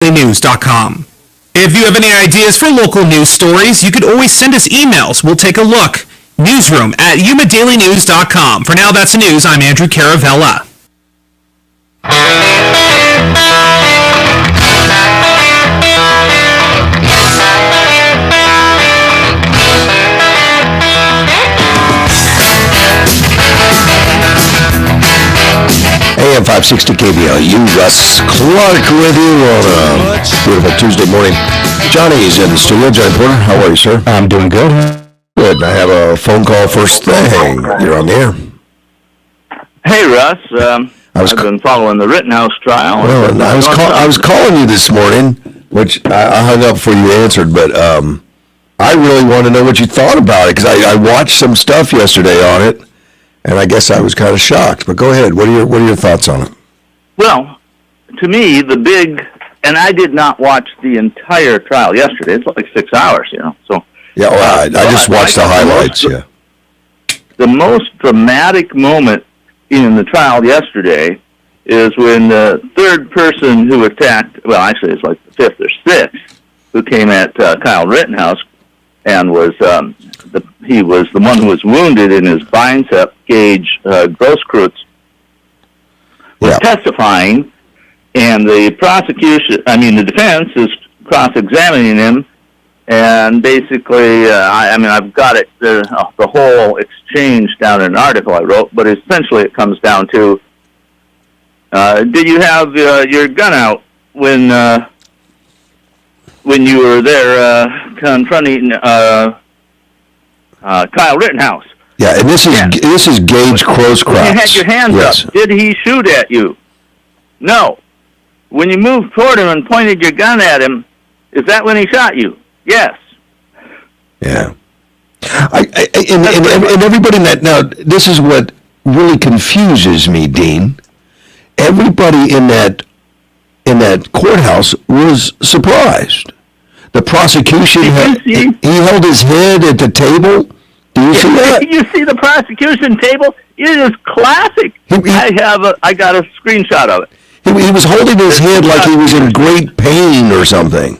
YumaDailyNews.com. If you have any ideas for local news stories, you could always send us emails. We'll take a look. Newsroom@YumaDailyNews.com. For now, that's the news. I'm Andrew Caravella. AM 560 KVLU, Russ Clark with you on a beautiful Tuesday morning. Johnny's in the studio. Johnny Porter, how are you, sir? I'm doing good. Good. I have a phone call first thing. You're on the air. Hey, Russ. I've been following the Rittenhouse trial. Well, I was calling you this morning, which I hung up before you answered, but I really want to know what you thought about it, because I watched some stuff yesterday on it, and I guess I was kind of shocked. But go ahead. What are your thoughts on it? Well, to me, and I did not watch the entire trial yesterday. It's like 6 hours, So yeah, well, I just watched the highlights. The most dramatic moment in the trial yesterday is when the third person who attacked, well, actually it's like the fifth or sixth, who came at Kyle Rittenhouse and he was the one who was wounded in his bicep, Gage Grosskreutz, was testifying, and the defense is cross-examining him, and basically, I've got it, the whole exchange down in an article I wrote, but essentially it comes down to, did you have your gun out when you were there confronting Kyle Rittenhouse? Yeah, and this is Gage Grosskreutz. You had your hands up. Did he shoot at you? No. When you moved toward him and pointed your gun at him, is that when he shot you? Yes. Yeah. And everybody now, this is what really confuses me, Dean. Everybody in that courthouse was surprised. The prosecution he held his head at the table. Do you see that? You see the prosecution table? It is classic. I got a screenshot of it. He was holding his head like he was in great pain or something.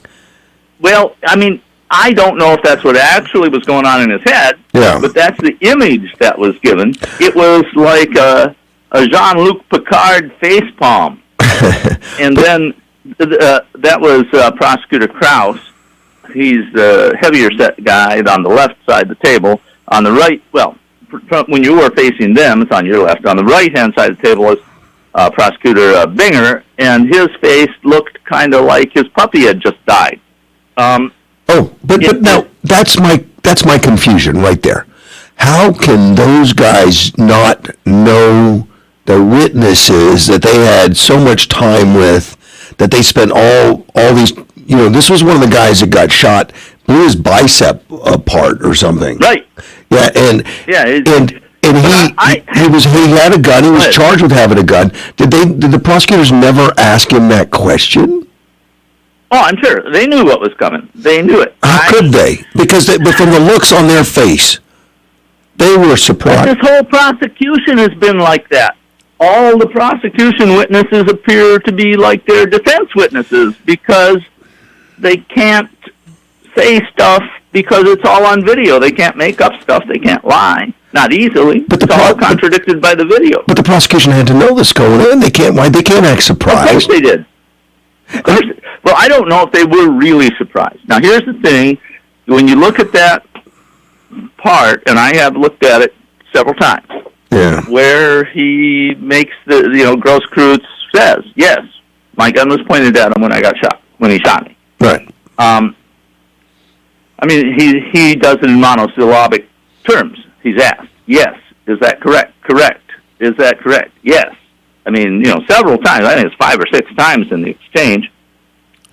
Well, I don't know if that's what actually was going on in his head, but that's the image that was given. It was like a Jean-Luc Picard facepalm. And then that was Prosecutor Krause. He's the heavier set guy on the left side of the table. On the right, when you were facing them, it's on your left. On the right-hand side of the table was Prosecutor Binger, and his face looked kind of like his puppy had just died. But now that's my confusion right there. How can those guys not know the witnesses that they had so much time with, that they spent all these? This was one of the guys that got shot, blew his bicep apart or something. Right. Yeah, and he had a gun. He was charged with having a gun. Did the prosecutors never ask him that question? Oh, I'm sure. They knew what was coming. They knew it. How could they? Because but from the looks on their face, they were surprised. But this whole prosecution has been like that. All the prosecution witnesses appear to be like their defense witnesses because they can't say stuff because it's all on video. They can't make up stuff. They can't lie. Not easily. But it's all contradicted by the video. But the prosecution had to know this going in. They can't act surprised. Of course they did. Well, I don't know if they were really surprised. Now, here's the thing. When you look at that part, and I have looked at it several times, where he makes Grosskreutz says, yes, my gun was pointed at him when he shot me. Right. He does it in monosyllabic terms. He's asked, yes, is that correct? Correct. Is that correct? Yes. Several times. I think it's 5 or 6 times in the exchange.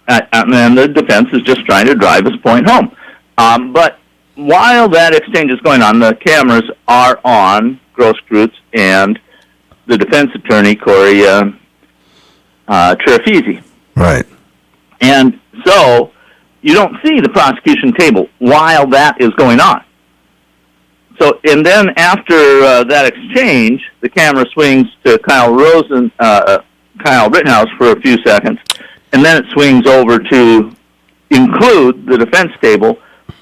And the defense is just trying to drive his point home. But while that exchange is going on, the cameras are on Grosskreutz and the defense attorney, Corey Trefisi. Right. And so you don't see the prosecution table while that is going on. So, and then after that exchange, the camera swings to Kyle Rittenhouse for a few seconds, and then it swings over to include the defense table,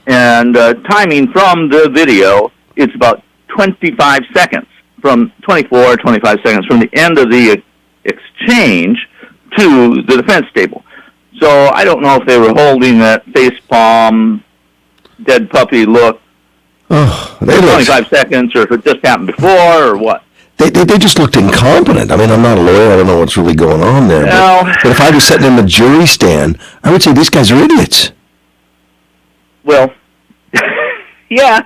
and timing from the video, it's about 25 seconds, from 25 seconds from the end of the exchange to the defense table. So I don't know if they were holding that face palm, dead puppy look Oh, for 25 seconds, or if it just happened before, or what. They just looked incompetent. I mean, I'm not a lawyer. I don't know what's really going on there. But if I was sitting in the jury stand, I would say these guys are idiots. Well, yeah.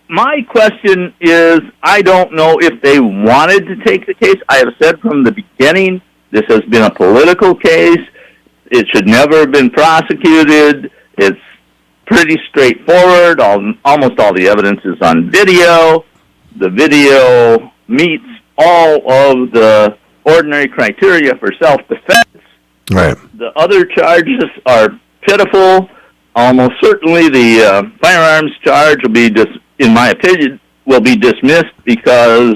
My question is, I don't know if they wanted to take the case. I have said from the beginning, this has been a political case. It should never have been prosecuted. It's pretty straightforward. Almost all the evidence is on video. The video meets all of the ordinary criteria for self-defense. Right. The other charges are pitiful. Almost certainly the firearms charge will be, in my opinion, will be dismissed because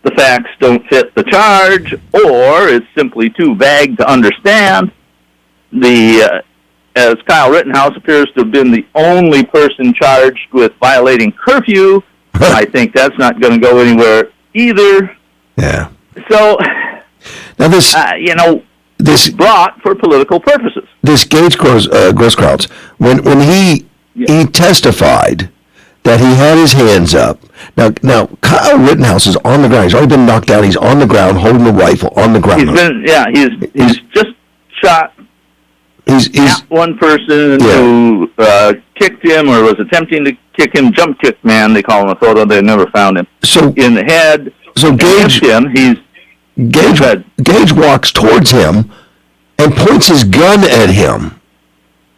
the facts don't fit the charge, or it's simply too vague to understand. As Kyle Rittenhouse appears to have been the only person charged with violating curfew, I think that's not going to go anywhere either. Yeah. So, now this, it's brought for political purposes. This Gage Grosskreutz, when he testified that he had his hands up. Now Kyle Rittenhouse is on the ground. He's already been knocked down. He's on the ground holding the rifle on the ground. He's just shot. He's one person who kicked him or was attempting to kick him, jump kick man, they call him a photo. They never found him. So in the head. So Gage walks towards him and points his gun at him,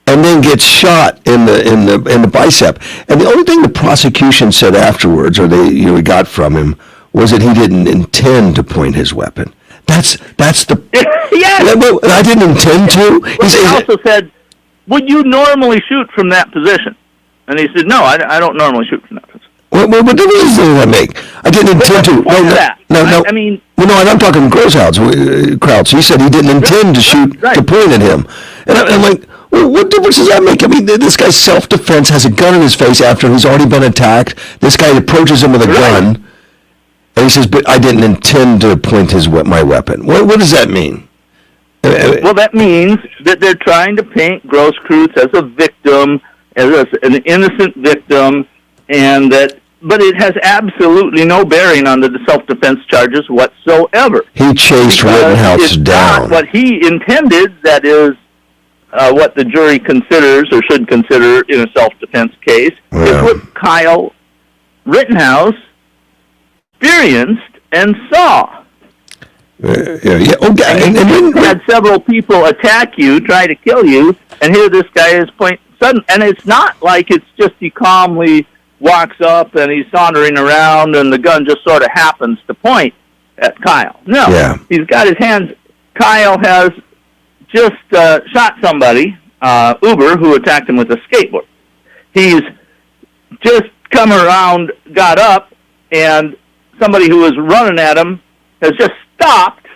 and then gets shot in the bicep. And the only thing the prosecution said afterwards, or they got from him, was that he didn't intend to point his weapon. That's the yes. I didn't intend to. He also said, "Would you normally shoot from that position?" And he said, "No, I don't normally shoot from that position." Well, what difference does that make? I didn't intend to. No. I mean, I'm talking Krauts. He said he didn't intend to shoot to point at him, and I'm like, well, what difference does that make? I mean, this guy's self-defense, has a gun in his face after he's already been attacked. This guy approaches him with a gun. And he says, but I didn't intend to point my weapon. What does that mean? Well, that means that they're trying to paint Grosskreutz as a victim, as an innocent victim, but it has absolutely no bearing on the self-defense charges whatsoever. He chased Rittenhouse down. Not what he intended, that is what the jury considers or should consider in a self-defense case, is what Kyle Rittenhouse experienced and saw. Okay. And you had several people attack you, try to kill you, and here this guy is and it's not like it's just he calmly walks up and he's sauntering around and the gun just sort of happens to point at Kyle. No, he's got his hands. Kyle has just shot somebody, Uber, who attacked him with a skateboard. He's just come around, got up, and somebody who was running at him has just stopped,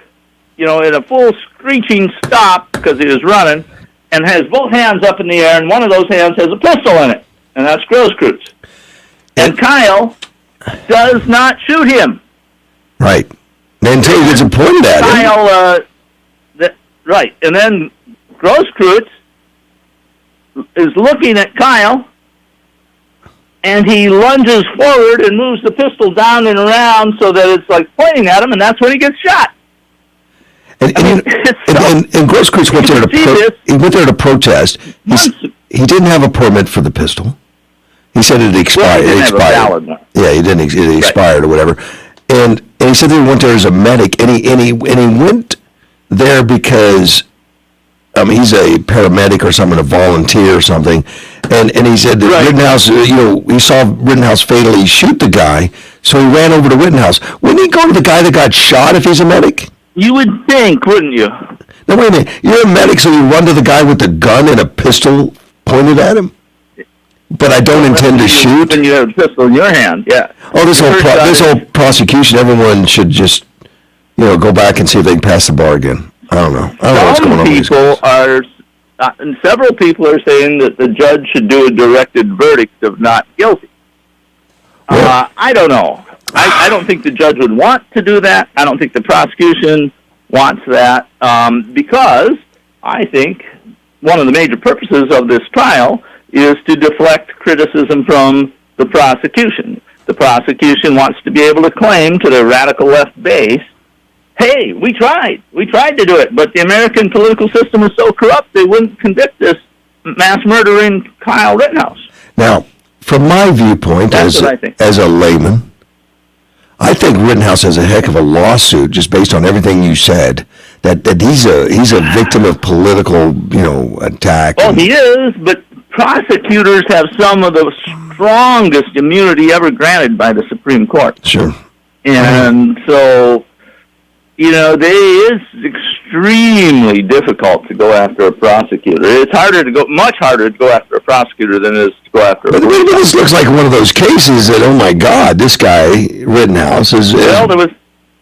in a full screeching stop because he was running, and has both hands up in the air, and one of those hands has a pistol in it, and that's Grosskreutz. And Kyle does not shoot him. Right. Until he gets pointed at him. Right. And then Grosskreutz is looking at Kyle, and he lunges forward and moves the pistol down and around so that it's like pointing at him, and that's when he gets shot. And Grosskreutz went there to protest. He didn't have a permit for the pistol. He said it expired. Well, he didn't have a valid one. Yeah, it expired or whatever. And he said that he went there as a medic, and he went there because he's a paramedic or something, a volunteer or something. And he said that Rittenhouse, he saw Rittenhouse fatally shoot the guy, so he ran over to Rittenhouse. Wouldn't he go to the guy that got shot if he's a medic? You would think, wouldn't you? No, wait a minute. You're a medic, so you run to the guy with the gun and a pistol pointed at him? But I don't intend to shoot? When you have a pistol in your hand, yeah. Oh, this whole prosecution, everyone should just, go back and see if they can pass the bar again. I don't know what's going on with these guys. And several people are saying that the judge should do a directed verdict of not guilty. Well, I don't know. I don't think the judge would want to do that. I don't think the prosecution wants that because I think one of the major purposes of this trial is to deflect criticism from the prosecution. The prosecution wants to be able to claim to the radical left base, hey, we tried to do it, but the American political system is so corrupt they wouldn't convict this mass murdering Kyle Rittenhouse. Now, from my viewpoint as a layman, I think Rittenhouse has a heck of a lawsuit just based on everything you said. That he's a victim of political, attack. Well, he is, but prosecutors have some of the strongest immunity ever granted by the Supreme Court. Sure. And so, it's extremely difficult to go after a prosecutor. It's much harder to go after a prosecutor than it is to go after a police officer. This looks like one of those cases that, oh my God, this guy, Rittenhouse, is... Well,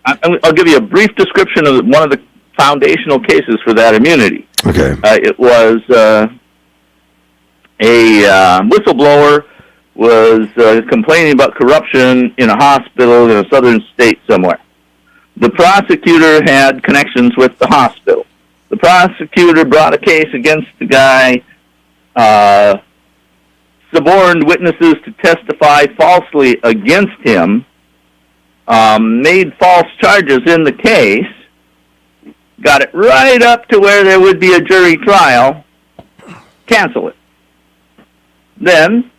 I'll give you a brief description of one of the foundational cases for that immunity. Okay. It was a whistleblower was complaining about corruption in a hospital in a southern state somewhere. The prosecutor had connections with the hospital. The prosecutor brought a case against the guy, suborned witnesses to testify falsely against him, made false charges in the case, got it right up to where there would be a jury trial, cancel it. Then,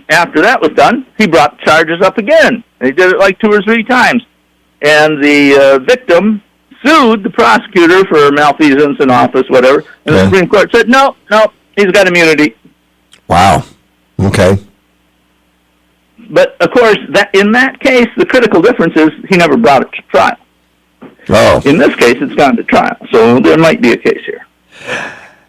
after that was done, he brought charges up again. He did it like 2 or 3 times. And the victim sued the prosecutor for malfeasance in office, whatever, and the Supreme Court said, no, he's got immunity. Wow. Okay. But, of course, in that case, the critical difference is he never brought it to trial. Oh. In this case, it's gone to trial, so there might be a case here.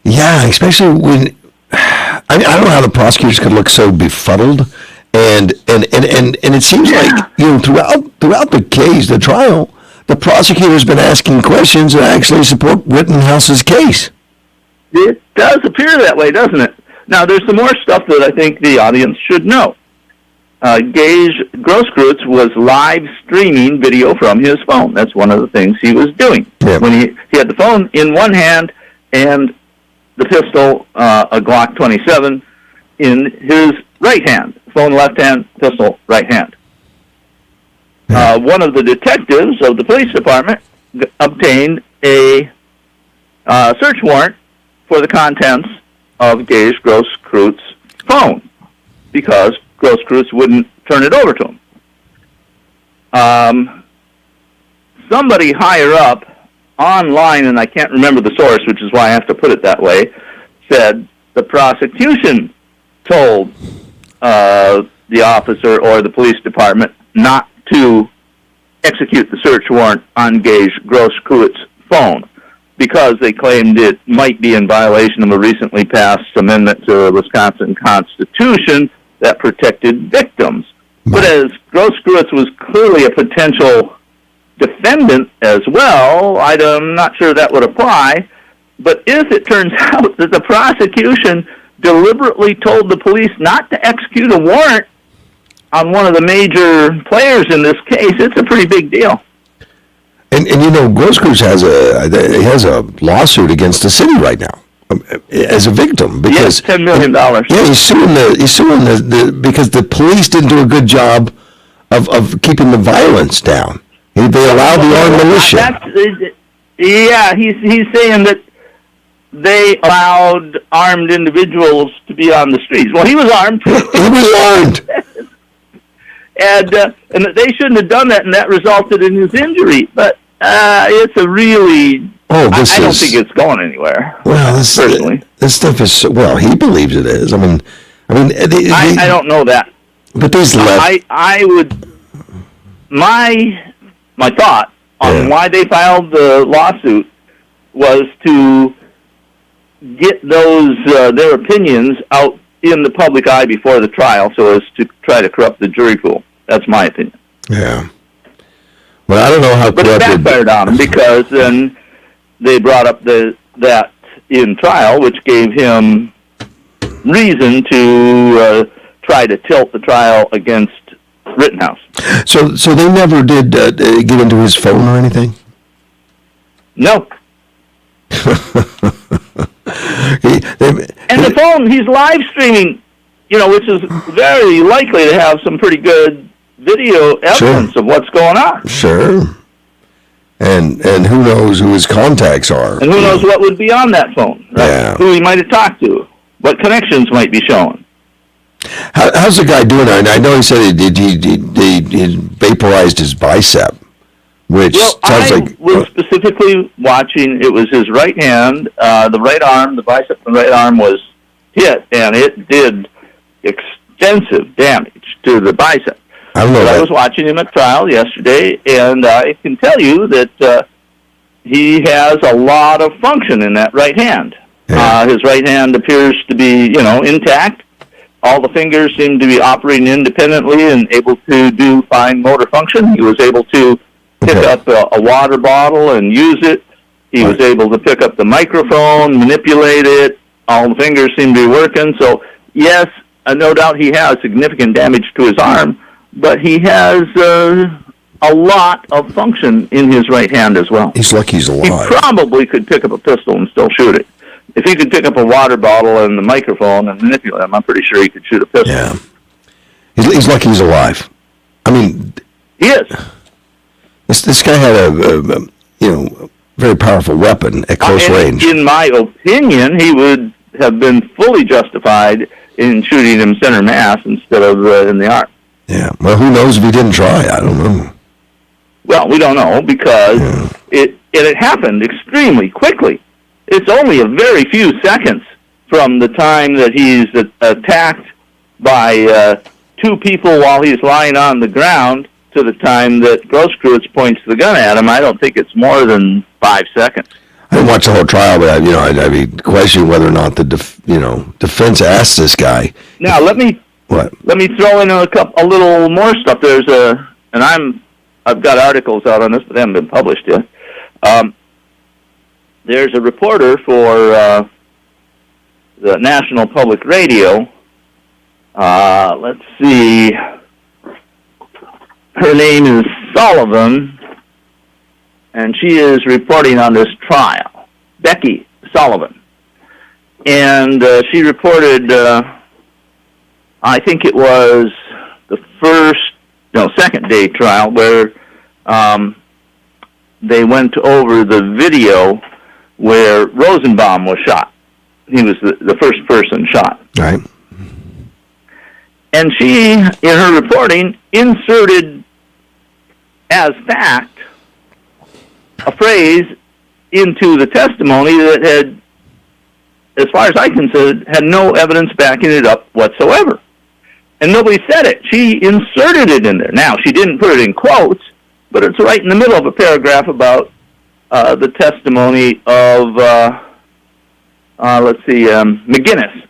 Yeah, especially when... I don't know how the prosecutors could look so befuddled, and it seems like throughout the case, the trial, the prosecutor's been asking questions that actually support Rittenhouse's case. It does appear that way, doesn't it? Now, there's some more stuff that I think the audience should know. Gage Grosskreutz was live streaming video from his phone. That's one of the things he was doing. Yeah. When he had the phone in one hand and the pistol, a Glock 27, in his right hand. Phone left hand, pistol right hand. One of the detectives of the police department obtained a search warrant for the contents of Gage Grosskreutz' phone because Grosskreutz wouldn't turn it over to him. Somebody higher up online, and I can't remember the source, which is why I have to put it that way, said the prosecution told the officer or the police department not to execute the search warrant on Gage Grosskreutz' phone because they claimed it might be in violation of a recently passed amendment to the Wisconsin Constitution that protected victims. But as Grosskreutz was clearly a potential defendant as well, I'm not sure that would apply. But if it turns out that the prosecution deliberately told the police not to execute a warrant on one of the major players in this case, it's a pretty big deal. And Grosskreutz has a lawsuit against the city right now as a victim because $10 million. Yeah, he's suing because the police didn't do a good job of keeping the violence down. They allowed the armed militia. He's saying that they allowed armed individuals to be on the streets. Well, he was armed. He was armed. And they shouldn't have done that, and that resulted in his injury. But it's a really... I don't think it's going anywhere. Well, personally, this stuff is... Well, he believes it is. I don't know that. But there's left... I would... My thought on why they filed the lawsuit was to get those their opinions out in the public eye before the trial so as to try to corrupt the jury pool. That's my opinion. Yeah. Well, I don't know how corrupted... But it backfired on them because then they brought up that in trial, which gave him reason to try to tilt the trial against Rittenhouse. So they never did get into his phone or anything? No. And the phone, he's live streaming, which is very likely to have some pretty good video evidence of what's going on. Sure. And who knows who his contacts are. And who knows what would be on that phone, right? Yeah. Who he might have talked to, what connections might be shown. How's the guy doing? I know he said he vaporized his bicep, which sounds like... I was specifically watching, it was his right hand, the right arm, the bicep of the right arm was hit, and it did extensive damage to the bicep. I was watching him at trial yesterday, and I can tell you that he has a lot of function in that right hand. Yeah. His right hand appears to be, intact. All the fingers seem to be operating independently and able to do fine motor function. He was able to pick up a water bottle and use it. He was able to pick up the microphone, manipulate it. All the fingers seem to be working. So, yes, no doubt he has significant damage to his arm, but he has a lot of function in his right hand as well. He's lucky he's alive. He probably could pick up a pistol and still shoot it. If he could pick up a water bottle and the microphone and manipulate them, I'm pretty sure he could shoot a pistol. Yeah. He's lucky he's alive. I mean... He is. This guy had a very powerful weapon at close range. In my opinion, he would have been fully justified in shooting him center mass instead of in the arm. Yeah. Well, who knows if he didn't try? I don't know. Well, we don't know because it happened extremely quickly. It's only a very few seconds from the time that he's attacked by two people while he's lying on the ground to the time that Grosskreutz points the gun at him. I don't think it's more than 5 seconds. I didn't watch the whole trial, but I'd question whether or not the defense asked this guy. Now let me throw in a little more stuff. I've got articles out on this, but they haven't been published yet. There's a reporter for the National Public Radio. Let's see. Her name is Sullivan, and she is reporting on this trial. Becky Sullivan. And she reported, I think it was the second day trial where they went over the video where Rosenbaum was shot. He was the first person shot. Right. And she, in her reporting, inserted as fact a phrase into the testimony that had, as far as I considered, had no evidence backing it up whatsoever. And nobody said it. She inserted it in there. Now, she didn't put it in quotes, but it's right in the middle of a paragraph about the testimony of, McGinnis,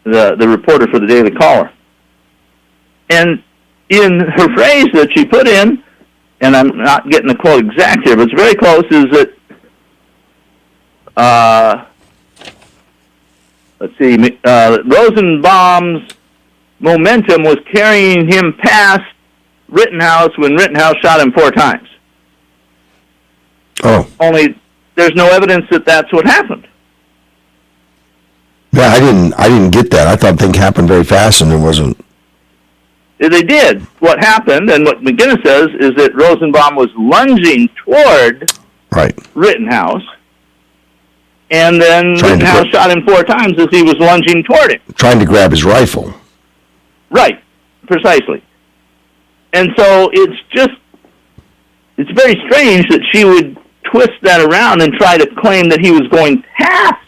the reporter for the Daily Caller. And in her phrase that she put in, and I'm not getting the quote exact here, but it's very close, is that, Rosenbaum's momentum was carrying him past Rittenhouse when Rittenhouse shot him 4 times. Oh. Only there's no evidence that that's what happened. Yeah, I didn't get that. I thought things happened very fast and it wasn't. They did. What happened, and what McGinnis says, is that Rosenbaum was lunging toward Rittenhouse, and then Rittenhouse shot him 4 times as he was lunging toward him. Trying to grab his rifle. Right, precisely. And so it's very strange that she would twist that around and try to claim that he was going past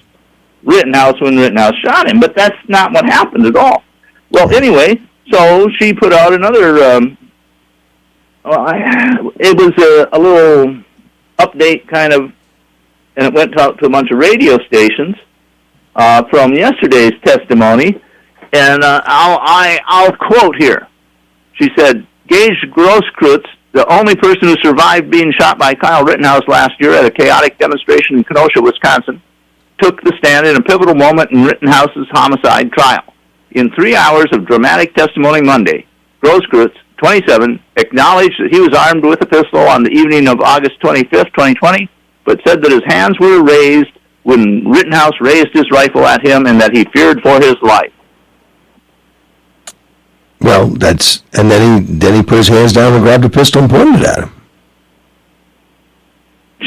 Rittenhouse when Rittenhouse shot him, but that's not what happened at all. Well, anyway, so she put out another, it was a little update kind of, and it went out to a bunch of radio stations from yesterday's testimony, and I'll quote here. She said, Gage Grosskreutz the only person who survived being shot by Kyle Rittenhouse last year at a chaotic demonstration in Kenosha, Wisconsin, took the stand in a pivotal moment in Rittenhouse's homicide trial. In 3 hours of dramatic testimony Monday, Grosskreutz, 27, acknowledged that he was armed with a pistol on the evening of August 25th, 2020, but said that his hands were raised when Rittenhouse raised his rifle at him and that he feared for his life. Well, and then he put his hands down and grabbed a pistol and pointed it at him.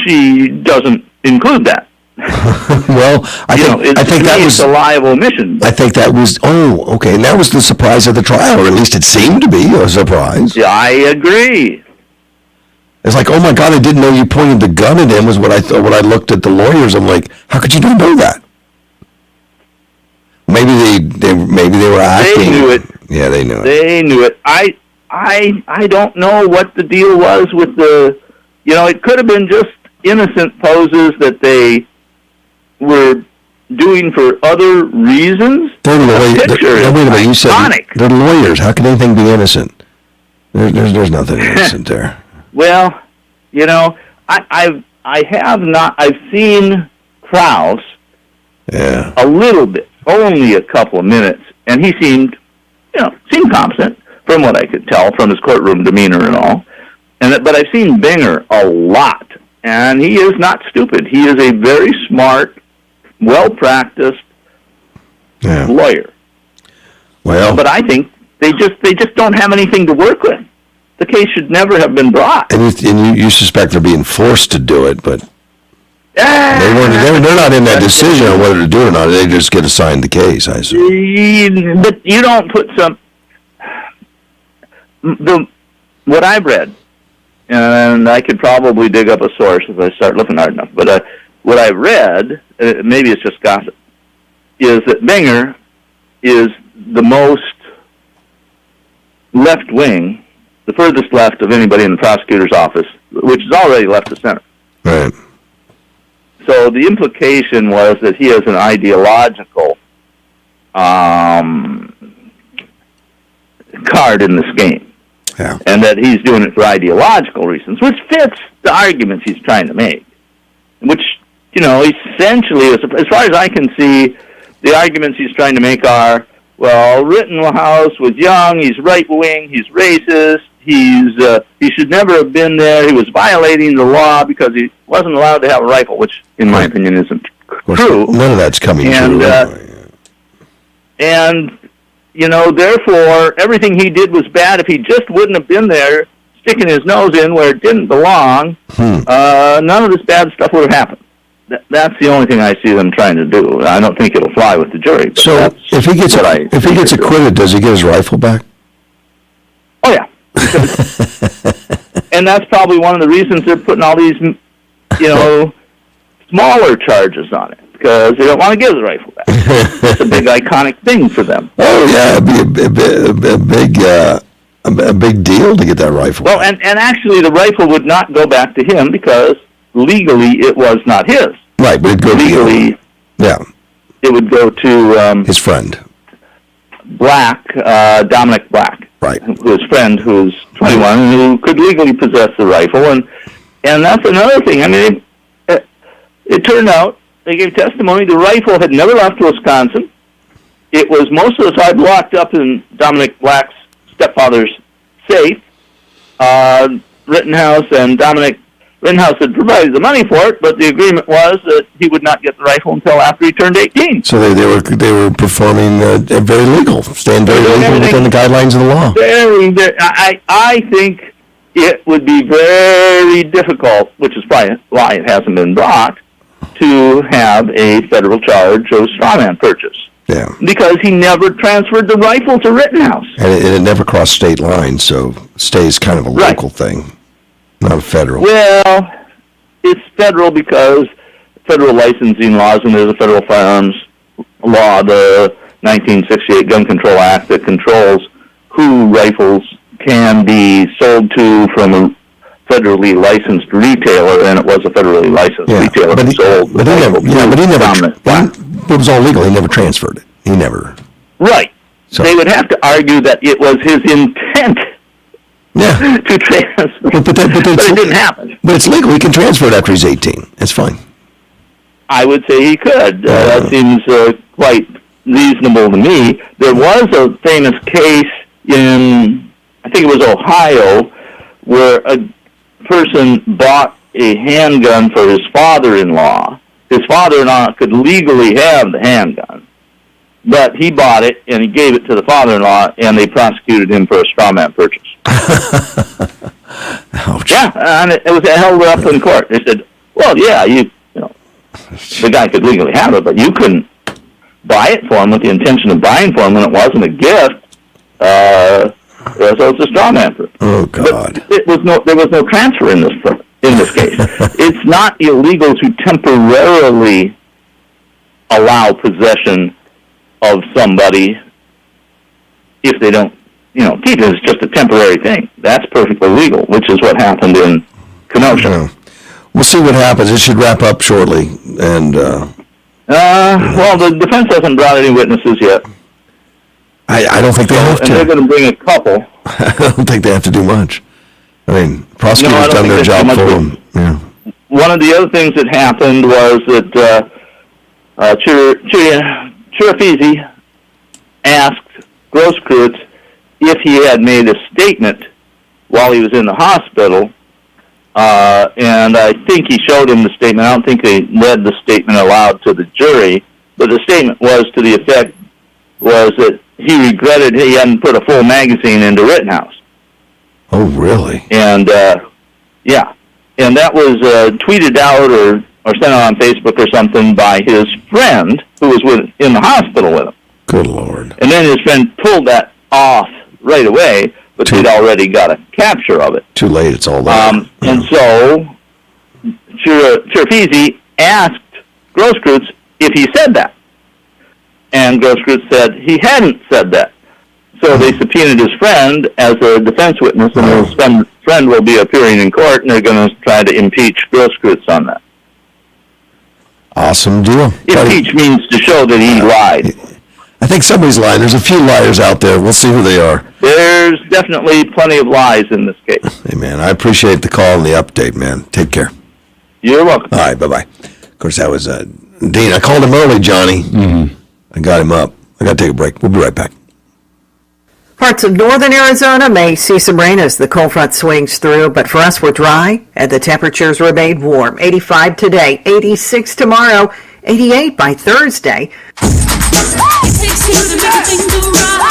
She doesn't include that. Well, I think that was a liable omission. I think that was, okay, and that was the surprise of the trial, or at least it seemed to be a surprise. Yeah, I agree. It's like, oh my God, I didn't know you pointed the gun at him, was what I thought. When I looked at the lawyers, I'm like, how could you not know that? Maybe they were acting. They knew it. Yeah, they knew it. They knew it. I don't know what the deal was with the, it could have been just innocent poses that they were doing for other reasons. Wait a minute, you said they're lawyers. How can anything be innocent? There's nothing innocent there. Well, I've seen Krause a little bit, only a couple of minutes, and he seemed competent from what I could tell from his courtroom demeanor and all. But I've seen Binger a lot, and he is not stupid. He is a very smart, well-practiced lawyer. Well, but I think they just don't have anything to work with. The case should never have been brought. And you suspect they're being forced to do it, but they're not in that decision on whether to do it or not. They just get assigned the case, I assume. But you don't put what I've read, and I could probably dig up a source if I start looking hard enough, but what I've read, maybe it's just gossip, is that Binger is the most left-wing, the furthest left of anybody in the prosecutor's office, which is already left of center. Right. So the implication was that he has an ideological card in this game. Yeah. And that he's doing it for ideological reasons, which fits the arguments he's trying to make. Which, essentially, as far as I can see, the arguments he's trying to make are, well, Rittenhouse was young, he's right-wing, he's racist, he should never have been there, he was violating the law because he wasn't allowed to have a rifle, which, in my opinion, isn't true. None of that's coming true. And therefore, everything he did was bad. If he just wouldn't have been there, sticking his nose in where it didn't belong, none of this bad stuff would have happened. That's the only thing I see them trying to do. I don't think it'll fly with the jury. But so if he gets acquitted, does he get his rifle back? Oh yeah, and that's probably one of the reasons they're putting all these, smaller charges on it, because they don't want to give the rifle back. It's a big iconic thing for them. Oh yeah, it'd be a big deal to get that rifle. Well, and actually the rifle would not go back to him because legally it was not his. Right, but it'd go legally. It would go to his friend, Dominic Black. Right. His friend, who's 21, and who could legally possess the rifle, and that's another thing. I mean, it turned out they gave testimony the rifle had never left Wisconsin. It was most of the time locked up in Dominic Black's stepfather's safe. Rittenhouse had provided the money for it, but the agreement was that he would not get the rifle until after he turned 18. So they were performing very legal, staying very legal within the guidelines of the law. I think it would be very difficult, which is probably why it hasn't been brought, to have a federal charge of strawman purchase. Yeah. Because he never transferred the rifle to Rittenhouse. And it never crossed state lines, so stays kind of a local thing, not a federal. Well, it's federal because federal licensing laws, and there's a federal firearms law, the 1968 Gun Control Act, that controls who rifles can be sold to from a federally licensed retailer, and it was a federally licensed retailer but who sold the rifle. It was all legal. He never transferred it. He never. Right. So. They would have to argue that it was his intent Yeah. to transfer. But it didn't happen. But it's legal. He can transfer it after he's 18. It's fine. I would say he could. That seems quite reasonable to me. There was a famous case in, I think it was Ohio, where a person bought a handgun for his father-in-law. His father-in-law could legally have the handgun, but he bought it and he gave it to the father-in-law, and they prosecuted him for a straw man purchase. Ouch. Yeah, and it was held up in court. They said, "Well, yeah, you know, the guy could legally have it, but you couldn't buy it for him with the intention of buying for him when it wasn't a gift." So it's a straw man purchase. Oh God! But there was no transfer in this case. It's not illegal to temporarily allow possession of somebody if they don't, keep it. It's just a temporary thing. That's perfectly legal, which is what happened in Kenosha. Yeah. We'll see what happens. It should wrap up shortly. And well, the defense hasn't brought any witnesses yet. I don't think they have to. And they're going to bring a couple. I don't think they have to do much. I mean, prosecutors done their job for them. Yeah. One of the other things that happened was that Chirafisi asked Grosskreutz if he had made a statement while he was in the hospital, and I think he showed him the statement. I don't think they read the statement aloud to the jury, but the statement was to the effect was that he regretted he hadn't put a full magazine into Rittenhouse. Oh, really? And, yeah. And that was tweeted out or sent out on Facebook or something by his friend who was in the hospital with him. Good Lord. And then his friend pulled that off right away, but they'd already got a capture of it. Too late, it's all there. And so Chirafisi asked Grosskreutz if he said that. And Grosskreutz said he hadn't said that. So they subpoenaed his friend as a defense witness, and his friend will be appearing in court, and they're going to try to impeach Grosskreutz on that. Awesome deal. Impeach means to show that he lied. I think somebody's lying. There's a few liars out there. We'll see who they are. There's definitely plenty of lies in this case. Hey, man, I appreciate the call and the update, man. Take care. You're welcome. All right, bye-bye. Of course, that was Dean. I called him early, Johnny. Mm-hmm. I got him up. I got to take a break. We'll be right back. Parts of northern Arizona may see some rain as the cold front swings through, but for us, we're dry, and the temperatures remain warm. 85 today, 86 tomorrow, 88 by Thursday.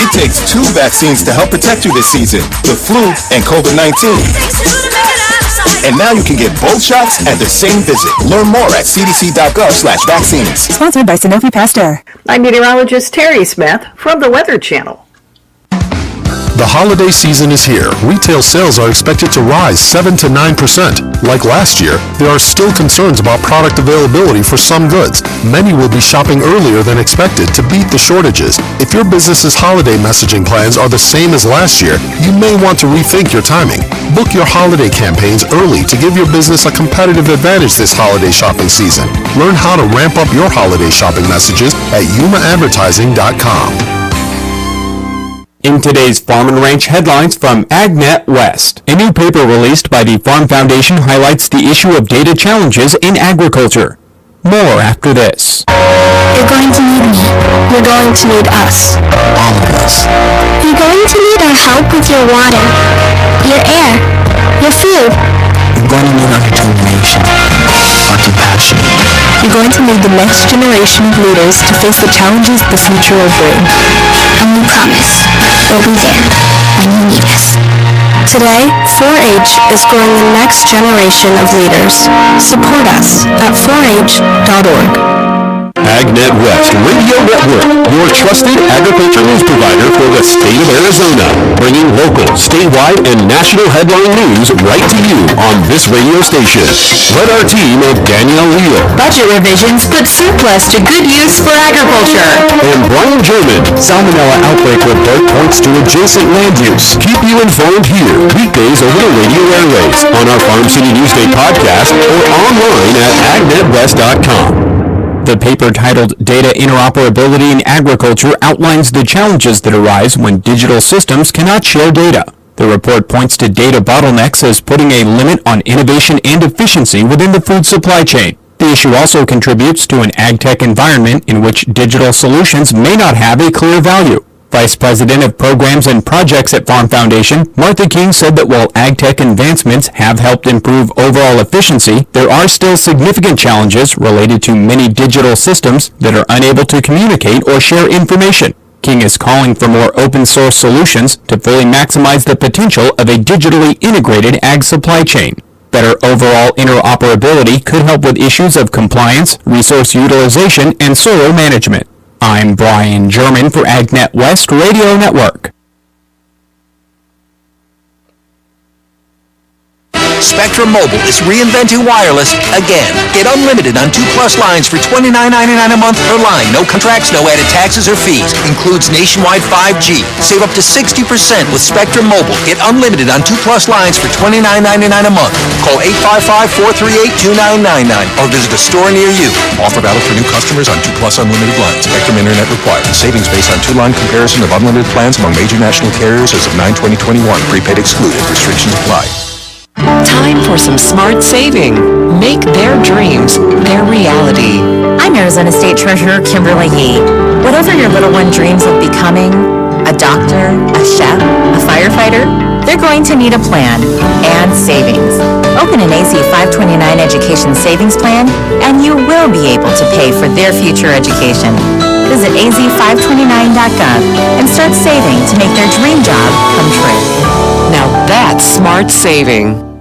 It takes two vaccines to help protect you this season, the flu and COVID-19. And now you can get both shots at the same visit. Learn more at cdc.gov/vaccines. Sponsored by Sanofi Pasteur. I'm meteorologist Terry Smith from the Weather Channel. The holiday season is here. Retail sales are expected to rise 7 to 9%. Like last year, there are still concerns about product availability for some goods. Many will be shopping earlier than expected to beat the shortages. If your business's holiday messaging plans are the same as last year, you may want to rethink your timing. Book your holiday campaigns early to give your business a competitive advantage this holiday shopping season. Learn how to ramp up your holiday shopping messages at yumaadvertising.com. In today's Farm and Ranch headlines from AgNet West, a new paper released by the Farm Foundation highlights the issue of data challenges in agriculture. More after this. You're going to need me. You're going to need us. All of us. You're going to need our help with your water, your air, your food. You're going to need our determination, our compassion. You're going to need the next generation of leaders to face the challenges the future will bring. And we promise, we'll be there when you need us. Today, 4-H is growing the next generation of leaders. Support us at 4h.org. AgNet West Radio Network, your trusted agriculture news provider for the state of Arizona, bringing local, statewide, and national headline news right to you on this radio station. Let our team of Danielle Leal, budget revisions put surplus to good use for agriculture, and Brian German, Salmonella outbreak report points to adjacent land use. keep you informed here, weekdays over the radio airways, on our Farm City Newsday podcast, or online at agnetwest.com. The paper titled Data Interoperability in Agriculture outlines the challenges that arise when digital systems cannot share data. The report points to data bottlenecks as putting a limit on innovation and efficiency within the food supply chain. The issue also contributes to an ag tech environment in which digital solutions may not have a clear value. Vice President of Programs and Projects at Farm Foundation, Martha King, said that while ag tech advancements have helped improve overall efficiency, there are still significant challenges related to many digital systems that are unable to communicate or share information. King is calling for more open source solutions to fully maximize the potential of a digitally integrated ag supply chain. Better overall interoperability could help with issues of compliance, resource utilization, and soil management. I'm Brian German for AgNet West Radio Network. Spectrum Mobile is reinventing wireless again. Get unlimited on 2 Plus lines for $29.99 a month per line. No contracts, no added taxes or fees. Includes nationwide 5G. Save up to 60% with Spectrum Mobile. Get unlimited on 2 Plus lines for $29.99 a month. Call 855-438-2999 or visit a store near you. Offer valid for new customers on 2 Plus unlimited lines. Spectrum Internet required. Savings based on 2-line comparison of unlimited plans among major national carriers as of 9/20/21. Prepaid excluded. Restrictions apply. Time for some smart saving. Make their dreams their reality. I'm Arizona State Treasurer Kimberly Yee. Whatever your little one dreams of becoming, a doctor, a chef, a firefighter, they're going to need a plan and savings. Open an AZ 529 education savings plan and you will be able to pay for their future education. Visit az529.gov and start saving to make their dream job come true. Now that's smart saving.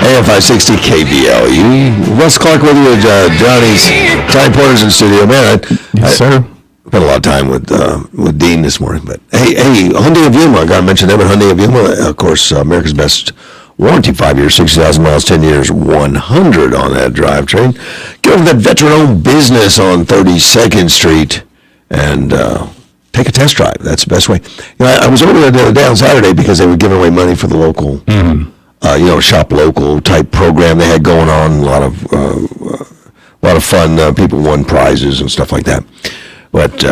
AFI 60 KBLU. Russ Clark with you, Johnny's Time Porter's in studio. Man, Yes, sir. spent a lot of time with Dean this morning. But hey, Hyundai of Yuma. I got to mention them at Hyundai of Yuma. Of course, America's best warranty, 5 years, 60,000 miles, 10 years, 100 on that drivetrain. Get over to that veteran-owned business on 32nd Street and take a test drive. That's the best way. You know, I was over there the other day on Saturday because they were giving away money for the local, shop local type program they had going on. A lot of fun. People won prizes and stuff like that. But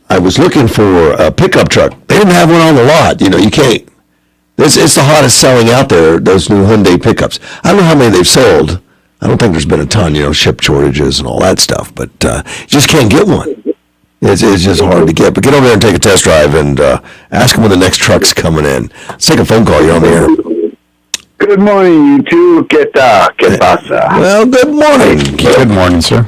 I was looking for a pickup truck. They didn't have one on the lot. You can't. It's the hottest selling out there, those new Hyundai pickups. I don't know how many they've sold. I don't think there's been a ton, ship shortages and all that stuff. But you just can't get one. It's just hard to get. But get over there and take a test drive and ask them when the next truck's coming in. Let's take a phone call. You're on the air. Good morning, you two. ¿Qué pasa? Well, good morning. Good morning, sir.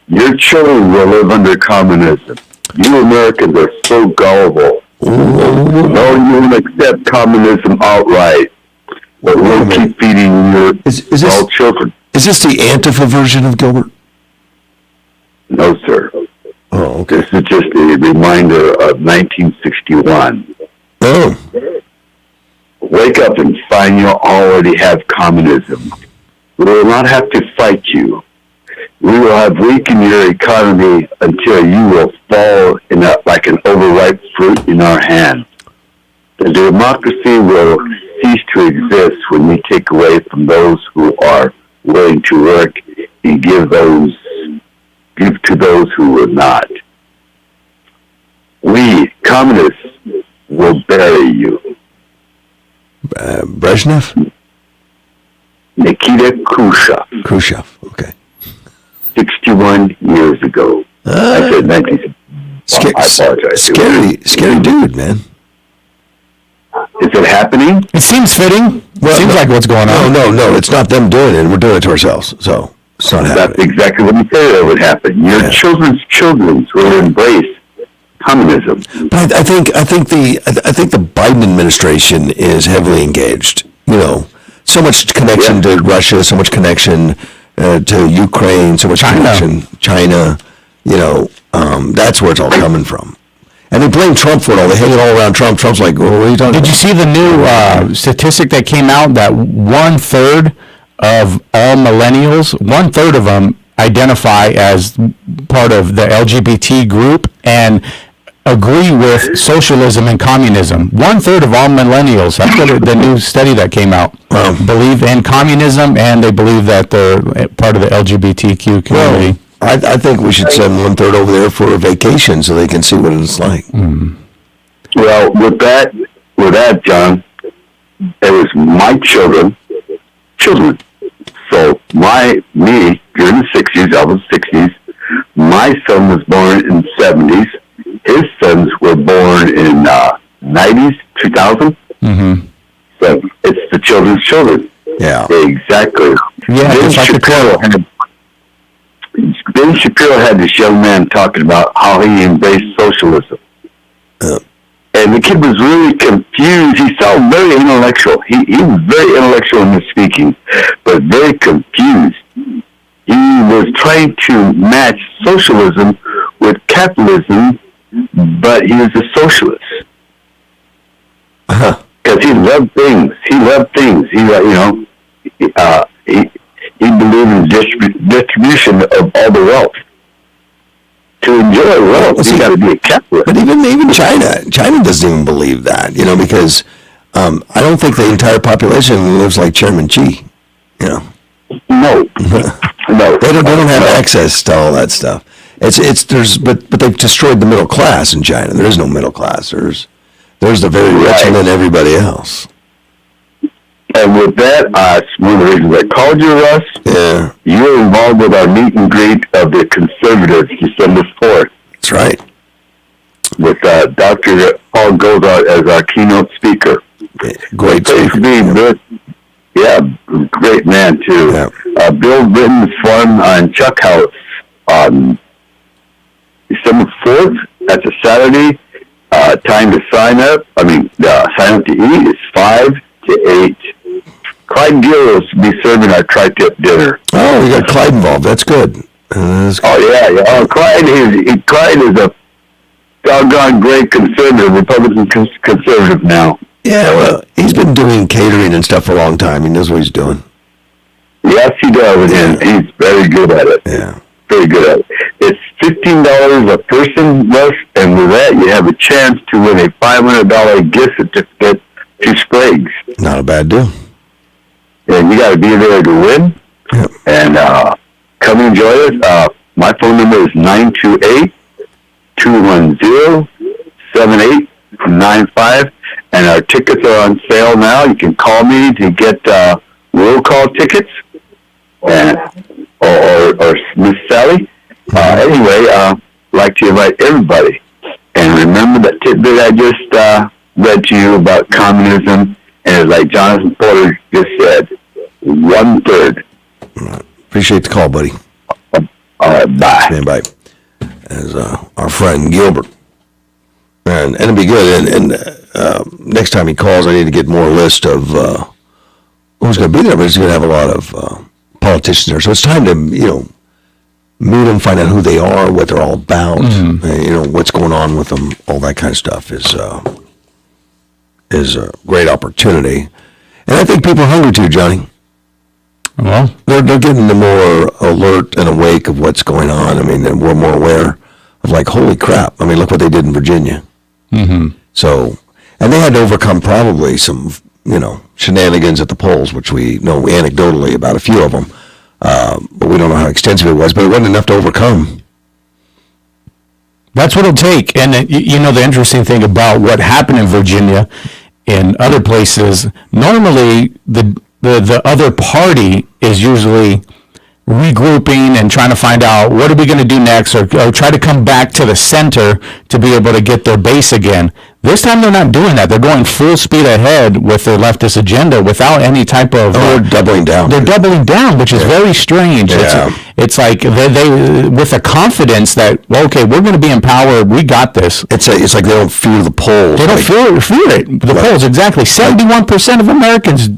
Your children will live under communism. You Americans are so gullible. No, you won't accept communism outright. But we'll keep feeding your children. Is this the Antifa version of Gilbert? No, sir. Oh, okay. This is just a reminder of 1961. Oh. Wake up and find you already have communism. We will not have to fight you. We will have weakened your economy until you will fall like an overripe fruit in our hands. The democracy will cease to exist when we take away from those who are willing to work and give to those who will not. We, communists, will bury you. Brezhnev? Nikita Khrushchev, okay. 61 years ago. I said 19. I apologize. Scary dude, man. Is it happening? It seems fitting. Seems like what's going on. No, it's not them doing it. We're doing it to ourselves. So it's not happening. That's exactly what you said would happen. Your children's children will embrace communism. But I think the Biden administration is heavily engaged. So much connection to Russia, so much connection to Ukraine, so much connection China. That's where it's all coming from. And they blame Trump for it all. They hang it all around Trump. Trump's like, what are you talking about? Did you see the new statistic that came out that 1/3 of all millennials, 1/3 of them identify as part of the LGBT group and agree with socialism and communism. 1/3 of all millennials, that's the new study that came out, believe in communism, and they believe that they're part of the LGBTQ community. Well, I think we should send 1/3 over there for a vacation so they can see what it's like. Well, with that, John, it was my children. So me, you're in the 60s, I was 60s. My son was born in the 70s. His sons were born in 90s, 2000. Mm-hmm. So it's the children's children. Yeah. Exactly. Yeah, Ben Shapiro had this young man talking about how he embraced socialism. And the kid was really confused. He sounded very intellectual. He was very intellectual in his speaking, but very confused. He was trying to match socialism with capitalism, but he was a socialist. Because he loved things. He believed in distribution of all the wealth. To enjoy wealth, you got to be a capitalist. But even China doesn't even believe that, because I don't think the entire population lives like Chairman Xi, No. They don't have access to all that stuff. But they've destroyed the middle class in China. There is no middle class. There's the very rich and then everybody else. And with that, that's one of the reasons I called you, Russ. Yeah. You were involved with our meet and greet of the conservatives December 4th. That's right. With Dr. Paul Goldart as our keynote speaker. Great speaker. Great man, too. Yeah. Bill Britton's fun on Chuck House on December 4th. That's a Saturday. Time to sign up. Sign up to eat is 5 to 8. Clyde Gill will be serving our tri-tip dinner. Oh, we got Clyde involved. That's good. Oh, yeah. Oh, Clyde is a doggone great conservative, Republican conservative now. Yeah, well, he's been doing catering and stuff for a long time. He knows what he's doing. Yes, he does, and he's very good at it. Yeah. Very good at it. It's $15 a person, Russ, and with that, you have a chance to win a $500 gift certificate to Sprague's. Not a bad deal. And you got to be there to win. Yep. And come enjoy us. My phone number is 928-210-7895. And our tickets are on sale now. You can call me to get roll call tickets. Or Miss Sally. Anyway, I'd like to invite everybody. And remember that tidbit I just read to you about communism. And like Jonathan Porter just said, 1/3. Appreciate the call, buddy. All right, bye. Stand by. As our friend Gilbert. And it'll be good. And next time he calls, I need to get more list of who's going to be there. But he's going to have a lot of politicians there. So it's time to, meet them, find out who they are, what they're all about, what's going on with them. All that kind of stuff is a great opportunity. And I think people are hungry too, Johnny. Well, they're getting the more alert and awake of what's going on. And we're more aware of holy crap. Look what they did in Virginia. Mm-hmm. So, and they had to overcome probably some, shenanigans at the polls, which we know anecdotally about a few of them. But we don't know how extensive it was, but it wasn't enough to overcome. That's what it'll take. And the interesting thing about what happened in Virginia and other places, normally the other party is usually regrouping and trying to find out what are we going to do next, or try to come back to the center to be able to get their base again. This time they're not doing that. They're going full speed ahead with their leftist agenda without any type of... they're doubling down. They're doubling down, which is very strange. Yeah. It's like they with a confidence that, okay, we're going to be in power. We got this. It's like they don't fear the polls. They don't fear it. The polls, exactly. 71% of Americans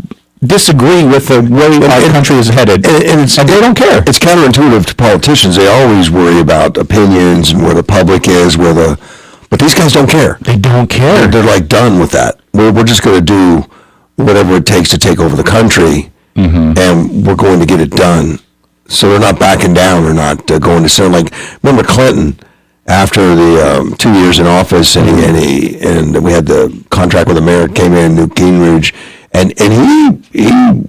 disagree with the way our country is headed, and they don't care. It's counterintuitive to politicians. They always worry about opinions and where the public is, but these guys don't care. They don't care. They're done with that. We're just going to do whatever it takes to take over the country, and we're going to get it done. So they're not backing down. They're not going to sound like, remember Clinton, after the 2 years in office, and we had the contract with the mayor, came in, Newt Gingrich, and he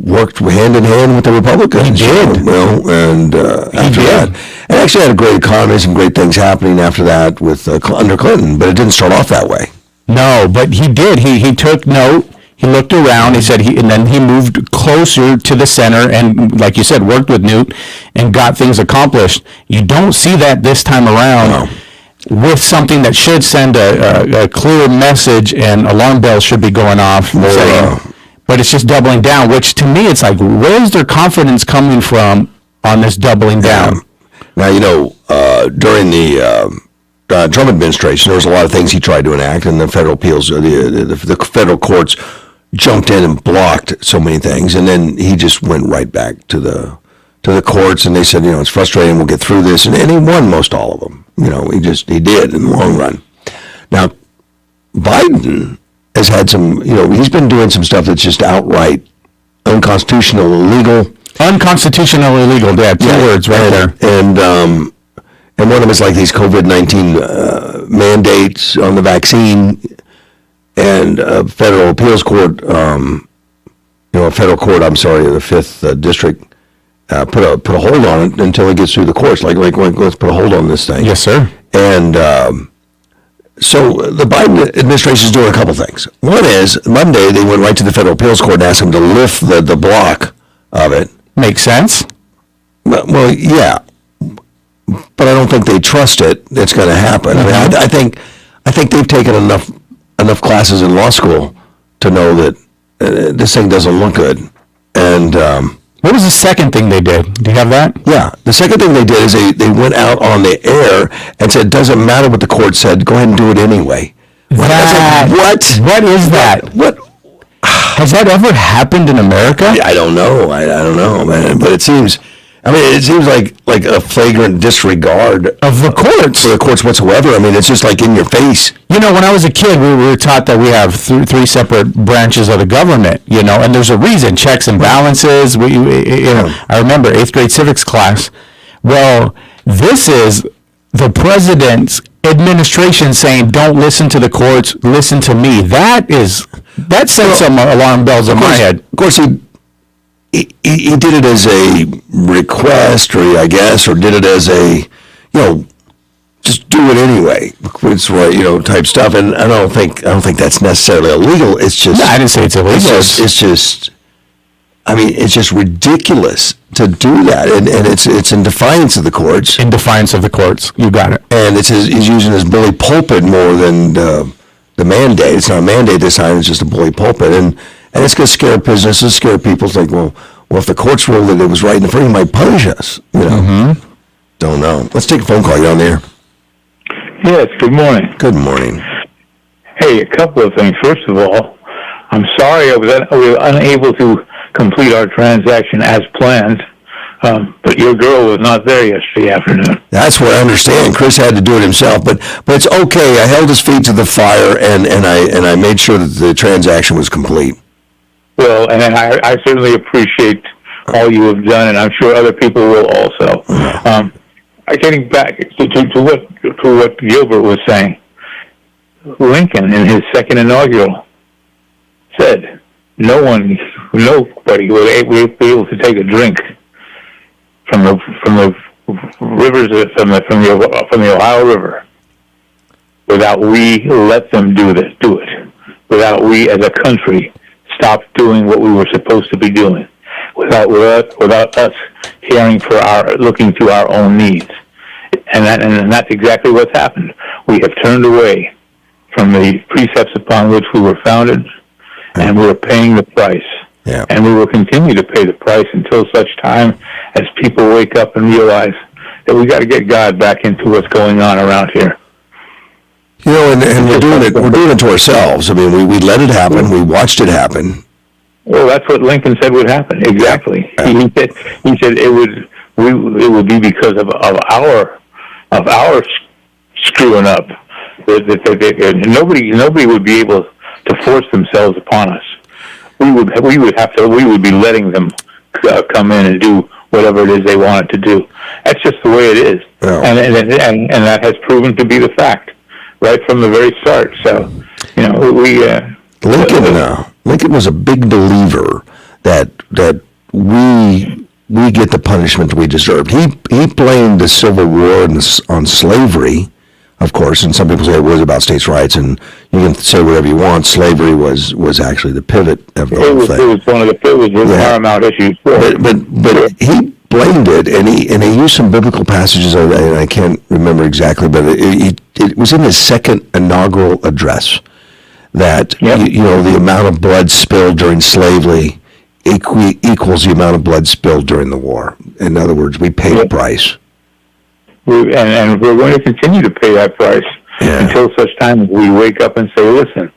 worked hand in hand with the Republicans. He did. After that, and actually had a great economy, some great things happening after that with under Clinton, but it didn't start off that way. No, but he did. He took note. He looked around. He said and then he moved closer to the center, and like you said, worked with Newt and got things accomplished. You don't see that this time around. No. With something that should send a clear message, and alarm bells should be going off. But it's just doubling down, which to me, it's like, where's their confidence coming from on this doubling down? Now, during the Trump administration, there was a lot of things he tried to enact, and the federal appeals, the federal courts jumped in and blocked so many things, and then he just went right back to the courts, and they said, it's frustrating, we'll get through this, and he won most all of them. He did in the long run. Now, Biden has had some, he's been doing some stuff that's just outright unconstitutional, illegal. Unconstitutional, illegal, yeah, two words right there. And one of them is like these COVID-19 mandates on the vaccine, and a federal appeals court, the 5th district, put a hold on it until it gets through the courts. Like let's put a hold on this thing. Yes, sir. And so the Biden administration is doing a couple things. One is Monday they went right to the federal appeals court and asked them to lift the block of it. Makes sense. Well, yeah, but I don't think they trust it. It's going to happen. Mm-hmm. I think they've taken enough classes in law school to know that this thing doesn't look good. And what was the second thing they did? Do you have that? Yeah. The second thing they did is they went out on the air and said, it doesn't matter what the court said, go ahead and do it anyway. What is that? What? Has that ever happened in America? I don't know. I don't know, man. But it seems like a flagrant disregard of the courts. For the courts whatsoever. I mean, it's just like in your face. When I was a kid, we were taught that we have three separate branches of the government, and there's a reason, checks and balances. I remember 8th grade civics class. Well, this is the president's administration saying, don't listen to the courts, listen to me. That sent some alarm bells in my head. Of course, he did it as a request, or did it as a, just do it anyway. It's right, type stuff. And I don't think that's necessarily illegal. It's just. No, I didn't say it's illegal. It's just ridiculous to do that, and it's in defiance of the courts. In defiance of the courts, you got it. And he's using his bully pulpit more than the mandate. It's not a mandate this time. It's just a bully pulpit, and it's going to scare businesses, scare people. It's like, well, if the courts ruled that it was right, he might punish us. Mm-hmm. Don't know. Let's take a phone call. You're on there. Yes. Good morning. Good morning. Hey, a couple of things. First of all, I'm sorry we were unable to complete our transaction as planned, but your girl was not there yesterday afternoon. That's what I understand. Chris had to do it himself, but it's okay. I held his feet to the fire, and I made sure that the transaction was complete. Well, and I certainly appreciate all you have done, and I'm sure other people will also. Getting back to what Gilbert was saying, Lincoln in his second inaugural said nobody will be able to take a drink from the rivers from the Ohio River without we let them do it. Without we as a country stop doing what we were supposed to be doing. Without us looking to our own needs. And that's exactly what's happened. We have turned away from the precepts upon which we were founded, and we're paying the price. Yeah. And we will continue to pay the price until such time as people wake up and realize that we got to get God back into what's going on around here. And we're doing it to ourselves. I mean, we let it happen. We watched it happen. Well, that's what Lincoln said would happen. Exactly. Yeah. He said it would be because of our screwing up that nobody would be able to force themselves upon us. We would be letting them come in and do whatever it is they want it to do. That's just the way it is, and that has proven to be the fact right from the very start. So, Lincoln was a big believer that we get the punishment we deserved. He blamed the Civil War on slavery, of course, and some people say it was about states' rights, and you can say whatever you want. Slavery was actually the pivot of the whole thing. It was one of the paramount issues. But he blamed it, and he used some biblical passages, and I can't remember exactly, but it was in his second inaugural address that the amount of blood spilled during slavery equals the amount of blood spilled during the war. In other words, we paid a price. And we're going to continue to pay that price until such time as we wake up and say, listen,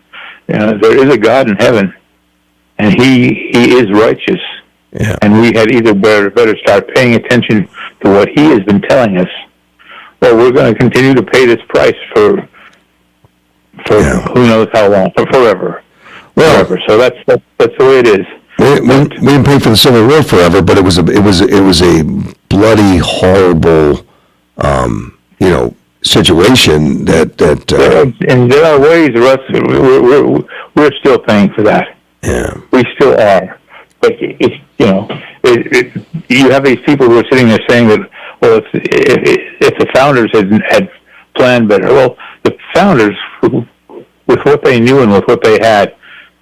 there is a God in heaven, and he is righteous. Yeah. And we had either better start paying attention to what he has been telling us, or we're going to continue to pay this price for who knows how long, for forever. Forever. So that's the way it is. We didn't pay for the Civil War forever, but it was a bloody, horrible, situation that. And there are ways, Russ. We're still paying for that. Yeah, we still are. But you have these people who are sitting there saying that, well, if the founders had planned better, well, the founders, with what they knew and with what they had,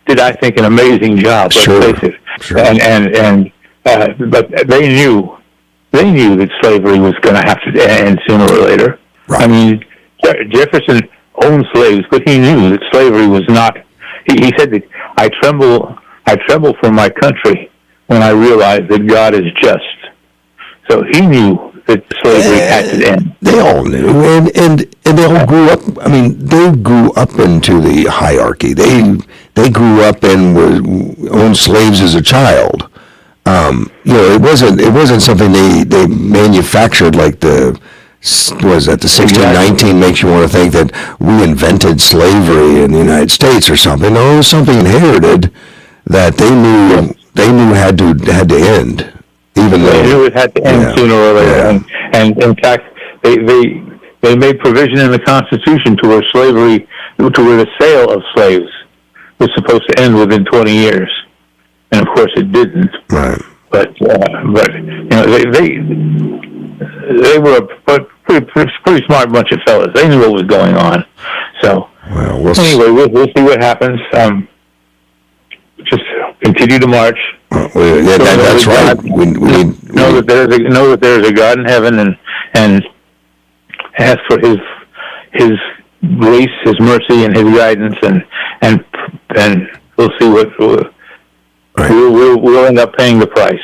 did, I think, an amazing job. Let's face it. Sure. But they knew that slavery was going to have to end sooner or later. Right. I mean, Jefferson owned slaves, but he knew that slavery was not. He said that I tremble for my country when I realize that God is just. So he knew that slavery had to end. They all knew, and they all grew up. I mean, they grew up into the hierarchy. They grew up and owned slaves as a child. It wasn't something they manufactured like the 1619 makes you want to think that we invented slavery in the United States or something. No, it was something inherited that they knew had to end. Even though they knew it had to end sooner or later, and in fact, they made provision in the Constitution to where the sale of slaves was supposed to end within 20 years, and of course it didn't. Right. But they were a pretty smart bunch of fellas. They knew what was going on. So anyway, we'll see what happens. Just continue to march. That's right. Know that there's a God in heaven, and ask for His grace, His mercy, and His guidance, and we'll see what we'll end up paying the price.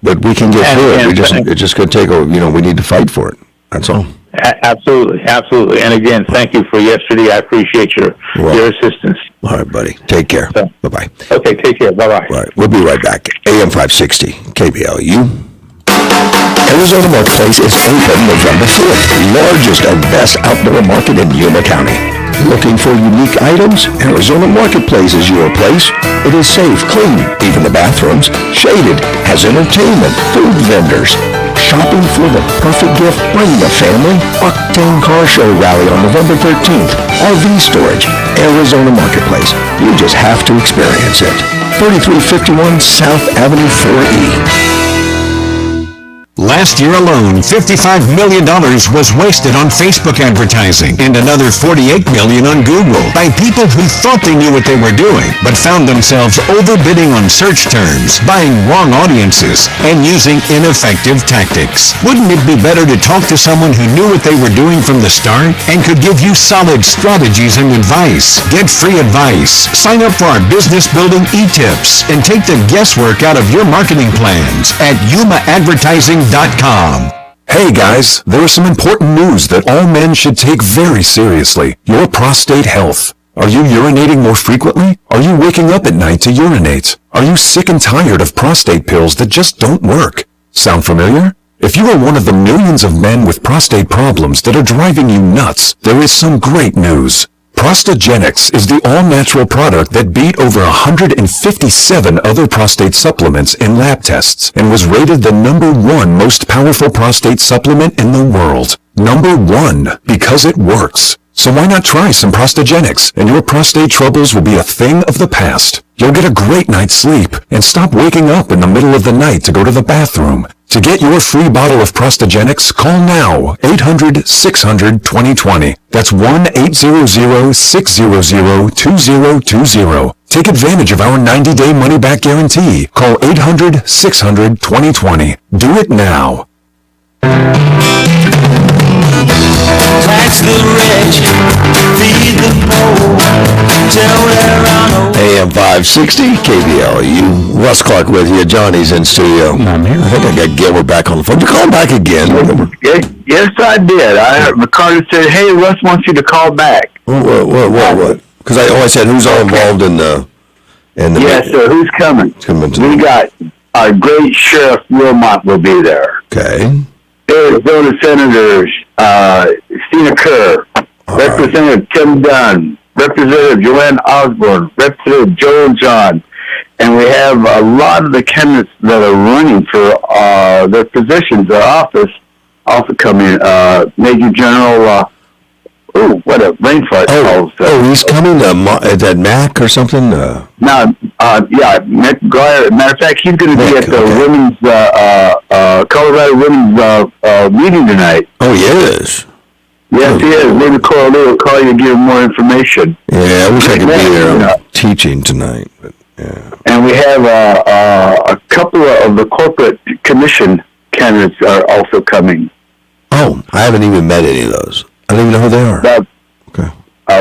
But we can get through it. It's just going to take we need to fight for it. That's all. Absolutely. And again, thank you for yesterday. I appreciate your assistance. All right, buddy. Take care. Bye-bye. Okay, take care. Bye-bye. Right. We'll be right back. AM 560, KBLU. Arizona Marketplace is open November 4th. Largest and best outdoor market in Yuma County. Looking for unique items? Arizona Marketplace is your place. It is safe, clean, even the bathrooms, shaded, has entertainment, food vendors. Shopping for the perfect gift? Bring the family. Octane Car Show Rally on November 13th. RV storage, Arizona Marketplace. You just have to experience it. 3351 South Avenue 4E. Last year alone, $55 million was wasted on Facebook advertising and another $48 million on Google by people who thought they knew what they were doing, but found themselves overbidding on search terms, buying wrong audiences, and using ineffective tactics. Wouldn't it be better to talk to someone who knew what they were doing from the start and could give you solid strategies and advice? Get free advice. Sign up for our business building e-tips and take the guesswork out of your marketing plans at YumaAdvertising.com. Hey guys, there is some important news that all men should take very seriously. Your prostate health. Are you urinating more frequently? Are you waking up at night to urinate? Are you sick and tired of prostate pills that just don't work? Sound familiar? If you are one of the millions of men with prostate problems that are driving you nuts, there is some great news. Prostagenics is the all-natural product that beat over 157 other prostate supplements in lab tests and was rated the #1 most powerful prostate supplement in the world. #1 because it works. So why not try some Prostagenics, and your prostate troubles will be a thing of the past. You'll get a great night's sleep and stop waking up in the middle of the night to go to the bathroom. To get your free bottle of Prostagenics, call now 800-600-2020. That's 1-800-600-2020. Take advantage of our 90-day money-back guarantee. Call 800-600-2020. Do it now. Tax the rich, feed the poor, tell their honor. AM 560, KBLU. Russ Clark with you. Johnny's in studio. I'm here. I think I got Gilbert back on the phone. Did you call him back again? Yes, I did. I heard Ricardo said, "Hey, Russ wants you to call back." What? Because I said, who's all involved in the... Yes, sir. Who's coming? We got our great Sheriff Wilmot will be there. Okay. Arizona Senators Stina Kerr, Representative Tim Dunn, Representative Joanne Osborne, Representative Joel John, and we have a lot of the candidates that are running for their positions, their office, also coming. Major General, what a brain fart. He's coming at that MAC or something? Matt Guire. Matter of fact, he's going to be at the women's, Colorado women's meeting tonight. Oh, he is? Yes, he is. Maybe Coralie will call you to give him more information. Yeah, I wish I could be there. I'm teaching tonight. But yeah. And we have a couple of the corporate commission candidates are also coming. Oh, I haven't even met any of those. I don't even know who they are. Okay.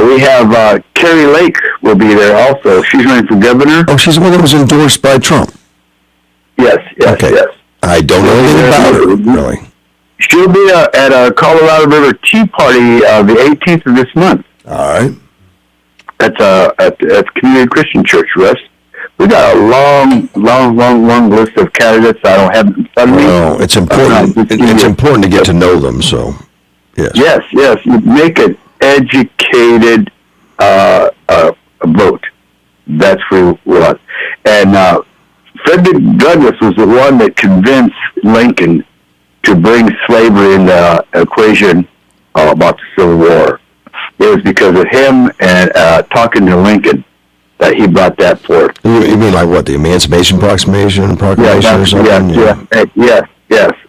We have Carrie Lake will be there also. She's running for governor. Oh, she's the one that was endorsed by Trump. Yes. I don't know anything about her, really. She'll be at a Colorado River Tea Party the 18th of this month. All right. At Community Christian Church, Russ. We got a long list of candidates. I don't have them in front of me. No, it's important. It's important to get to know them. So, yes. Yes. You make an educated vote. That's for what. And Frederick Douglass was the one that convinced Lincoln to bring slavery in the equation about the Civil War. It was because of him and talking to Lincoln that he brought that forth. You mean like what, the Emancipation Proclamation or something? Yes,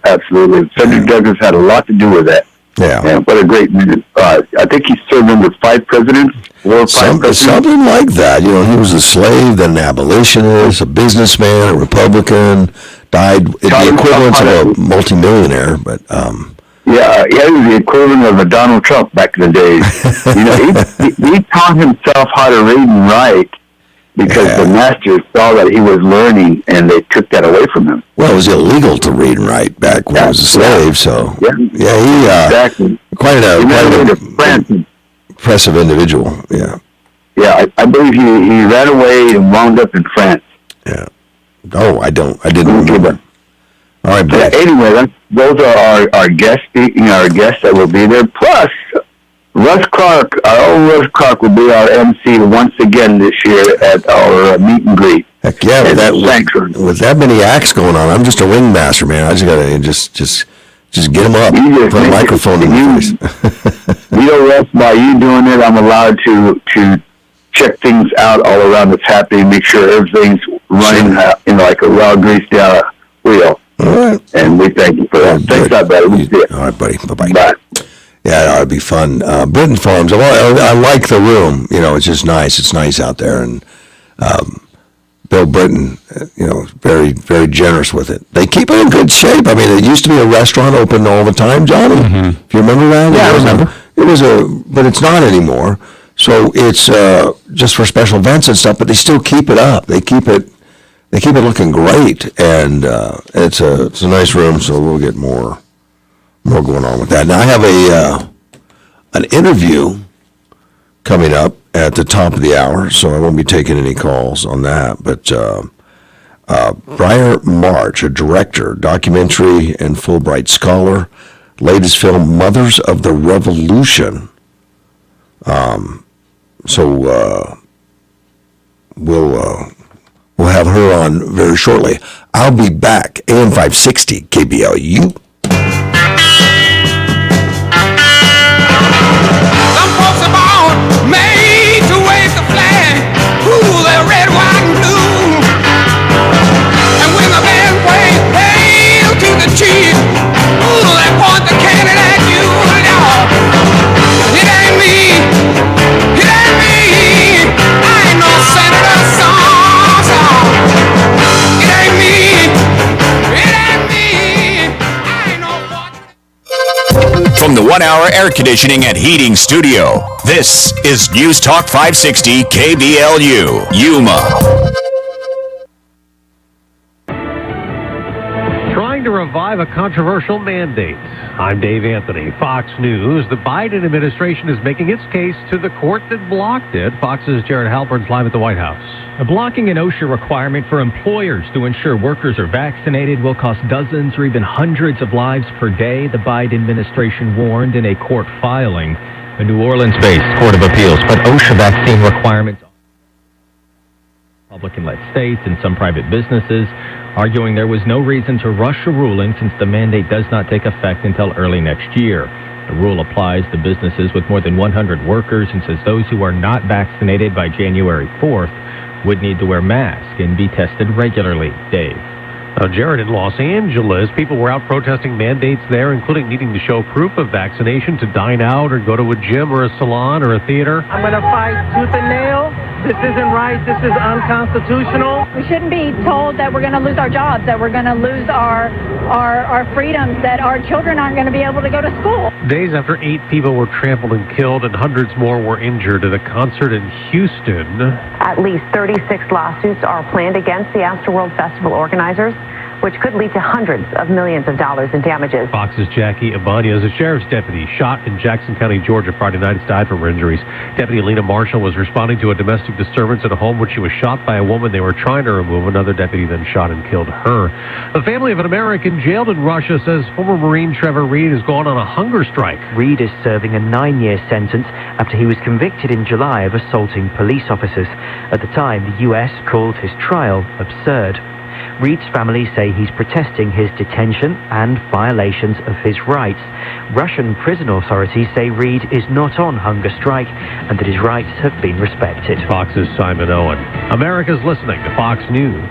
absolutely. Frederick Douglass had a lot to do with that. Yeah. And what a great man. I think he served under 5 presidents, 4 or 5 presidents. Something like that. You know, he was a slave, then an abolitionist, a businessman, a Republican, died the equivalent of a multimillionaire, but... Yeah, he was the equivalent of a Donald Trump back in the days. He taught himself how to read and write because the masters saw that he was learning, and they took that away from him. Well, it was illegal to read and write back when he was a slave, so... Exactly. Quite an impressive individual, yeah. Yeah, I believe he ran away and wound up in France. Yeah. Oh, I didn't remember. All right, but anyway, those are our guests that will be there. Plus, Russ Clark, our own Russ Clark, will be our MC once again this year at our meet and greet. Heck yeah, with that many acts going on, I'm just a ringmaster, man. I just gotta just get them up, put a microphone in my face. Russ, by you doing it, I'm allowed to check things out all around that's happening, make sure everything's running like a well-greased wheel. All right. And we thank you for that. Thanks, buddy. We'll see you. All right, buddy. Bye-bye. Bye. Yeah, that ought to be fun. Britain Farms, I like the room. You know, it's just nice. It's nice out there. And Bill Britton, very, very generous with it. They keep it in good shape. I mean, it used to be a restaurant open all the time, Johnny. Mm-hmm. If you remember that? Yeah, I remember. But it's not anymore. So it's just for special events and stuff, but they still keep it up. They keep it looking great, and it's a nice room, so we'll get more going on with that. Now I have an interview coming up at the top of the hour, so I won't be taking any calls on that. But Briar March, a director, documentary and Fulbright scholar, latest film Mothers of the Revolution. we'll have her on very shortly. I'll be back. AM 560 KBLU. Some folks are born made to wave the flag. Ooh, they're red, white, and blue. And when the band plays hail to the chief, ooh, they point the cannon at you. It ain't me. It ain't me. I ain't no senator song. It ain't me. It ain't me. I ain't no. From the 1 hour air conditioning and heating studio, this is News Talk 560 KBLU, Yuma. Trying to revive a controversial mandate. I'm Dave Anthony, Fox News. The Biden administration is making its case to the court that blocked it. Fox's Jared Halpern's live at the White House. Blocking an OSHA requirement for employers to ensure workers are vaccinated will cost dozens or even hundreds of lives per day, the Biden administration warned in a court filing. A New Orleans-based Court of Appeals put OSHA vaccine requirements on Republican-led states and some private businesses, arguing there was no reason to rush a ruling since the mandate does not take effect until early next year. The rule applies to businesses with more than 100 workers and says those who are not vaccinated by January 4th would need to wear masks and be tested regularly. Dave. Jared, in Los Angeles, people were out protesting mandates there, including needing to show proof of vaccination to dine out or go to a gym or a salon or a theater. I'm going to fight tooth and nail. This isn't right. This is unconstitutional. We shouldn't be told that we're going to lose our jobs, that we're going to lose our freedoms, that our children aren't going to be able to go to school. Days after 8 people were trampled and killed and hundreds more were injured at a concert in Houston. At least 36 lawsuits are planned against the Astroworld Festival organizers, which could lead to hundreds of millions of dollars in damages. Fox's Jackie Ibanez, a sheriff's deputy, shot in Jackson County, Georgia Friday night, has died from her injuries. Deputy Lena Marshall was responding to a domestic disturbance at a home where she was shot by a woman they were trying to remove. Another deputy then shot and killed her. The family of an American jailed in Russia says former Marine Trevor Reed has gone on a hunger strike. Reed is serving a 9-year sentence after he was convicted in July of assaulting police officers. At the time, the U.S. called his trial absurd. Reed's family say he's protesting his detention and violations of his rights. Russian prison authorities say Reed is not on hunger strike and that his rights have been respected. Fox's Simon Owen. America's listening to Fox News.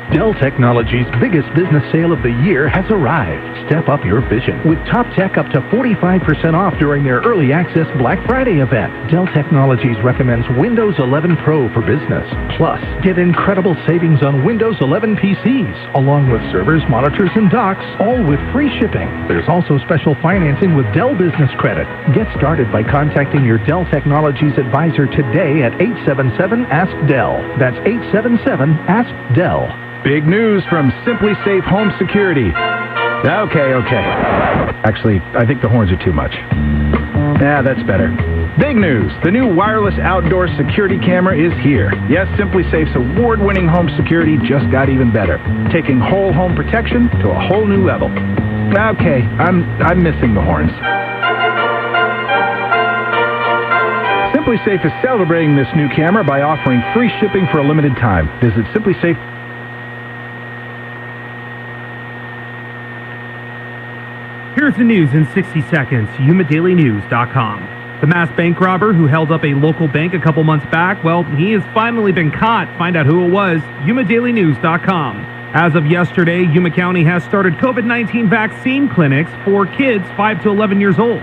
Dell Technologies' biggest business sale of the year has arrived. Step up your vision with top tech up to 45% off during their early access Black Friday event. Dell Technologies recommends Windows 11 Pro for business. Plus, get incredible savings on Windows 11 PCs, along with servers, monitors, and docks, all with free shipping. There's also special financing with Dell Business Credit. Get started by contacting your Dell Technologies advisor today at 877-ASK-DELL. That's 877-ASK-DELL. Big news from Simply Safe Home Security. Okay. Actually, I think the horns are too much. Yeah, that's better. Big news. The new wireless outdoor security camera is here. Yes, Simply Safe's award-winning home security just got even better, taking whole home protection to a whole new level. Okay, I'm missing the horns. Simply Safe is celebrating this new camera by offering free shipping for a limited time. Visit Simply Safe. Here's the news in 60 seconds. YumaDailyNews.com. The mass bank robber who held up a local bank a couple months back, well, he has finally been caught. Find out who it was. YumaDailyNews.com. As of yesterday, Yuma County has started COVID-19 vaccine clinics for kids 5 to 11 years old.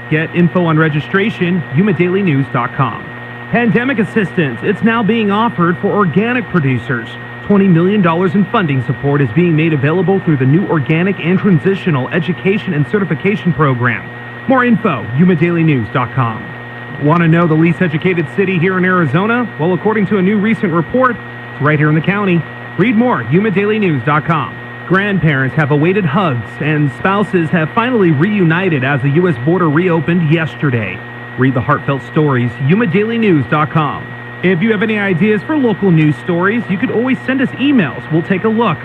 Get info on registration, YumaDailyNews.com. Pandemic assistance. It's now being offered for organic producers. $20 million in funding support is being made available through the new Organic and Transitional Education and Certification Program. More info, YumaDailyNews.com. Want to know the least educated city here in Arizona? Well, according to a new recent report, it's right here in the county. Read more, YumaDailyNews.com. Grandparents have awaited hugs, and spouses have finally reunited as the U.S. border reopened yesterday. Read the heartfelt stories, YumaDailyNews.com. If you have any ideas for local news stories, you could always send us emails. We'll take a look.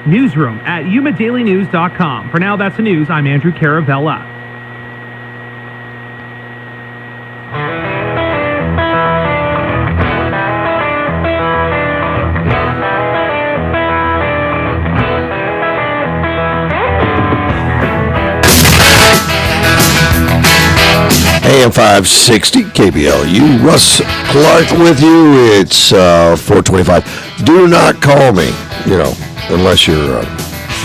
Newsroom at YumaDailyNews.com. For now, that's the news. I'm Andrew Caravella. AM 560 KBLU. Russ Clark with you. It's 4:25. Do not call me, unless you're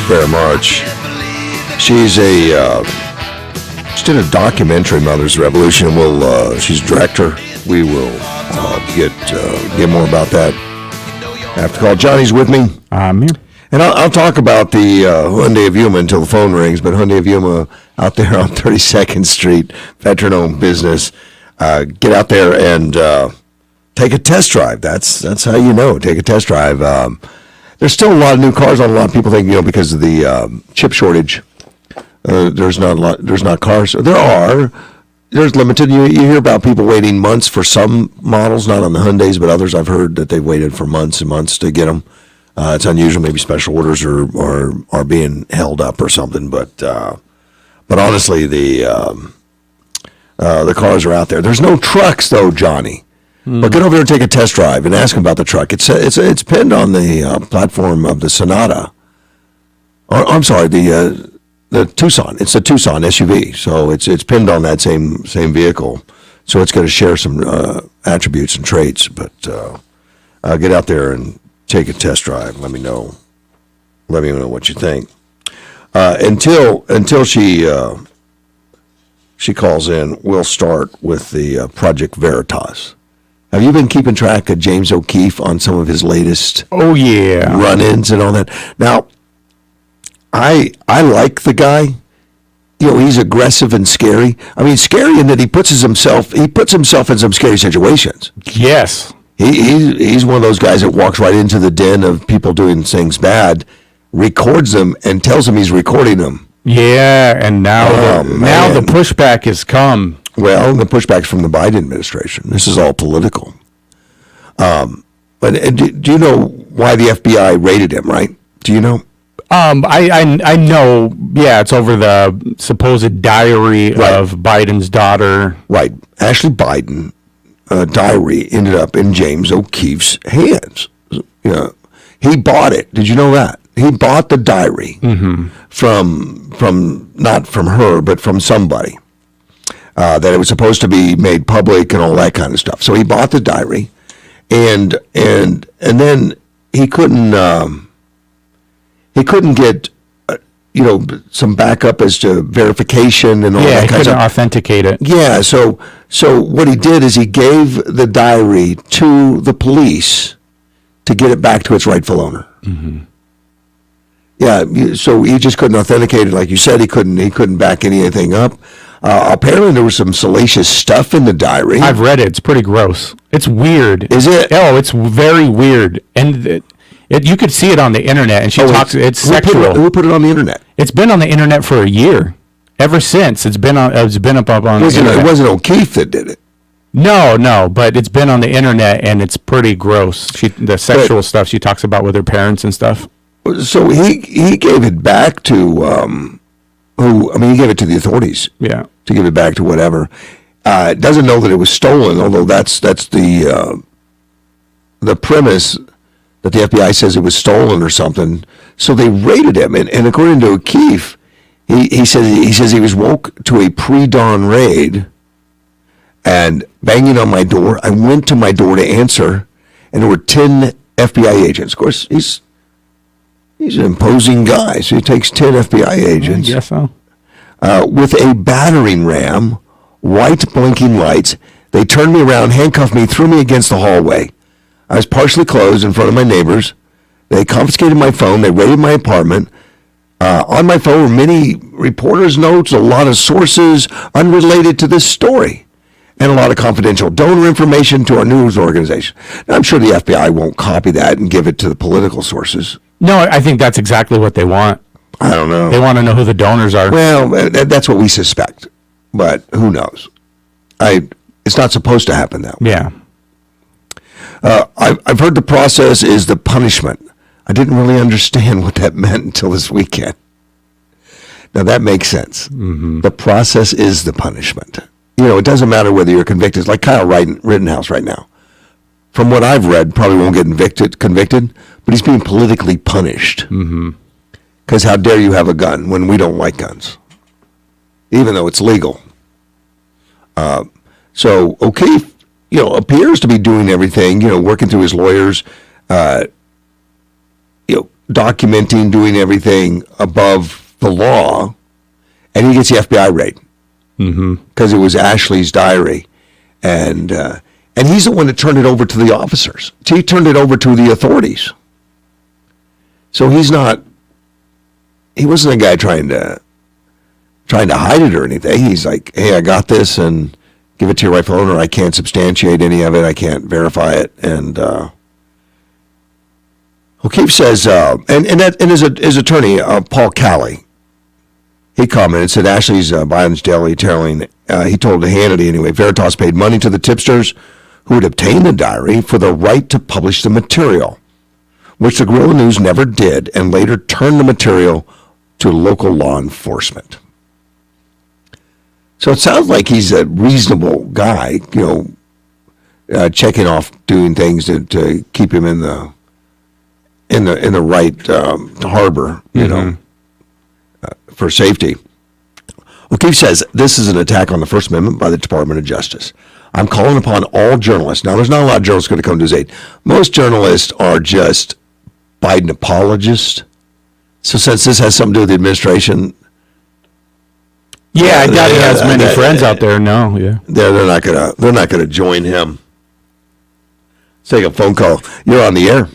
Bear March. She did a documentary, Mother's Revolution. She's director. We will get more about that after call. Johnny's with me. I'm here. And I'll talk about the Hyundai of Yuma until the phone rings, but Hyundai of Yuma out there on 32nd Street, veteran-owned business. Get out there and take a test drive. That's how you know. Take a test drive. There's still a lot of new cars on a lot of people think, because of the chip shortage. There's not cars. There's limited. You hear about people waiting months for some models, not on the Hyundais, but others I've heard that they waited for months and months to get them. It's unusual. Maybe special orders are being held up or something. But honestly, the cars are out there. There's no trucks though, Johnny. But get over there and take a test drive and ask them about the truck. It's pinned on the platform of the Sonata. Or, I'm sorry, the Tucson. It's the Tucson SUV. So it's pinned on that same vehicle. So it's going to share some attributes and traits. But get out there and take a test drive. Let me know what you think. Until she calls in, we'll start with the Project Veritas. Have you been keeping track of James O'Keefe on some of his latest run-ins and all that? Now, I like the guy. He's aggressive and scary. I mean, scary in that he puts himself in some scary situations. Yes. He's one of those guys that walks right into the den of people doing things bad, records them, and tells them he's recording them. Yeah, and now the pushback has come. Well, the pushback's from the Biden administration. This is all political. But do you know why the FBI raided him, right? Do you know? I know. Yeah, it's over the supposed diary of Biden's daughter. Right. Ashley Biden diary ended up in James O'Keefe's hands. He bought it. Did you know that? He bought the diary from not from her, but from somebody. That it was supposed to be made public and all that kind of stuff. So he bought the diary, and then he couldn't get some backup as to verification and all that kind of stuff. Yeah, he couldn't authenticate it. Yeah, so what he did is he gave the diary to the police to get it back to its rightful owner. Mm-hmm. Yeah, so he just couldn't authenticate it, like you said. He couldn't back anything up. Apparently, there was some salacious stuff in the diary. I've read it. It's pretty gross. It's weird. Is it? Oh, it's very weird. And you could see it on the internet. And she talks. It's sexual. Who put it on the internet? It's been on the internet for a year. Ever since it's been up on the internet. It wasn't O'Keefe that did it. No, but it's been on the internet and it's pretty gross. The sexual stuff she talks about with her parents and stuff. So he gave it back to he gave it to the authorities. Yeah. To give it back to whatever. Doesn't know that it was stolen, although that's the premise that the FBI says it was stolen or something. So they raided him, and according to O'Keefe, he says he was woke to a pre-dawn raid and banging on my door. I went to my door to answer, and there were 10 FBI agents. Of course, he's an imposing guy, so he takes 10 FBI agents. I guess so. With a battering ram, white blinking lights. They turned me around, handcuffed me, threw me against the hallway. I was partially closed in front of my neighbors. They confiscated my phone. They raided my apartment. On my phone were many reporters' notes, a lot of sources unrelated to this story, and a lot of confidential donor information to our news organization. Now, I'm sure the FBI won't copy that and give it to the political sources. No, I think that's exactly what they want. I don't know. They want to know who the donors are. Well, that's what we suspect, but who knows? It's not supposed to happen that way. Yeah. I've heard the process is the punishment. I didn't really understand what that meant until this weekend. Now, that makes sense. Mm-hmm. The process is the punishment. It doesn't matter whether you're convicted. It's like Kyle Rittenhouse right now. From what I've read, probably won't get convicted, but he's being politically punished. Mm-hmm. Because how dare you have a gun when we don't like guns, even though it's legal. So O'Keefe, appears to be doing everything, working through his lawyers, documenting, doing everything above the law, and he gets the FBI raid because it was Ashley's diary, and he's the one that turned it over to the officers. He turned it over to the authorities. So he wasn't a guy trying to hide it or anything. He's like, hey, I got this, and give it to your rightful owner. I can't substantiate any of it. I can't verify it. And O'Keefe says, and his attorney, Paul Calley, he commented, said Ashley's Biden's daily telling, he told Hannity anyway, Veritas paid money to the tipsters who had obtained the diary for the right to publish the material, which the Guerrilla News never did, and later turned the material to local law enforcement. So it sounds like he's a reasonable guy, checking off, doing things to keep him in the right harbor, for safety. O'Keefe says this is an attack on the First Amendment by the Department of Justice. I'm calling upon all journalists. Now, there's not a lot of journalists going to come to his aid. Most journalists are just Biden apologists. So since this has something to do with the administration, I doubt he has many friends out there. No, they're not gonna join him. Let's take a phone call. You're on the air.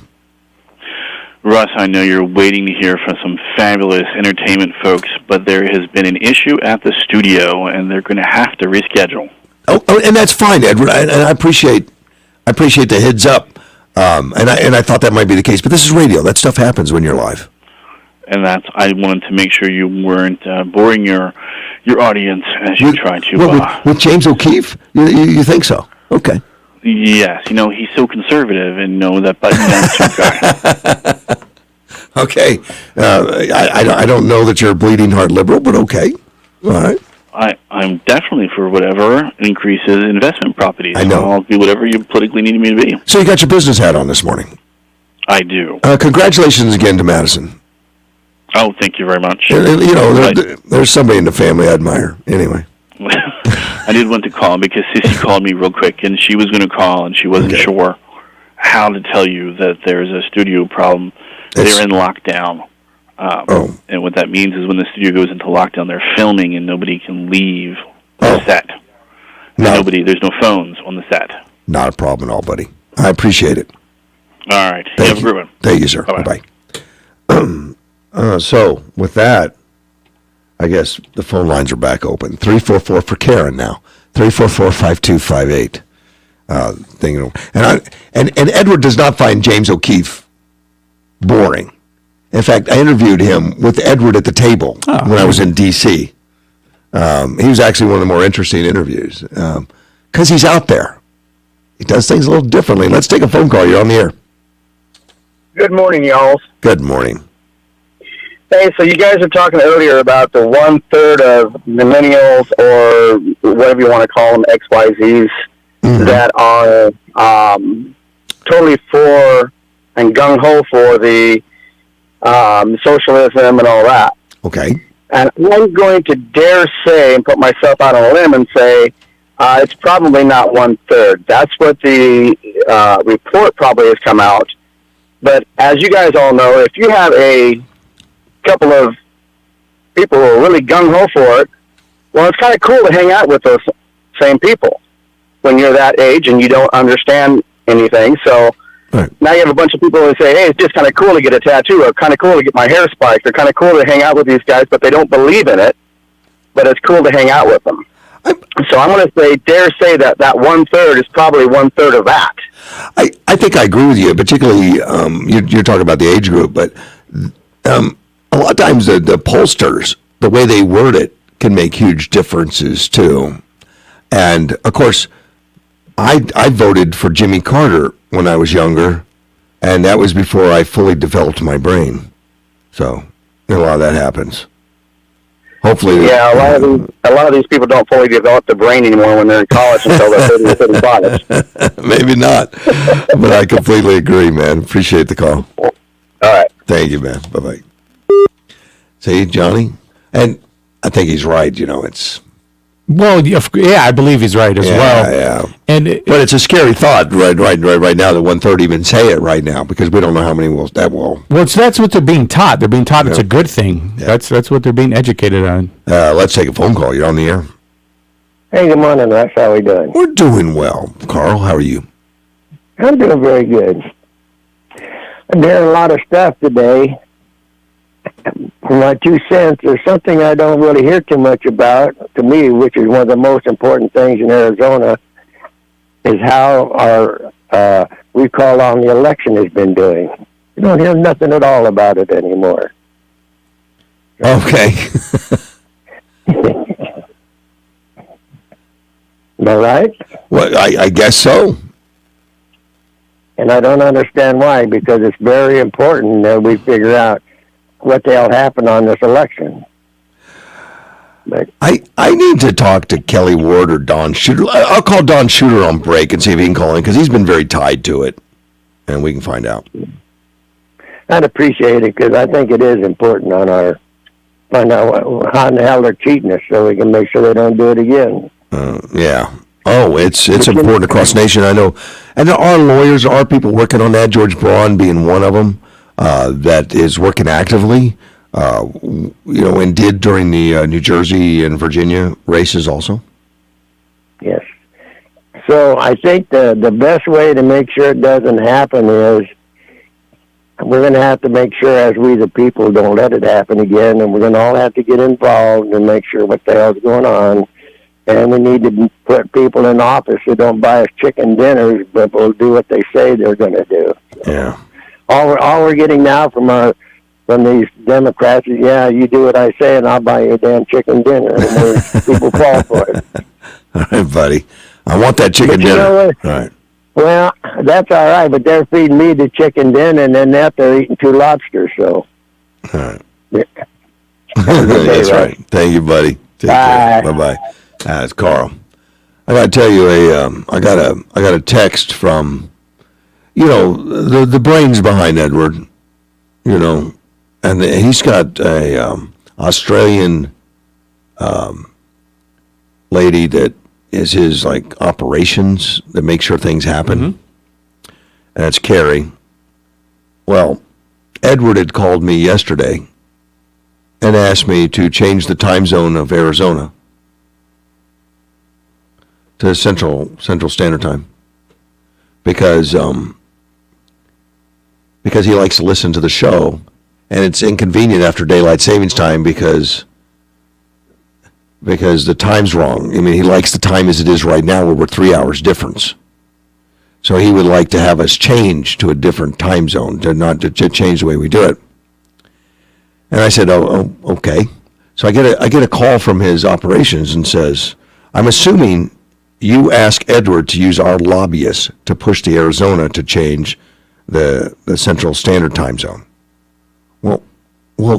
Russ, I know you're waiting to hear from some fabulous entertainment folks, but there has been an issue at the studio, and they're going to have to reschedule. Oh, and that's fine, Edward. And I appreciate the heads up. And I thought that might be the case, but this is radio. That stuff happens when you're live. And I wanted to make sure you weren't boring your audience as you try to. With James O'Keefe, you think so? Okay. Yes, he's so conservative, and that button-down guy. Okay, I don't know that you're a bleeding heart liberal, but okay, all right. I'm definitely for whatever increases investment properties. I know. I'll do whatever you politically need me to be. So you got your business hat on this morning. I do. Congratulations again to Madison. Oh, thank you very much. There's somebody in the family I admire. Anyway. I did want to call because Sissy called me real quick, and she was going to call, and she wasn't sure how to tell you that there's a studio problem. They're in lockdown. And what that means is when the studio goes into lockdown, they're filming, and nobody can leave the set. There's no phones on the set. Not a problem at all, buddy. I appreciate it. All right. Have a good one. Thank you, sir. Bye-bye. So, with that, I guess the phone lines are back open. 344 for Karen now. 344-5258. And Edward does not find James O'Keefe boring. In fact, I interviewed him with Edward at the table when I was in D.C. He was actually one of the more interesting interviews because he's out there. He does things a little differently. Let's take a phone call. You're on the air. Good morning, y'all. Good morning. Hey, so you guys were talking earlier about the 1/3 of millennials, or whatever you want to call them, XYZs, that are totally for and gung-ho for the socialism and all that. Okay. And I'm going to dare say and put myself out on a limb and say it's probably not 1/3. That's what the report probably has come out. But as you guys all know, if you have a couple of people who are really gung-ho for it, well, it's kind of cool to hang out with those same people when you're that age and you don't understand anything. So now you have a bunch of people who say, hey, it's just kind of cool to get a tattoo, or kind of cool to get my hair spiked, or kind of cool to hang out with these guys, but they don't believe in it, but it's cool to hang out with them. So I'm going to dare say that 1/3 is probably 1/3 of that. I think I agree with you, particularly you're talking about the age group, but a lot of times the pollsters, the way they word it, can make huge differences too. And of course, I voted for Jimmy Carter when I was younger, and that was before I fully developed my brain. So a lot of that happens. Hopefully, yeah. A lot of these people don't fully develop their brain anymore when they're in college until they're 30 or 35. Maybe not, but I completely agree, man. Appreciate the call. All right. Thank you, man. Bye-bye. See, Johnny? And I think he's right. Well, yeah, I believe he's right as well. Yeah. But it's a scary thought right now that 1/3 even say it right now because we don't know how many that will. Well, that's what they're being taught. They're being taught it's a good thing. Yeah. That's what they're being educated on. Let's take a phone call. You're on the air. Hey, good morning, Russ. How are we doing? We're doing well. Carl, how are you? I'm doing very good. I'm hearing a lot of stuff today. For my 2 cents, there's something I don't really hear too much about, to me, which is one of the most important things in Arizona, is how our recall on the election has been doing. You don't hear nothing at all about it anymore. Okay. Am I right? Well, I guess so. And I don't understand why, because it's very important that we figure out what the hell happened on this election. But I need to talk to Kelly Ward or Don Shooter. I'll call Don Shooter on break and see if he can call in, because he's been very tied to it, and we can find out. I'd appreciate it, because I think it is important find out how in the hell they're cheating us so we can make sure they don't do it again. Yeah. Oh, it's important across the nation, I know. And there are lawyers, there are people working on that, George Braun being one of them, that is working actively, and did during the New Jersey and Virginia races also. Yes. So I think the best way to make sure it doesn't happen is we're going to have to make sure, as we the people, don't let it happen again, and we're going to all have to get involved and make sure what the hell's going on. And we need to put people in office who don't buy us chicken dinners, but will do what they say they're going to do. Yeah. All we're getting now from these Democrats is, yeah, you do what I say, and I'll buy you a damn chicken dinner. And people fall for it. All right, buddy. I want that chicken dinner. Know what? All right. Well, that's all right, but they're feeding me the chicken dinner, and then they're eating 2 lobsters. So. All right. Yeah. That's right. Thank you, buddy. Take Bye. Care. Bye-bye. It's Carl. I got to tell you, I got a text from, the brains behind Edward, and he's got a Australian lady that is his operations that make sure things happen, and it's Carrie. Well, Edward had called me yesterday and asked me to change the time zone of Arizona to Central Standard Time because he likes to listen to the show, and it's inconvenient after daylight savings time because the time's wrong. I mean, he likes the time as it is right now, where we're 3 hours difference. So he would like to have us change to a different time zone, to change the way we do it. And I said, "Oh, okay." So I get a call from his operations and says, "I'm assuming you ask Edward to use our lobbyists to push the Arizona to change the Central Standard Time zone." Well,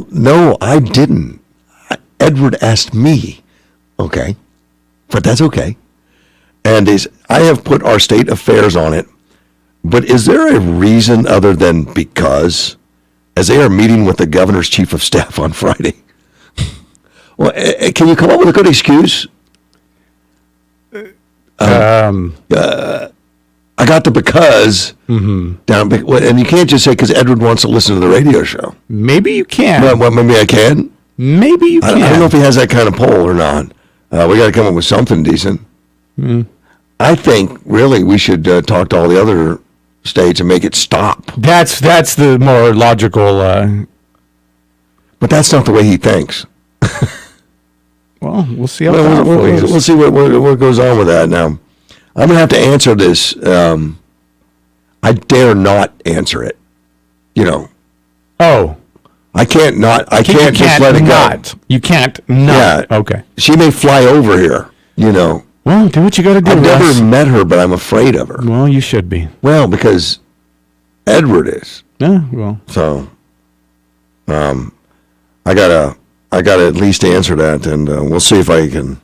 no, I didn't. Edward asked me. Okay, but that's okay. And I have put our state affairs on it, but is there a reason other than because, as they are meeting with the governor's chief of staff on Friday? Well, can you come up with a good excuse? I got the because down, and you can't just say because Edward wants to listen to the radio show. Maybe you can. Well, maybe I can. Maybe you can. I don't know if he has that kind of poll or not. We got to come up with something decent. I think really we should talk to all the other states and make it stop. That's the more logical. But that's not the way he thinks. Well, we'll see how we'll see what goes on with that. Now, I'm gonna have to answer this. I dare not answer it. Oh. I can't not. I can't just let it go. You can't not. Yeah. Okay. She may fly over here. Well, do what you got to do. I've never Russ. met her, but I'm afraid of her. Well, you should be. Well, because Edward is. Yeah. Well. So, I gotta at least answer that, and we'll see if I can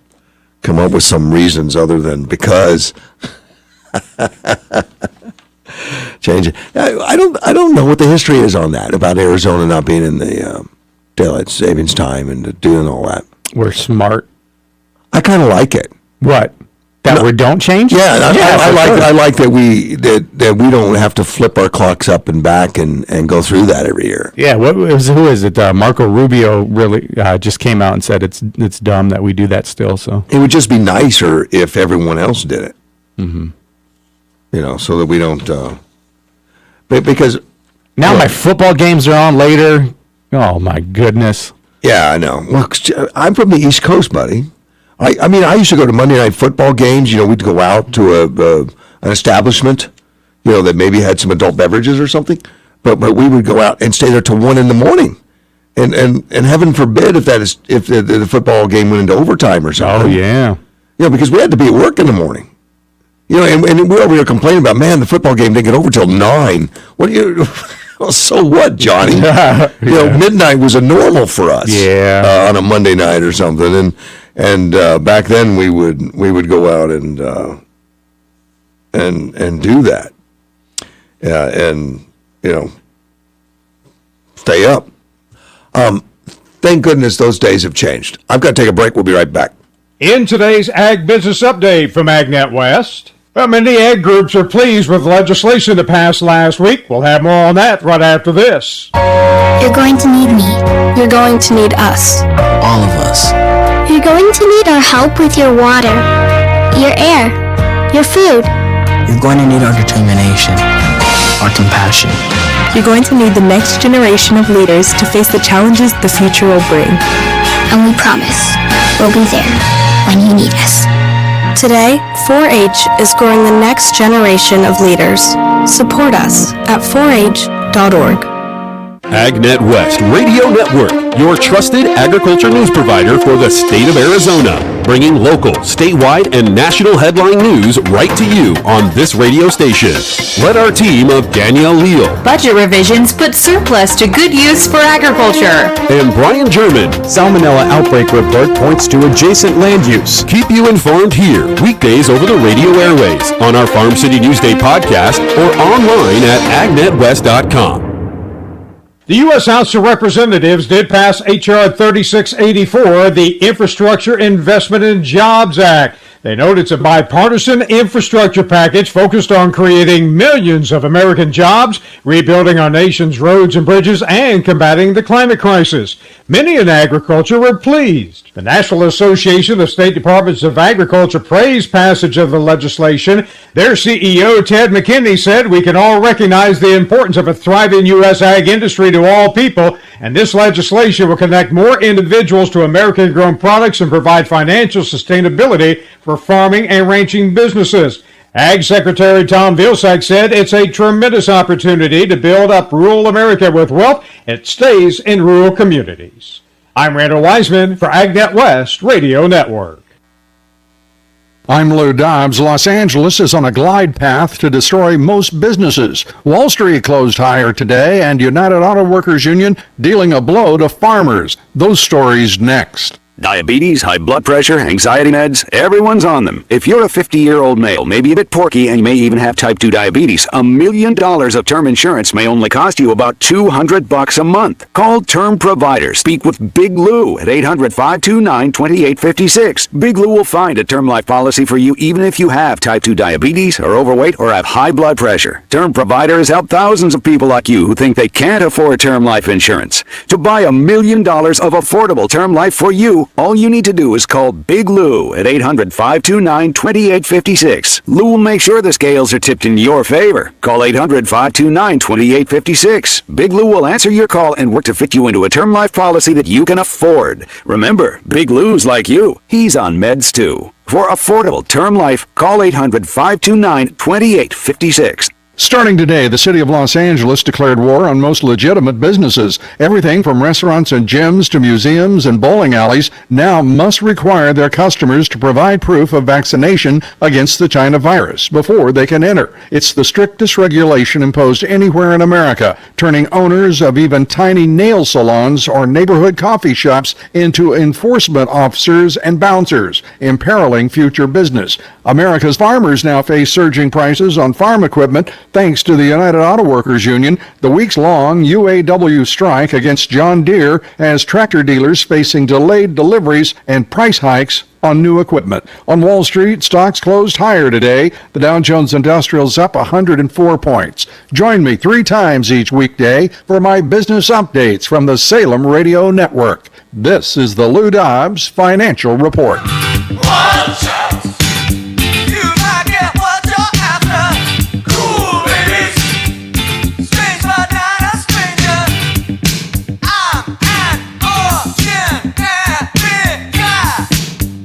come up with some reasons other than because. Change it. I don't know what the history is on that about Arizona not being in the daylight savings time and doing all that. We're smart. I kind of like it. What? That we don't change? Yeah, I like that we don't have to flip our clocks up and back and go through that every year. Yeah, who is it? Marco Rubio really just came out and said it's dumb that we do that still. So it would just be nicer if everyone else did it. Mm-hmm. So that we don't. Because now my football games are on later. Oh my goodness. Yeah, I know. Well, I'm from the East Coast, buddy. I mean, I used to go to Monday night football games. We'd go out to an establishment, that maybe had some adult beverages or something. But we would go out and stay there till 1 a.m. And heaven forbid if the football game went into overtime or something. Oh yeah. Because we had to be at work in the morning. And we're over here complaining about, man, the football game didn't get over till 9. What do you? Well, so what, Johnny? Midnight was a normal for us. Yeah. On a Monday night or something, and back then we would go out and do that. Yeah, and stay up. Thank goodness those days have changed. I've got to take a break. We'll be right back. In today's Ag Business Update from AgNet West. Well, many ag groups are pleased with legislation that passed last week. We'll have more on that right after this. You're going to need me. You're going to need us. All of us. You're going to need our help with your water, your air, your food. You're going to need our determination, our compassion. You're going to need the next generation of leaders to face the challenges the future will bring. And we promise we'll be there when you need us. Today, 4-H is growing the next generation of leaders. Support us at 4h.org. AgNet West Radio Network, your trusted agriculture news provider for the state of Arizona, bringing local, statewide, and national headline news right to you on this radio station. Let our team of Danielle Leal, budget revisions put surplus to good use for agriculture, and Brian German, Salmonella outbreak report points to adjacent land use. Keep you informed here, weekdays over the radio airways, on our Farm City Newsday podcast, or online at agnetwest.com. The U.S. House of Representatives did pass H.R. 3684, the Infrastructure Investment and Jobs Act. They note it's a bipartisan infrastructure package focused on creating millions of American jobs, rebuilding our nation's roads and bridges, and combating the climate crisis. Many in agriculture were pleased. The National Association of State Departments of Agriculture praised passage of the legislation. Their CEO, Ted McKinney, said, "We can all recognize the importance of a thriving U.S. ag industry to all people, and this legislation will connect more individuals to American-grown products and provide financial sustainability for farming and ranching businesses." Ag Secretary Tom Vilsack said it's a tremendous opportunity to build up rural America with wealth. It stays in rural communities. I'm Randall Wiseman for AgNet West Radio Network. I'm Lou Dobbs. Los Angeles is on a glide path to destroy most businesses. Wall Street closed higher today, and United Auto Workers Union dealing a blow to farmers. Those stories next. Diabetes, high blood pressure, anxiety meds, everyone's on them. If you're a 50-year-old male, maybe a bit porky, and you may even have type 2 diabetes, $1 million of term insurance may only cost you about $200 a month. Call Term Provider. Speak with Big Lou at 800-529-2856. Big Lou will find a term life policy for you even if you have type 2 diabetes, are overweight, or have high blood pressure. Term Provider has helped thousands of people like you who think they can't afford term life insurance. To buy $1 million of affordable term life for you, all you need to do is call Big Lou at 800-529-2856. Lou will make sure the scales are tipped in your favor. Call 800-529-2856. Big Lou will answer your call and work to fit you into a term life policy that you can afford. Remember, Big Lou's like you. He's on meds too. For affordable term life, call 800-529-2856. Starting today, the city of Los Angeles declared war on most legitimate businesses. Everything from restaurants and gyms to museums and bowling alleys now must require their customers to provide proof of vaccination against the China virus before they can enter. It's the strictest regulation imposed anywhere in America, turning owners of even tiny nail salons or neighborhood coffee shops into enforcement officers and bouncers, imperiling future business. America's farmers now face surging prices on farm equipment thanks to the United Auto Workers Union. The weeks-long UAW strike against John Deere has tractor dealers facing delayed deliveries and price hikes on new equipment. On Wall Street, stocks closed higher today. The Dow Jones Industrial's up 104 points. Join me 3 times each weekday for my business updates from the Salem Radio Network. This is the Lou Dobbs Financial Report. Watch out. You might get what you're after. Cool babies. Strange but not a stranger. I'm an ordinary guy.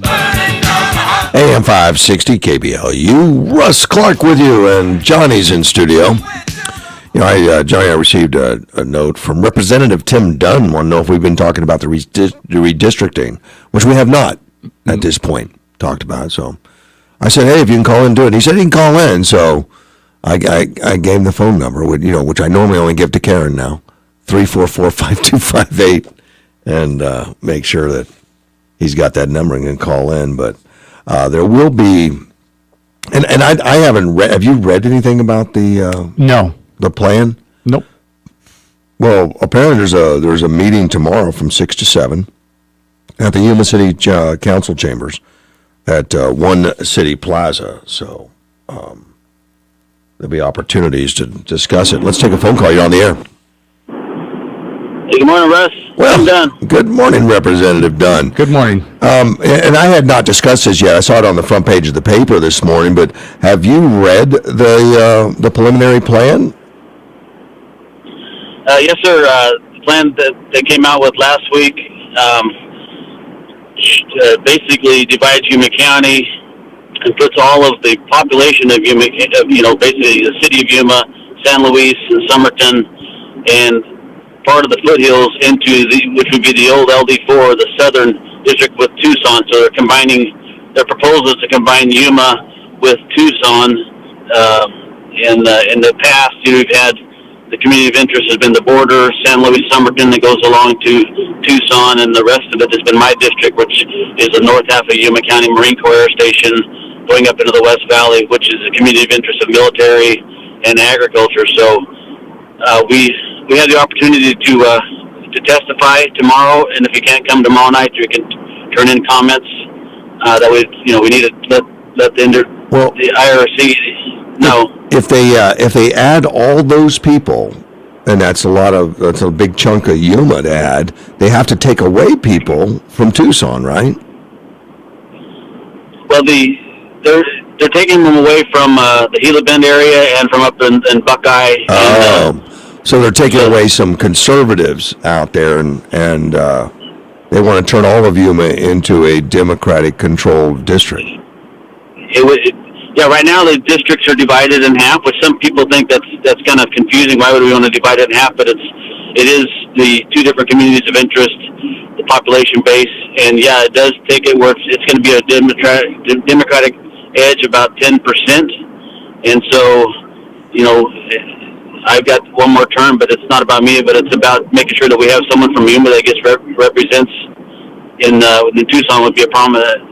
Burning down my heart. AM 560 KBLU. Russ Clark with you, and Johnny's in studio. You know, Johnny, I received a note from Representative Tim Dunn. Want to know if we've been talking about the redistricting, which we have not at this point talked about. So I said, hey, if you can call in, do it. And he said he can call in. So I gave him the phone number, which I normally only give to Karen now, 344-5258, and make sure that he's got that number and can call in. But there will be, and I haven't read. Have you read anything about the? No. The plan? Nope. Well, apparently there's a meeting tomorrow from 6 to 7 at the Yuma City Council Chambers at One City Plaza. So there'll be opportunities to discuss it. Let's take a phone call. You're on the air. Hey, good morning, Russ. Well, I'm Dunn. Good morning, Representative Dunn. Good morning. And I had not discussed this yet. I saw it on the front page of the paper this morning. But have you read the preliminary plan? Yes, sir. The plan that came out with last week basically divides Yuma County and puts all of the population of Yuma, basically the city of Yuma, San Luis, and Somerton, and part of the foothills into which would be the old LD4, the southern district with Tucson. So their proposal is to combine Yuma with Tucson. In the past, we've had the community of interest has been the border, San Luis, Somerton that goes along to Tucson, and the rest of it has been my district, which is the north half of Yuma County Marine Corps Air Station, going up into the West Valley, which is the community of interest of military and agriculture. So we had the opportunity to testify tomorrow, and if you can't come tomorrow night, you can turn in comments. That we need to let the IRC know. If they add all those people, and that's a big chunk of Yuma to add, they have to take away people from Tucson, right? Well, they're taking them away from the Gila Bend area and from up in Buckeye. So they're taking away some conservatives out there, and they want to turn all of Yuma into a Democratic-controlled district. Yeah, right now the districts are divided in half, which some people think that's kind of confusing. Why would we want to divide it in half? But it is the two different communities of interest, the population base, and yeah, it does take it where it's going to be a Democratic edge, about 10%. And so, I've got one more term, but it's not about me, but it's about making sure that we have someone from Yuma that gets represents in Tucson would be a prominent.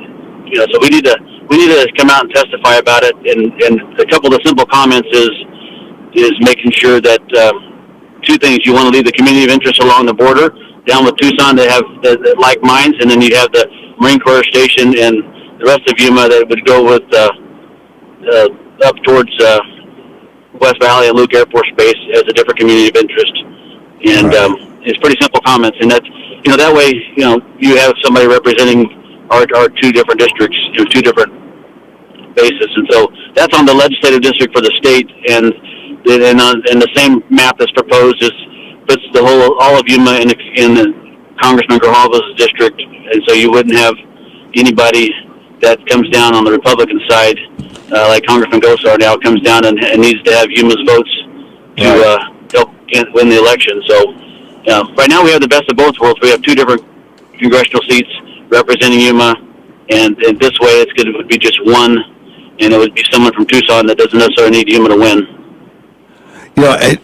So we need to come out and testify about it. And a couple of the simple comments is making sure that two things: you want to leave the community of interest along the border down with Tucson that have the like minds, and then you have the Marine Corps Station and the rest of Yuma that would go with up towards West Valley and Luke Air Force Base as a different community of interest. And it's pretty simple comments, and that's that way you have somebody representing our two different districts, two different bases, and so that's on the legislative district for the state, and the same map that's proposed puts all of Yuma in Congressman Grijalva's district, and so you wouldn't have anybody that comes down on the Republican side, like Congressman Gosar now comes down and needs to have Yuma's votes to help win the election. So right now we have the best of both worlds. We have two different congressional seats representing Yuma, and this way it would be just one, and it would be someone from Tucson that doesn't necessarily need Yuma to win.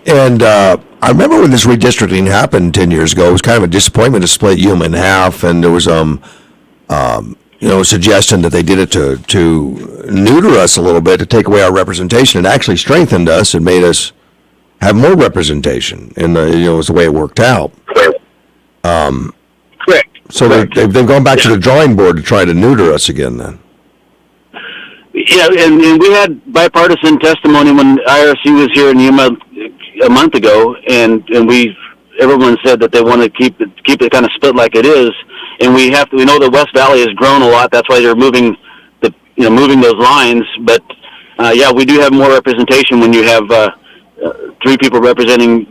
And I remember when this redistricting happened 10 years ago, it was kind of a disappointment to split Yuma in half, and there was a suggestion that they did it to neuter us a little bit, to take away our representation. It actually strengthened us and made us have more representation, and it's the way it worked out. Correct. So they've gone back to the drawing board to try to neuter us again then. Yeah, and we had bipartisan testimony when IRC was here in Yuma a month ago, and everyone said that they want to keep it kind of split like it is, and we know that West Valley has grown a lot. That's why they're moving those lines. But yeah, we do have more representation when you have 3 people representing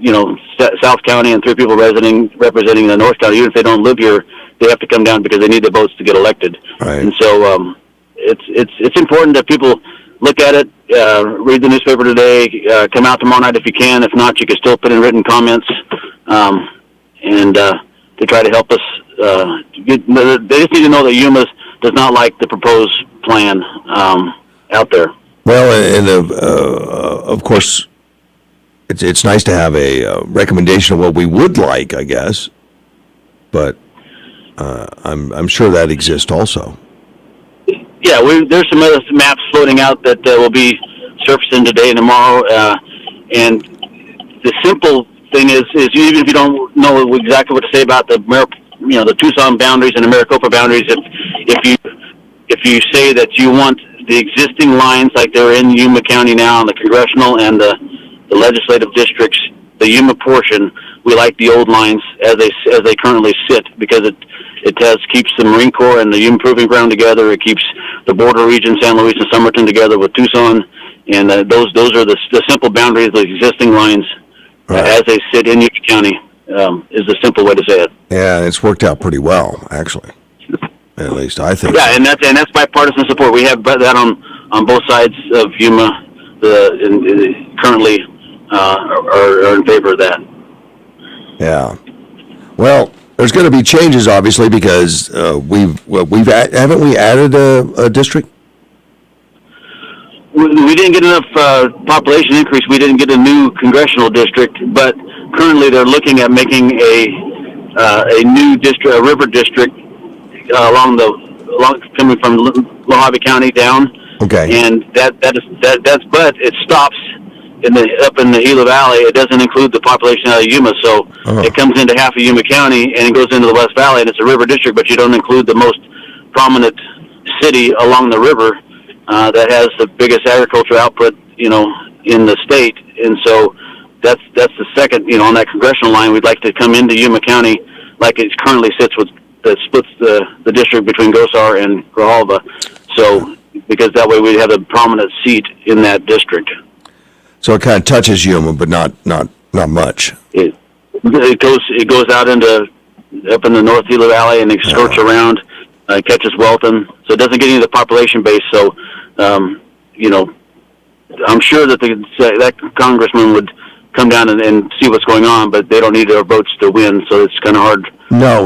South County and 3 people representing the North County. Even if they don't live here, they have to come down because they need the votes to get elected. Right. And so it's important that people look at it, read the newspaper today, come out tomorrow night if you can. If not, you can still put in written comments, and to try to help us. They just need to know that Yuma does not like the proposed plan out there. Well, and of course, it's nice to have a recommendation of what we would like, I guess, but I'm sure that exists also. Yeah, there's some other maps floating out that will be surfacing today and tomorrow, and the simple thing is even if you don't know exactly what to say about the Tucson boundaries and the Maricopa boundaries, if you say that you want the existing lines like they're in Yuma County now, in the congressional and the legislative districts, the Yuma portion, we like the old lines as they currently sit, because it keeps the Marine Corps and the Yuma Proving Ground together. It keeps the border region, San Luis and Somerton, together with Tucson, and those are the simple boundaries of the existing lines as they sit in Yuma County. Is the simple way to say it. Yeah, it's worked out pretty well, actually. At least I think. Yeah, so. and that's bipartisan support. We have that on both sides of Yuma. Currently are in favor of that. Yeah. Well, there's going to be changes, obviously, because haven't we added a district? We didn't get enough population increase. We didn't get a new congressional district, but currently they're looking at making a new district, a river district, coming from Mojave County down. Okay. And but it stops up in the Gila Valley. It doesn't include the population out of Yuma, so it comes into half of Yuma County and it goes into the West Valley, and it's a river district, but you don't include the most prominent city along the river that has the biggest agriculture output, in the state. And so that's the second, on that congressional line. We'd like to come into Yuma County like it currently sits that splits the district between Gosar and Grijalva. So because that way we'd have a prominent seat in that district. So it kind of touches Yuma, but not much. It goes out up in the North Gila Valley, and it skirts around, catches Welton. So it doesn't get any of the population base. So, I'm sure that that congressman would come down and see what's going on, but they don't need our votes to win. So it's kind of hard. No,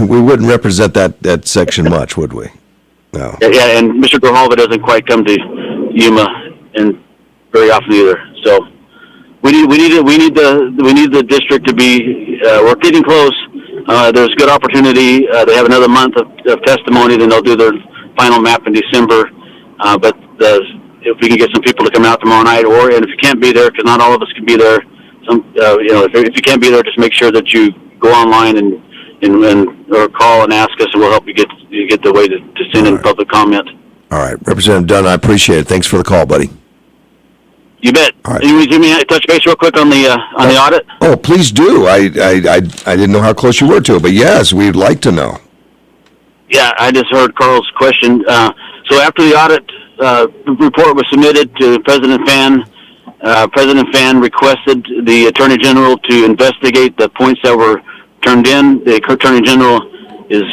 we wouldn't represent that section much, would we? No. Yeah, and Mr. Grijalva doesn't quite come to Yuma and very often either. So we need the district to be. We're getting close. There's good opportunity. They have another month of testimony, then they'll do their final map in December. But if we can get some people to come out tomorrow night, and if you can't be there, because not all of us can be there, if you can't be there, just make sure that you go online and or call and ask us, and we'll help you get the way to send in public comment. All right, Representative Dunn, I appreciate it. Thanks for the call, buddy. You bet. All right. Can you give me a touch base real quick on the audit? Oh, please do. I didn't know how close you were to it, but yes, we'd like to know. Yeah, I just heard Carl's question. So after the audit report was submitted to President Fan requested the Attorney General to investigate the points that were turned in. The Attorney General is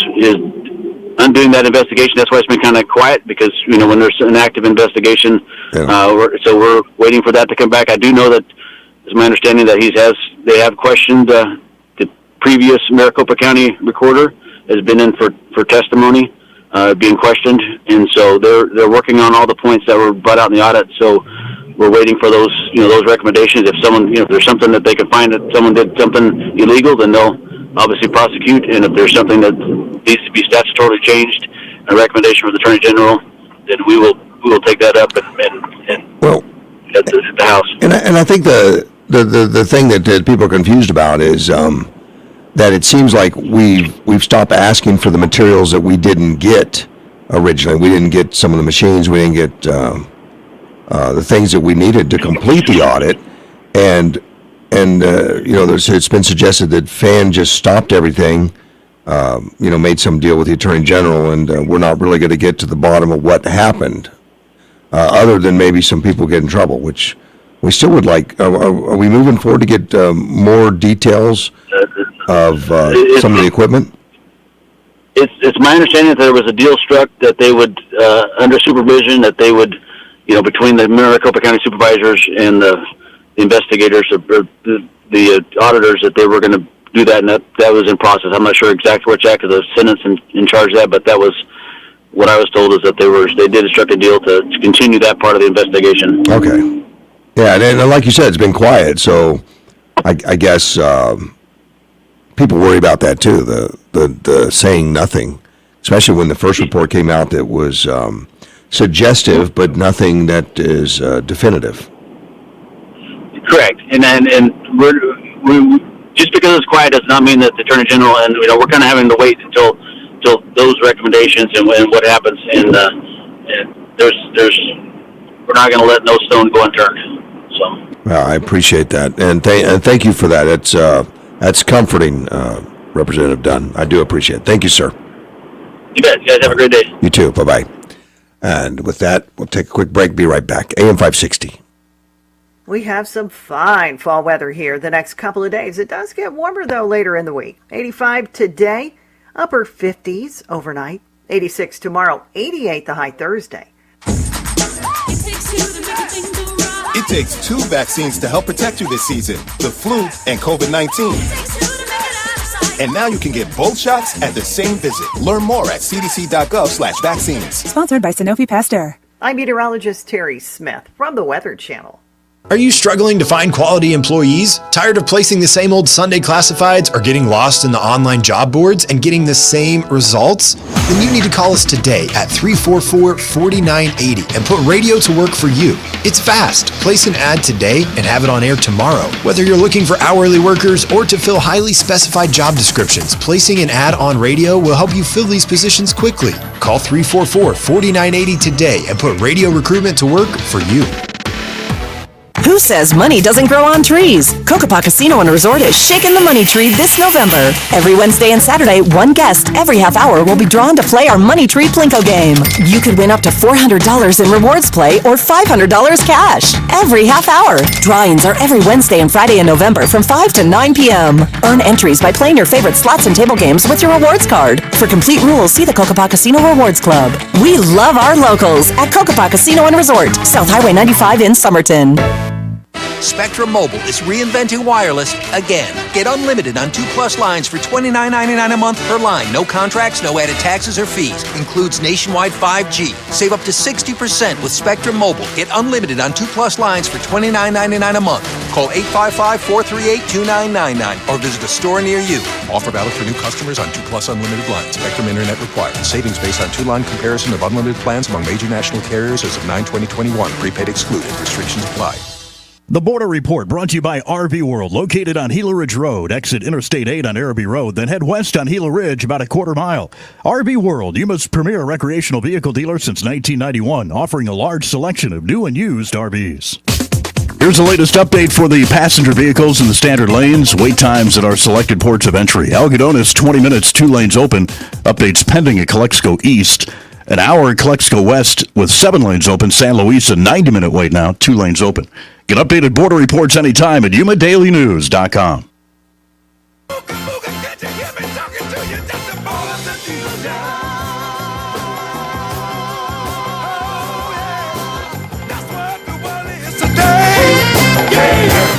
undoing that investigation. That's why it's been kind of quiet, because when there's an active investigation, so we're waiting for that to come back. I do know that it's my understanding that they have questioned the previous Maricopa County recorder has been in for testimony, being questioned, and so they're working on all the points that were brought out in the audit. So we're waiting for those those recommendations. If there's something that they can find that someone did something illegal, then they'll obviously prosecute. And if there's something that needs to be statutorily changed, a recommendation from the Attorney General, then we will take that up and at the House. And I think the thing that people are confused about is that it seems like we've stopped asking for the materials that we didn't get originally. We didn't get some of the machines. We didn't get the things that we needed to complete the audit. And it's been suggested that FAN just stopped everything, made some deal with the Attorney General, and we're not really going to get to the bottom of what happened, other than maybe some people get in trouble, which we still would like. Are we moving forward to get more details of some of the equipment? It's my understanding that there was a deal struck that they would, under supervision, that they would, between the Maricopa County supervisors and the investigators, or the auditors, that they were going to do that, and that was in process. I'm not sure exactly where it's at because the Senate's in charge of that, but that was what I was told, is that they did instruct a deal to continue that part of the investigation. Okay. Yeah, and like you said, it's been quiet, so I guess people worry about that too, the saying nothing, especially when the first report came out that was suggestive, but nothing that is definitive. Correct, and we're just because it's quiet does not mean that the Attorney General, and we're kind of having to wait until those recommendations and what happens, and there's we're not going to let no stone go unturned. So. Well, I appreciate that, and thank you for that. That's comforting, Representative Dunn. I do appreciate it. Thank you, sir. You bet. You guys have a great day. You too. Bye-bye. And with that, we'll take a quick break. Be right back. AM 560. We have some fine fall weather here the next couple of days. It does get warmer, though, later in the week. 85 today, upper 50s overnight. 86 tomorrow, 88 the high Thursday. It takes two vaccines to help protect you this season, the flu and COVID-19. And now you can get both shots at the same visit. Learn more at cdc.gov/vaccines. Sponsored by Sanofi Pasteur. I'm meteorologist Terry Smith from the Weather Channel. Are you struggling to find quality employees? Tired of placing the same old Sunday classifieds or getting lost in the online job boards and getting the same results? Then you need to call us today at 344-4980 and put radio to work for you. It's fast. Place an ad today and have it on air tomorrow. Whether you're looking for hourly workers or to fill highly specified job descriptions, placing an ad on radio will help you fill these positions quickly. Call 344-4980 today and put radio recruitment to work for you. Who says money doesn't grow on trees? Cocopah Casino and Resort is shaking the money tree this November. Every Wednesday and Saturday, one guest every half hour will be drawn to play our Money Tree Plinko game. You could win up to $400 in rewards play or $500 cash every half hour. Drawings are every Wednesday and Friday in November from 5 to 9 p.m. Earn entries by playing your favorite slots and table games with your rewards card. For complete rules, see the Cocopah Casino Rewards Club. We love our locals at Cocopah Casino and Resort, South Highway 95 in Somerton. Spectrum Mobile is reinventing wireless again. Get unlimited on 2+ lines for $29.99 a month per line. No contracts, no added taxes or fees. Includes nationwide 5G. Save up to 60% with Spectrum Mobile. Get unlimited on 2+ lines for $29.99 a month. Call 855-438-2999 or visit a store near you. Offer valid for new customers on 2+ unlimited lines. Spectrum Internet required. Savings based on 2-line comparison of unlimited plans among major national carriers as of 9/20/21. Prepaid excluded. Restrictions apply. The Border Report brought to you by RV World, located on Gila Ridge Road. Exit Interstate 8 on Araby Road, then head west on Gila Ridge about a quarter mile. RV World, Yuma's premier recreational vehicle dealer since 1991, offering a large selection of new and used RVs. Here's the latest update for the passenger vehicles in the standard lanes. Wait times at our selected ports of entry. Algodones, 20 minutes, 2 lanes open. Updates pending at Calexico East. An hour at Calexico West with 7 lanes open. San Luis, a 90-minute wait now, 2 lanes open. Get updated border reports anytime at yumadailynews.com.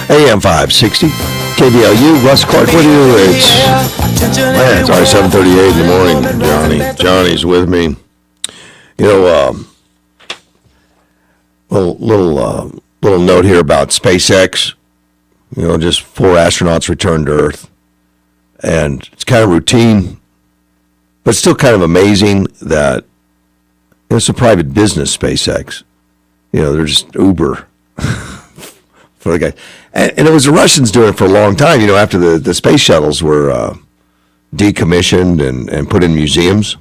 AM 560, KBLU, Russ Clark with you. It's already 7:38 in the morning. Johnny's with me. Little note here about SpaceX. Just 4 astronauts returned to Earth, and it's kind of routine, but still kind of amazing that it's a private business. SpaceX, they're just Uber. for the guy. And it was the Russians doing it for a long time, after the space shuttles were decommissioned and put in museums.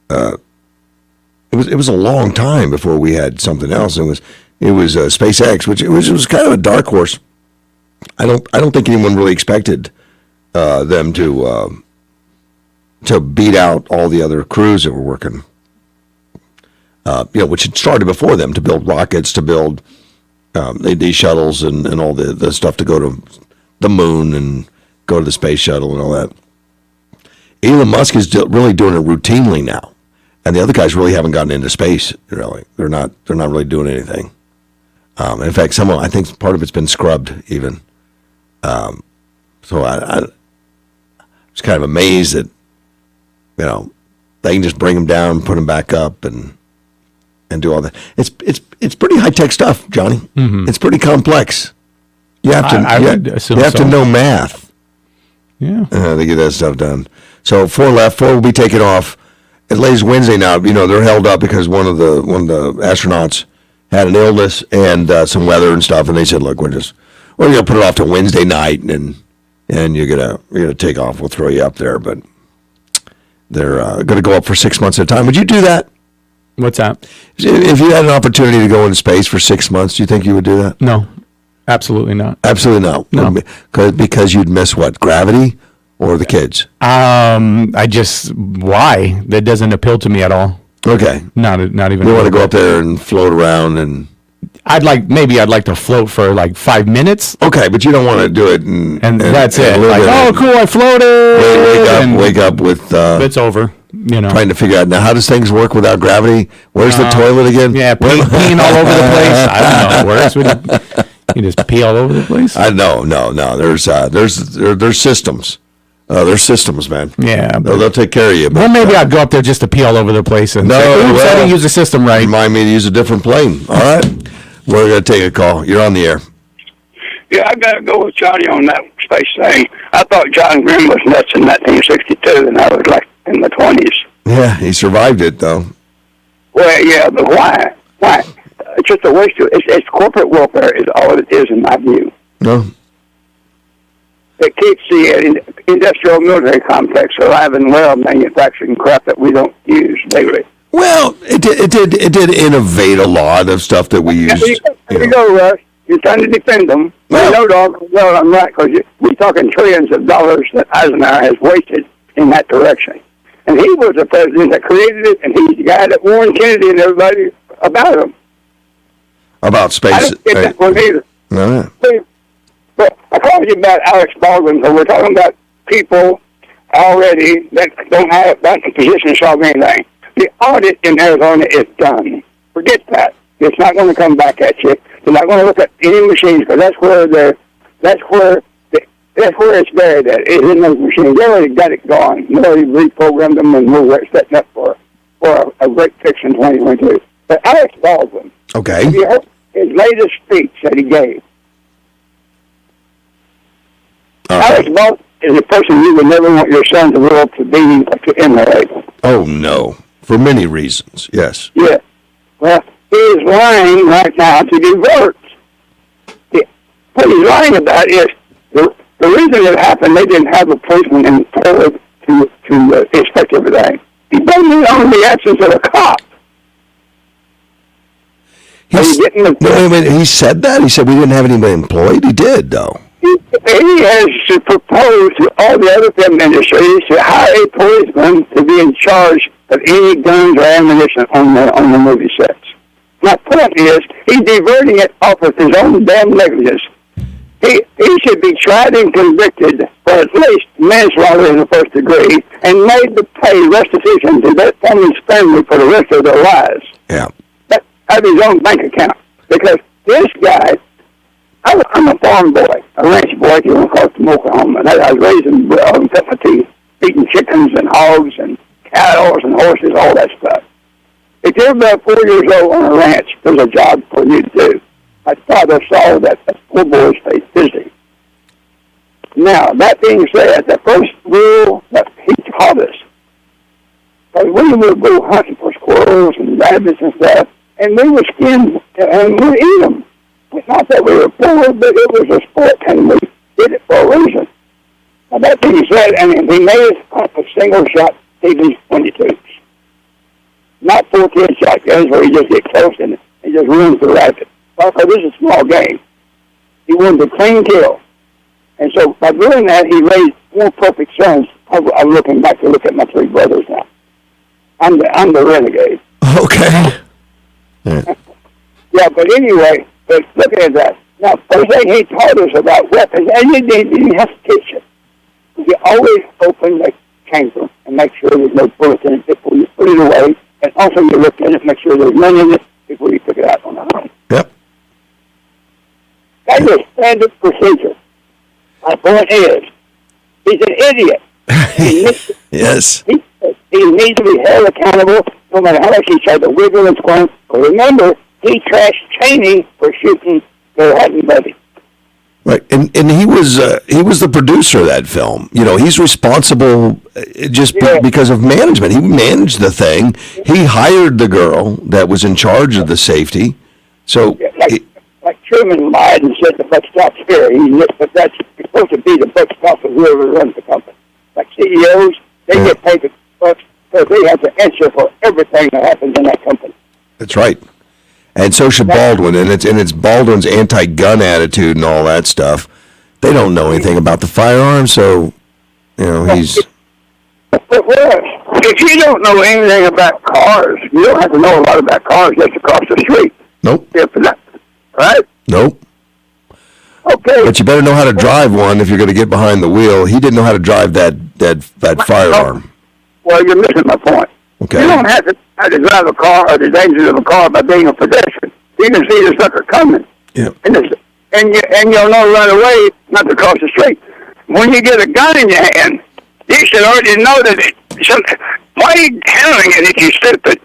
It was a long time before we had something else. It was SpaceX, which was kind of a dark horse. I don't think anyone really expected them to beat out all the other crews that were working. Which had started before them to build rockets, to build these shuttles and all the stuff to go to the moon and go to the space shuttle and all that. Elon Musk is really doing it routinely now. And the other guys really haven't gotten into space. Really, they're not really doing anything. In fact, I think part of it's been scrubbed even. So I was kind of amazed that they can just bring them down, put them back up, and do all that. It's pretty high tech stuff, Johnny. Mm-hmm. It's pretty complex. You have to to know math. Yeah, to get that stuff done. So 4 left. 4 will be taken off. At latest Wednesday now, they're held up because one of the astronauts had an illness and some weather and stuff, and they said, "Look, we're gonna put it off to Wednesday night, and you're gonna take off. We'll throw you up there." But they're gonna go up for 6 months at a time. Would you do that? What's that? If you had an opportunity to go into space for 6 months, do you think you would do that? No, absolutely not. Absolutely not. No, because you'd miss what, gravity? Or the kids? Why? That doesn't appeal to me at all. Okay. Not even. You want to go up there and float around and... I'd like to float for like 5 minutes. Okay, but you don't want to do it and that's it. Like, cool, I floated. Wake up with... it's over. Trying to figure out, now, how does things work without gravity? Where's the toilet again? Yeah, peeing all over the place. I don't know. Where's you just pee all over the place? No. There's systems. There's systems, man. Yeah. They'll take care of you. Well, maybe I'd go up there just to pee all over the place and say, oops, I didn't use the system right. Remind me to use a different plane. All right. We're going to take a call. You're on the air. Yeah, I got to go with Johnny on that space thing. I thought John Grimm was nuts in 1962, and I was like in the 20s. Yeah, he survived it, though. Well, yeah, but why? Why? It's just a waste of... It's corporate welfare is all it is, in my view. No. It keeps the industrial military complex alive and well, manufacturing crap that we don't use daily. Well, it did innovate a lot of stuff that we used. There you go, Russ. You're trying to defend them. No, dog. Well, I'm right, because we're talking trillions of dollars that Eisenhower has wasted in that direction. And he was the president that created it, and he's the guy that warned Kennedy and everybody about him. About space. I don't get that one either. No. But I called you about Alex Baldwin, so we're talking about people already that don't have that position to solve anything. The audit in Arizona is done. Forget that. It's not going to come back at you. They're not going to look at any machines, because that's where it's buried at. It's in those machines. They already got it gone. They already reprogrammed them, and we're setting up for a great fix in 2022. But Alex Baldwin, okay, have you heard his latest speech that he gave? Alex Baldwin is a person you would never want your son to grow up to be or to emulate. Oh, no. For many reasons, yes. Yeah. Well, he is lying right now to divert. What he's lying about is the reason it happened, they didn't have a policeman in to inspect everything. He blamed it on the absence of a cop. He said that? He said we didn't have anybody employed? He did, though. He has to propose to all the other film industries to hire a policeman to be in charge of any guns or ammunition on the movie sets. My point is, he's diverting it off of his own damn negligence. He should be tried and convicted for at least manslaughter in the first degree and made to pay restitution to that woman's family for the rest of their lives. Yeah. Out of his own bank account. Because this guy, I'm a farm boy, a ranch boy, if you want to call it, from Oklahoma. I was raising, cut my teeth, eating chickens and hogs and cattle and horses, all that stuff. If you're about 4 years old on a ranch, there's a job for you to do. My father saw that poor boy stayed busy. Now, that being said, the first rule that he taught us, because we would go hunting for squirrels and rabbits and stuff, and we would skin and we'd eat them. not that we were poor, but it was a sport, and we did it for a reason. Now, that being said, I mean, we made it off a single-shot TV-22. Not 4-10 shotguns where you just get close and just ruins the racket. Because this is a small game. He wanted a clean kill. And so by doing that, he raised 4 perfect sons. I'm looking back to look at my 3 brothers now. I'm the renegade. Okay. Yeah, but anyway, but look at that. Now, first thing he taught us about weapons, and he didn't have to teach it. You always open the chamber and make sure there's no bullets in it before you put it away. And also you look at it and make sure there's none in it before you pick it out on the line. Yep. That's a standard procedure. My point is, he's an idiot. Yes. He needs to be held accountable no matter how much he tried to wiggle and squirm. But remember, he trashed Cheney for shooting their hunting buddy. Right, and he was the producer of that film. You know, he's responsible because of management. He managed the thing. He hired the girl that was in charge of the safety. So, like Truman lied and said the buck stops here. But that's supposed to be the buck stops of whoever runs the company. Like CEOs, they get paid the bucks because they have to answer for everything that happens in that company. That's right. And so should Baldwin, and it's Baldwin's anti-gun attitude and all that stuff. They don't know anything about the firearm, so he's. But if you don't know anything about cars, you don't have to know a lot about cars just across the street. Nope. Right? Nope. Okay. But you better know how to drive one if you're going to get behind the wheel. He didn't know how to drive that firearm. Well, you're missing my point. Okay. You don't have to drive a car or the dangers of a car by being a pedestrian. You can see the sucker coming. Yeah. And you'll know right away not to cross the street. When you get a gun in your hand, you should already know that why are you handling it if you're stupid?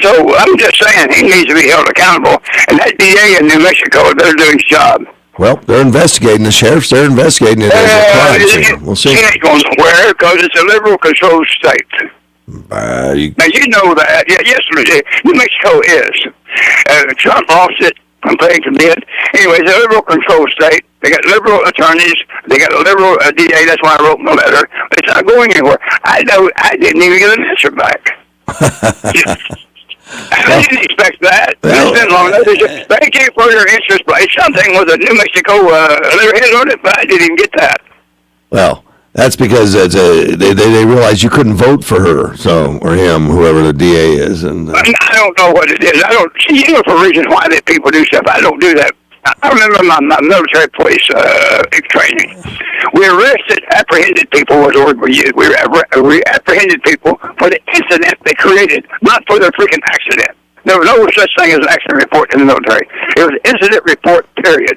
So I'm just saying he needs to be held accountable. And that DA in New Mexico better do his job. Well, they're investigating. The sheriffs, they're investigating it as a crime. So we'll see. He ain't going nowhere because it's a liberal-controlled state. Now, you know that. Yes, New Mexico is. Trump lost it. I'm paying to bid. Anyway, it's a liberal-controlled state. They got liberal attorneys. They got a liberal DA. That's why I wrote my letter. It's not going anywhere. I didn't even get an answer back. I didn't expect that. It's been long enough. Thank you for your interest, but something with a New Mexico letterhead on it, but I didn't even get that. Well, that's because they realized you couldn't vote for her, or him, whoever the DA is, and I don't know what it is. I don't see. You know, for reasons why that people do stuff. I don't do that. I remember my military police training. We apprehended people was the word we used. We apprehended people for the incident they created, not for their freaking accident. There was no such thing as an accident report in the military. It was an incident report, period.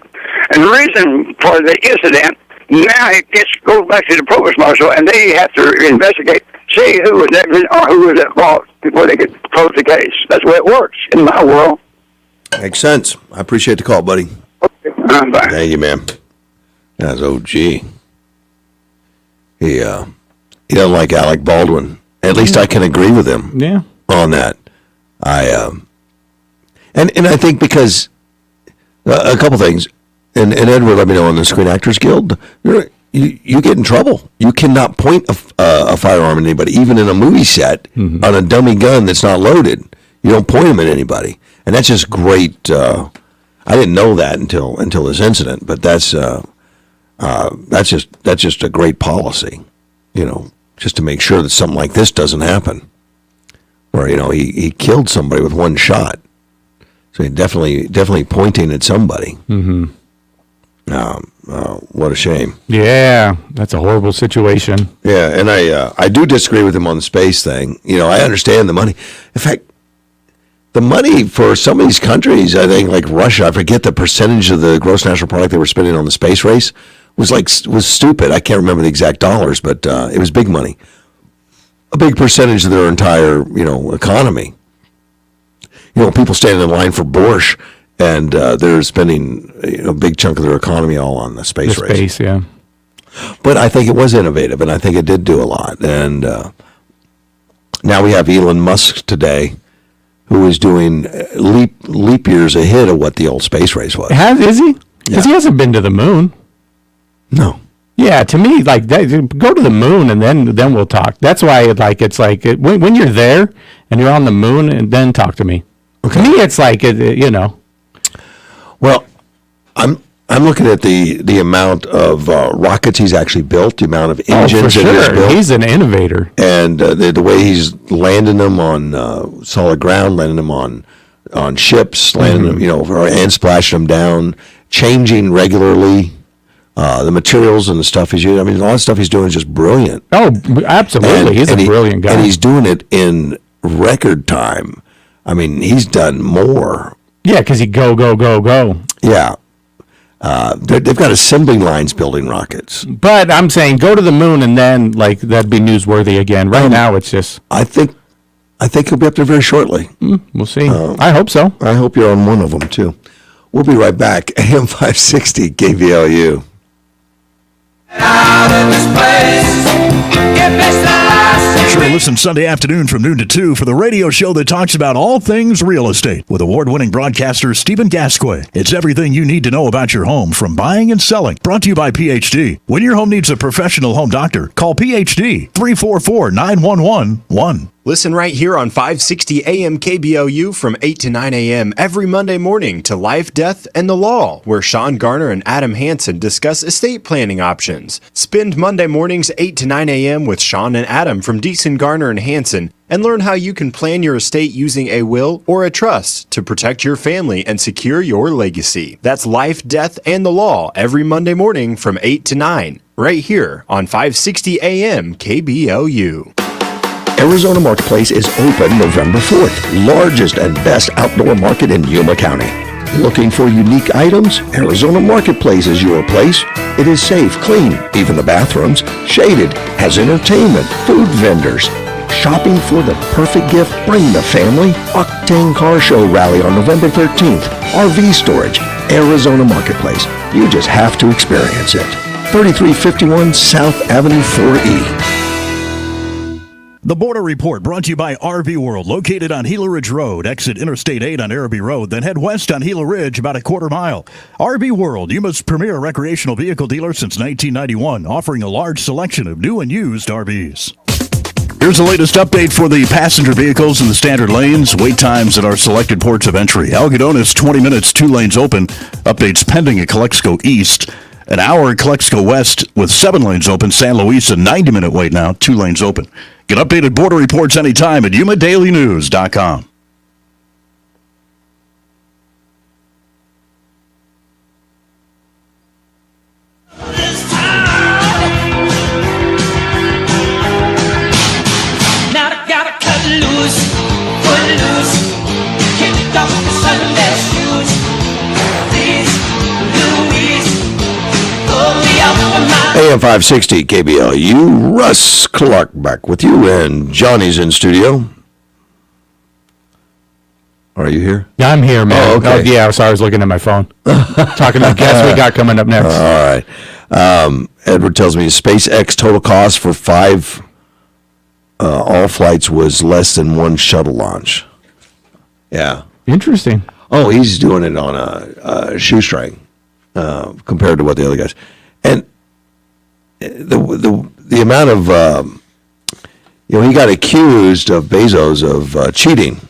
And the reason for the incident, now it goes back to the provost marshal, and they have to investigate, see who was negligent or who was at fault before they could close the case. That's the way it works in my world. Makes sense. I appreciate the call, buddy. Okay. Bye. Thank you, ma'am. That's OG. He doesn't like Alec Baldwin. At least I can agree with him. Yeah. On that. And I think because a couple things, and Edward let me know on the Screen Actors Guild, you get in trouble. You cannot point a firearm at anybody, even in a movie set, on a dummy gun that's not loaded. You don't point them at anybody. And that's just great. I didn't know that until this incident, but that's just a great policy, just to make sure that something like this doesn't happen. Where he killed somebody with one shot, so he definitely pointing at somebody. Mm-hmm. What a shame. Yeah, that's a horrible situation. Yeah, and I do disagree with him on the space thing. I understand the money. In fact, the money for some of these countries, I think, like Russia, I forget the percentage of the gross national product they were spending on the space race was stupid. I can't remember the exact dollars, but it was big money. A big percentage of their entire, economy. People standing in line for Borscht, and they're spending a big chunk of their economy all on the space race. Space, yeah. But I think it was innovative, and I think it did do a lot. And now we have Elon Musk today, who is doing leap years ahead of what the old space race was. Is he? Because he hasn't been to the moon. No. Yeah, to me, like that, go to the moon and then we'll talk. That's why when you're there and you're on the moon, and then talk to me. Okay. To me, it's like Well, I'm looking at the amount of rockets he's actually built, the amount of engines for that he's sure. built. He's an innovator, and the way he's landing them on solid ground, landing them on ships, landing them, and splashing them down, changing regularly. The materials and the stuff he's using. I mean, a lot of stuff he's doing is just brilliant. Oh, absolutely. He's a brilliant guy. And he's doing it in record time. I mean, he's done more. Yeah, because he go. Yeah. They've got assembly lines building rockets. But I'm saying go to the moon and then, that'd be newsworthy again. Right now, it's just... I think he'll be up there very shortly. We'll see. I hope so. I hope you're on one of them, too. We'll be right back. AM 560 KVLU. Be sure to listen Sunday afternoon from noon to 2 for the radio show that talks about all things real estate with award-winning broadcaster Stephen Gasquet. It's everything you need to know about your home, from buying and selling. Brought to you by PhD. When your home needs a professional home doctor, call PhD 344-911-1. Listen right here on 560 AM KBOU from 8 to 9 a.m. every Monday morning to Life, Death, and the Law, where Sean Garner and Adam Hansen discuss estate planning options. Spend Monday mornings 8 to 9 a.m. with Sean and Adam from Deason, Garner, and Hansen, and learn how you can plan your estate using a will or a trust to protect your family and secure your legacy. That's Life, Death, and the Law every Monday morning from 8 to 9, right here on 560 AM KBOU. Arizona Marketplace is open November 4th. Largest and best outdoor market in Yuma County. Looking for unique items? Arizona Marketplace is your place. It is safe, clean, even the bathrooms, shaded, has entertainment, food vendors. Shopping for the perfect gift? Bring the family. Octane Car Show Rally on November 13th. RV storage, Arizona Marketplace. You just have to experience it. 3351 South Avenue 4E. The Border Report brought to you by RV World, located on Gila Ridge Road. Exit Interstate 8 on Araby Road, then head west on Gila Ridge about a quarter mile. RV World, Yuma's premier recreational vehicle dealer since 1991, offering a large selection of new and used RVs. Here's the latest update for the passenger vehicles in the standard lanes. Wait times at our selected ports of entry. Algodones, 20 minutes, 2 lanes open. Updates pending at Calexico East. An hour at Calexico West with 7 lanes open. San Luis, a 90-minute wait now, 2 lanes open. Get updated border reports anytime at YumaDailyNews.com. Now I gotta cut loose, put loose, kick off the Sunday shoes. Please, Louise, pull me up on my... AM 560 KBLU, Russ Clark back with you, and Johnny's in studio. Are you here? Yeah, I'm here, man. Oh, okay. Yeah, sorry, I was looking at my phone. Talking to the guests we got coming up next. All right. Edward tells me SpaceX total cost for 5 all flights was less than 1 shuttle launch. Yeah. Interesting. Oh, he's doing it on a shoestring compared to what the other guys. And the amount of he got accused of Bezos of cheating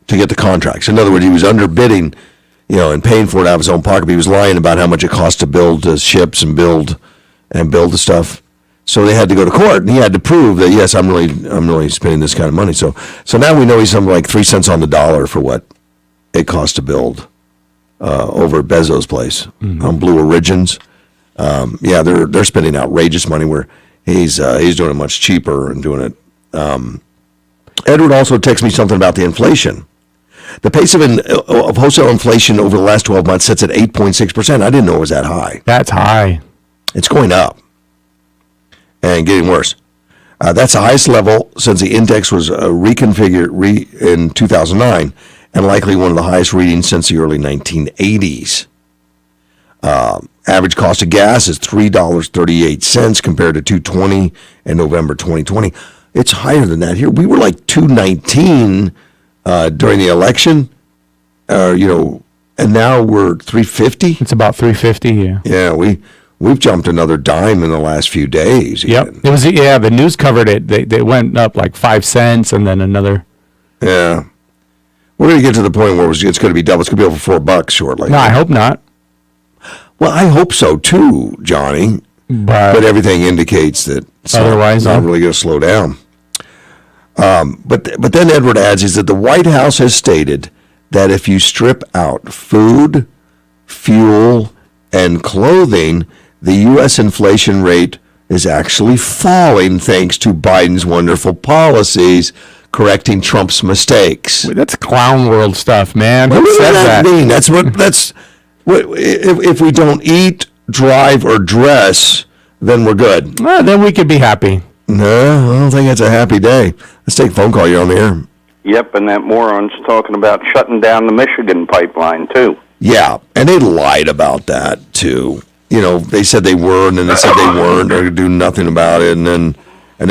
to get the contracts. In other words, he was underbidding, and paying for it out of his own pocket. He was lying about how much it cost to build ships and build the stuff. So they had to go to court, and he had to prove that, yes, I'm really spending this kind of money. So now we know he's something like 3 cents on the dollar for what it cost to build over at Bezos' place on Blue Origins. They're spending outrageous money where he's doing it much cheaper and doing it. Edward also texted me something about the inflation. The pace of wholesale inflation over the last 12 months sits at 8.6%. I didn't know it was that high. That's high. It's going up and getting worse. That's the highest level since the index was reconfigured in 2009, and likely one of the highest readings since the early 1980s. Average cost of gas is $3.38 compared to $2.20 in November 2020. It's higher than that here. We were like $2.19 during the election, and now we're 350. It's about 350. Yeah. Yeah, we've jumped another dime in the last few days. Yep. Even. It was. Yeah. The news covered it. They went up like 5 cents, and then another. Yeah. We're going to get to the point where it's going to be double. It's going to be over $4 shortly. No, I hope not. Well, I hope so too, Johnny. But everything indicates that otherwise, it's not really going to slow down. But then Edward adds is that the White House has stated that if you strip out food, fuel, and clothing, the U.S. inflation rate is actually falling thanks to Biden's wonderful policies correcting Trump's mistakes. That's clown world stuff, man. What Who does said that mean? That's if we don't eat, drive, or dress, then we're good. Well, then we could be happy. No, I don't think that's a happy day. Let's take a phone call. You're on the air. Yep, and that moron's talking about shutting down the Michigan pipeline, too. Yeah, and they lied about that, too. They said they were, and then they said they weren't. They're going to do nothing about it, and then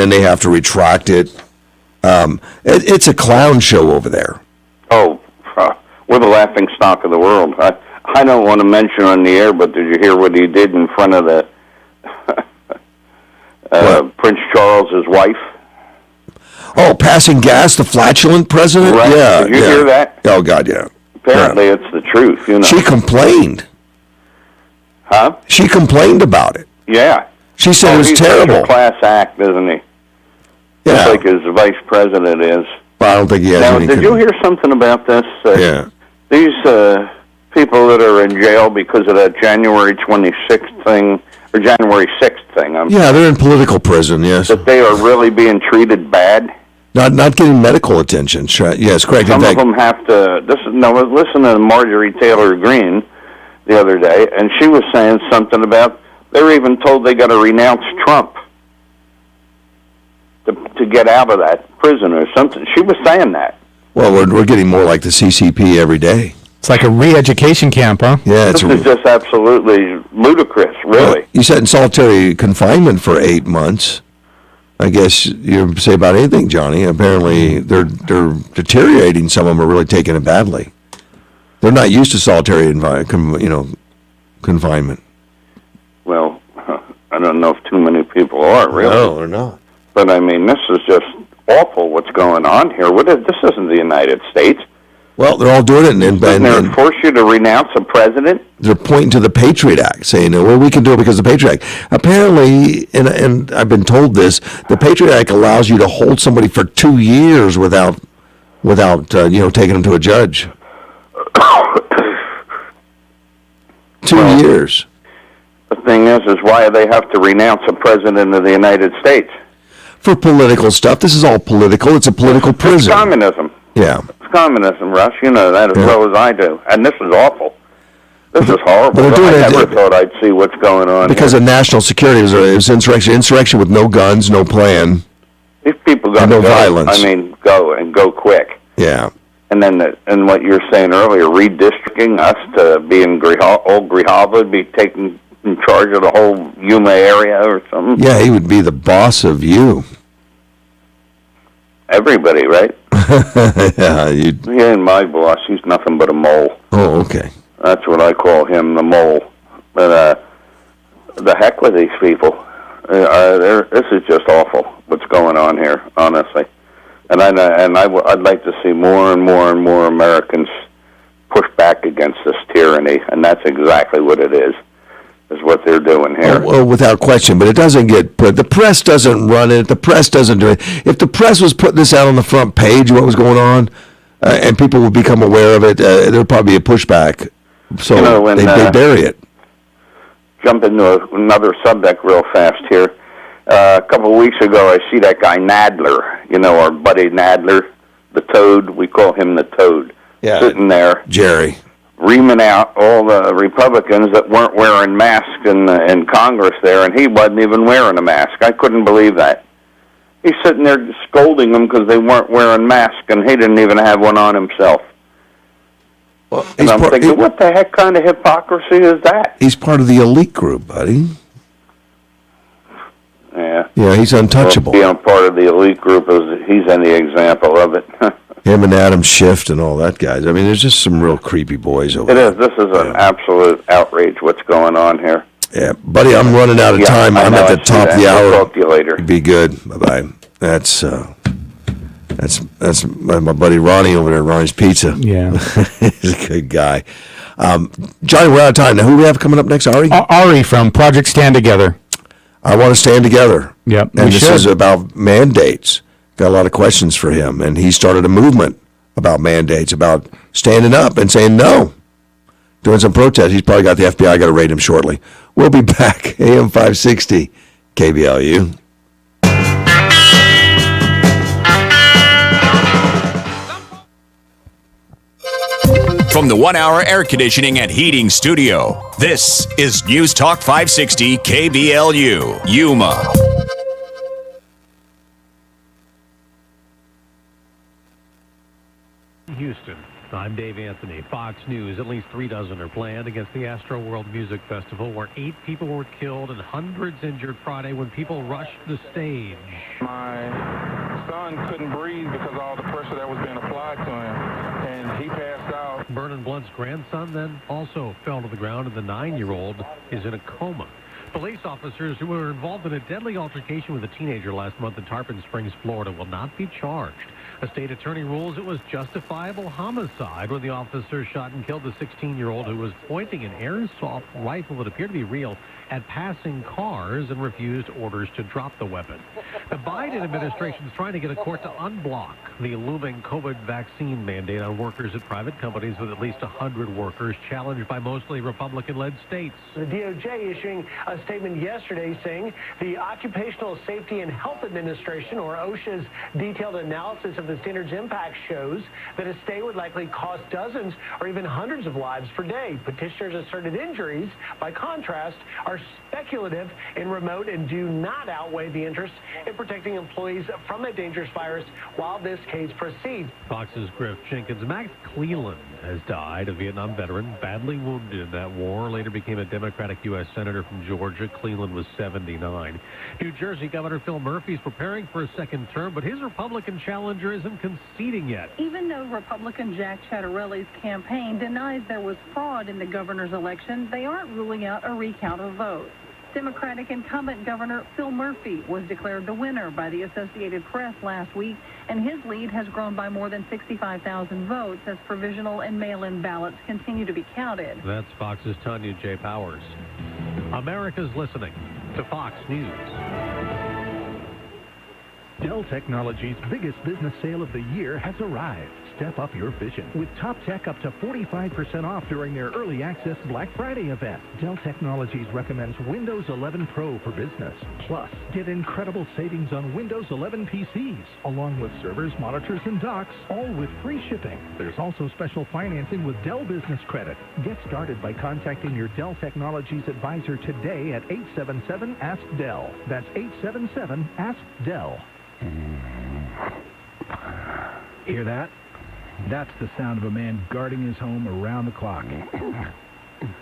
they have to retract it. It's a clown show over there. Oh, we're the laughing stock of the world. I don't want to mention on the air, but did you hear what he did in front of the Prince Charles's wife? Oh, passing gas, the flatulent president? Right. Yeah. Did you hear that? Oh, God, yeah. Apparently it's the truth, She complained. Huh? She complained about it. Yeah. She said it was terrible. He's a class act, isn't he? Yeah. Just like his vice president is. Well, I don't think he has Now, any... did you hear something about this? Yeah. These people that are in jail because of that January 26th thing, or January 6th thing. Yeah, they're in political prison, yes. That they are really being treated bad. Not getting medical attention. Yes, correct. Some of them have to... I was listening to Marjorie Taylor Greene the other day, and she was saying something about... They were even told they got to renounce Trump to get out of that prison or something. She was saying that. Well, we're getting more like the CCP every day. It's like a re-education camp, huh? Yeah, This is just absolutely ludicrous, really. Well, you said in solitary confinement for 8 months. I guess you say about anything, Johnny. Apparently, they're deteriorating. Some of them are really taking it badly. They're not used to solitary confinement. Well, I don't know if too many people are, really. No, they're not. But, I mean, this is just awful what's going on here. This isn't the United States. Well, they're all doing it, and they force you to renounce a president? They're pointing to the Patriot Act, saying, well, we can do it because of the Patriot Act. Apparently, and I've been told this, the Patriot Act allows you to hold somebody for 2 years without taking them to a judge. 2 years. The thing is why they have to renounce a president of the United States? For political stuff. This is all political. It's a political prison. It's communism. Yeah. It's communism, Russ. You know that as well as I do. And this is awful. This is horrible. But I never thought I'd see what's going on because here. of national security. It was insurrection with no guns, no plan. These people got to no go. violence. I mean, go quick. Yeah. And then, and what you're saying earlier, redistricting us to be in old Grijalva, be taking in charge of the whole Yuma area or something. Yeah, he would be the boss of you. Everybody, right? Yeah, He ain't my boss. He's nothing but a mole. Oh, okay. That's what I call him, the mole. But the heck with these people. This is just awful. What's going on here? Honestly, and I'd like to see more and more and more Americans push back against this tyranny, and that's exactly what it is what they're doing here. Well, without question, but it doesn't get put. The press doesn't run it. The press doesn't do it. If the press was putting this out on the front page, what was going on, and people would become aware of it, there'd probably be a pushback. So they bury it. Jump into another subject real fast here. A couple of weeks ago, I see that guy Nadler. You know, our buddy Nadler, the Toad. We call him the Toad. Yeah. Sitting there, Jerry, reaming out all the Republicans that weren't wearing masks in Congress there, and he wasn't even wearing a mask. I couldn't believe that. He's sitting there scolding them because they weren't wearing masks, and he didn't even have one on himself. Well, and I'm thinking, what the heck kind of hypocrisy is that? He's part of the elite group, buddy. Yeah. Yeah, he's untouchable. Well, being part of the elite group, he's any example of it. Him and Adam Schiff and all that guys. I mean, there's just some real creepy boys over there. It is. This is an absolute outrage what's going on here. Yeah, buddy, I'm running out of time. I'm at the top of the hour. I'll talk to you later. Be good. Bye-bye. That's my buddy Ronnie over there, Ronnie's Pizza. Yeah. He's a good guy. Johnny, we're out of time. Now, who do we have coming up next, Ari? Ari from Project Stand Together. I want to stand together. Yep, and this is about mandates. Got a lot of questions for him, and he started a movement about mandates, about standing up and saying no, doing some protest. He's probably got the FBI. Got to raid him shortly. We'll be back. AM 560, KBLU. From the 1 Hour Air Conditioning and Heating Studio, this is News Talk 560 KBLU, Yuma. Houston. I'm Dave Anthony. Fox News. At least 3 dozen are planned against the Astro World Music Festival, where 8 people were killed and hundreds injured Friday when people rushed the stage. My son couldn't breathe because of all the pressure that was being applied to him, and he passed out. Vernon Blunt's grandson then also fell to the ground, and the 9-year-old is in a coma. Police officers who were involved in a deadly altercation with a teenager last month in Tarpon Springs, Florida, will not be charged. A state attorney rules it was justifiable homicide when the officer shot and killed the 16-year-old who was pointing an airsoft rifle that appeared to be real at passing cars and refused orders to drop the weapon. The Biden administration is trying to get a court to unblock the looming COVID vaccine mandate on workers at private companies with at least 100 workers, challenged by mostly Republican-led states. The DOJ issuing a statement yesterday saying the Occupational Safety and Health Administration, or OSHA's detailed analysis of the standard's impact shows that a stay would likely cost dozens or even hundreds of lives per day. Petitioners asserted injuries, by contrast, are speculative and remote and do not outweigh the interest in protecting employees from the dangerous virus while this case proceeds. Fox's Griff Jenkins. Max Cleland has died, a Vietnam veteran, badly wounded in that war, later became a Democratic U.S. Senator from Georgia. Cleland was 79. New Jersey Governor Phil Murphy is preparing for a second term, but his Republican challenger isn't conceding yet. Even though Republican Jack Ciattarelli's campaign denies there was fraud in the governor's election, they aren't ruling out a recount of votes. Democratic incumbent Governor Phil Murphy was declared the winner by the Associated Press last week, and his lead has grown by more than 65,000 votes as provisional and mail-in ballots continue to be counted. That's Fox's Tanya J. Powers. America's listening to Fox News. Dell Technologies' biggest business sale of the year has arrived. Step up your vision with Top Tech up to 45% off during their early access Black Friday event. Dell Technologies recommends Windows 11 Pro for business. Plus, get incredible savings on Windows 11 PCs, along with servers, monitors, and docks, all with free shipping. There's also special financing with Dell Business Credit. Get started by contacting your Dell Technologies advisor today at 877-ASK-DELL. That's 877-ASK-DELL. Hear that? That's the sound of a man guarding his home around the clock.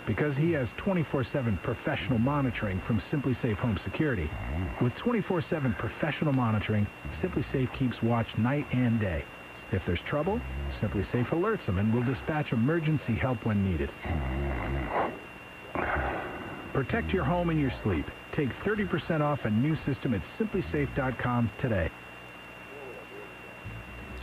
Because he has 24/7 professional monitoring from SimpliSafe Home Security. With 24/7 professional monitoring, SimpliSafe keeps watch night and day. If there's trouble, SimpliSafe alerts them and will dispatch emergency help when needed. Protect your home and your sleep. Take 30% off a new system at SimpliSafe.com today.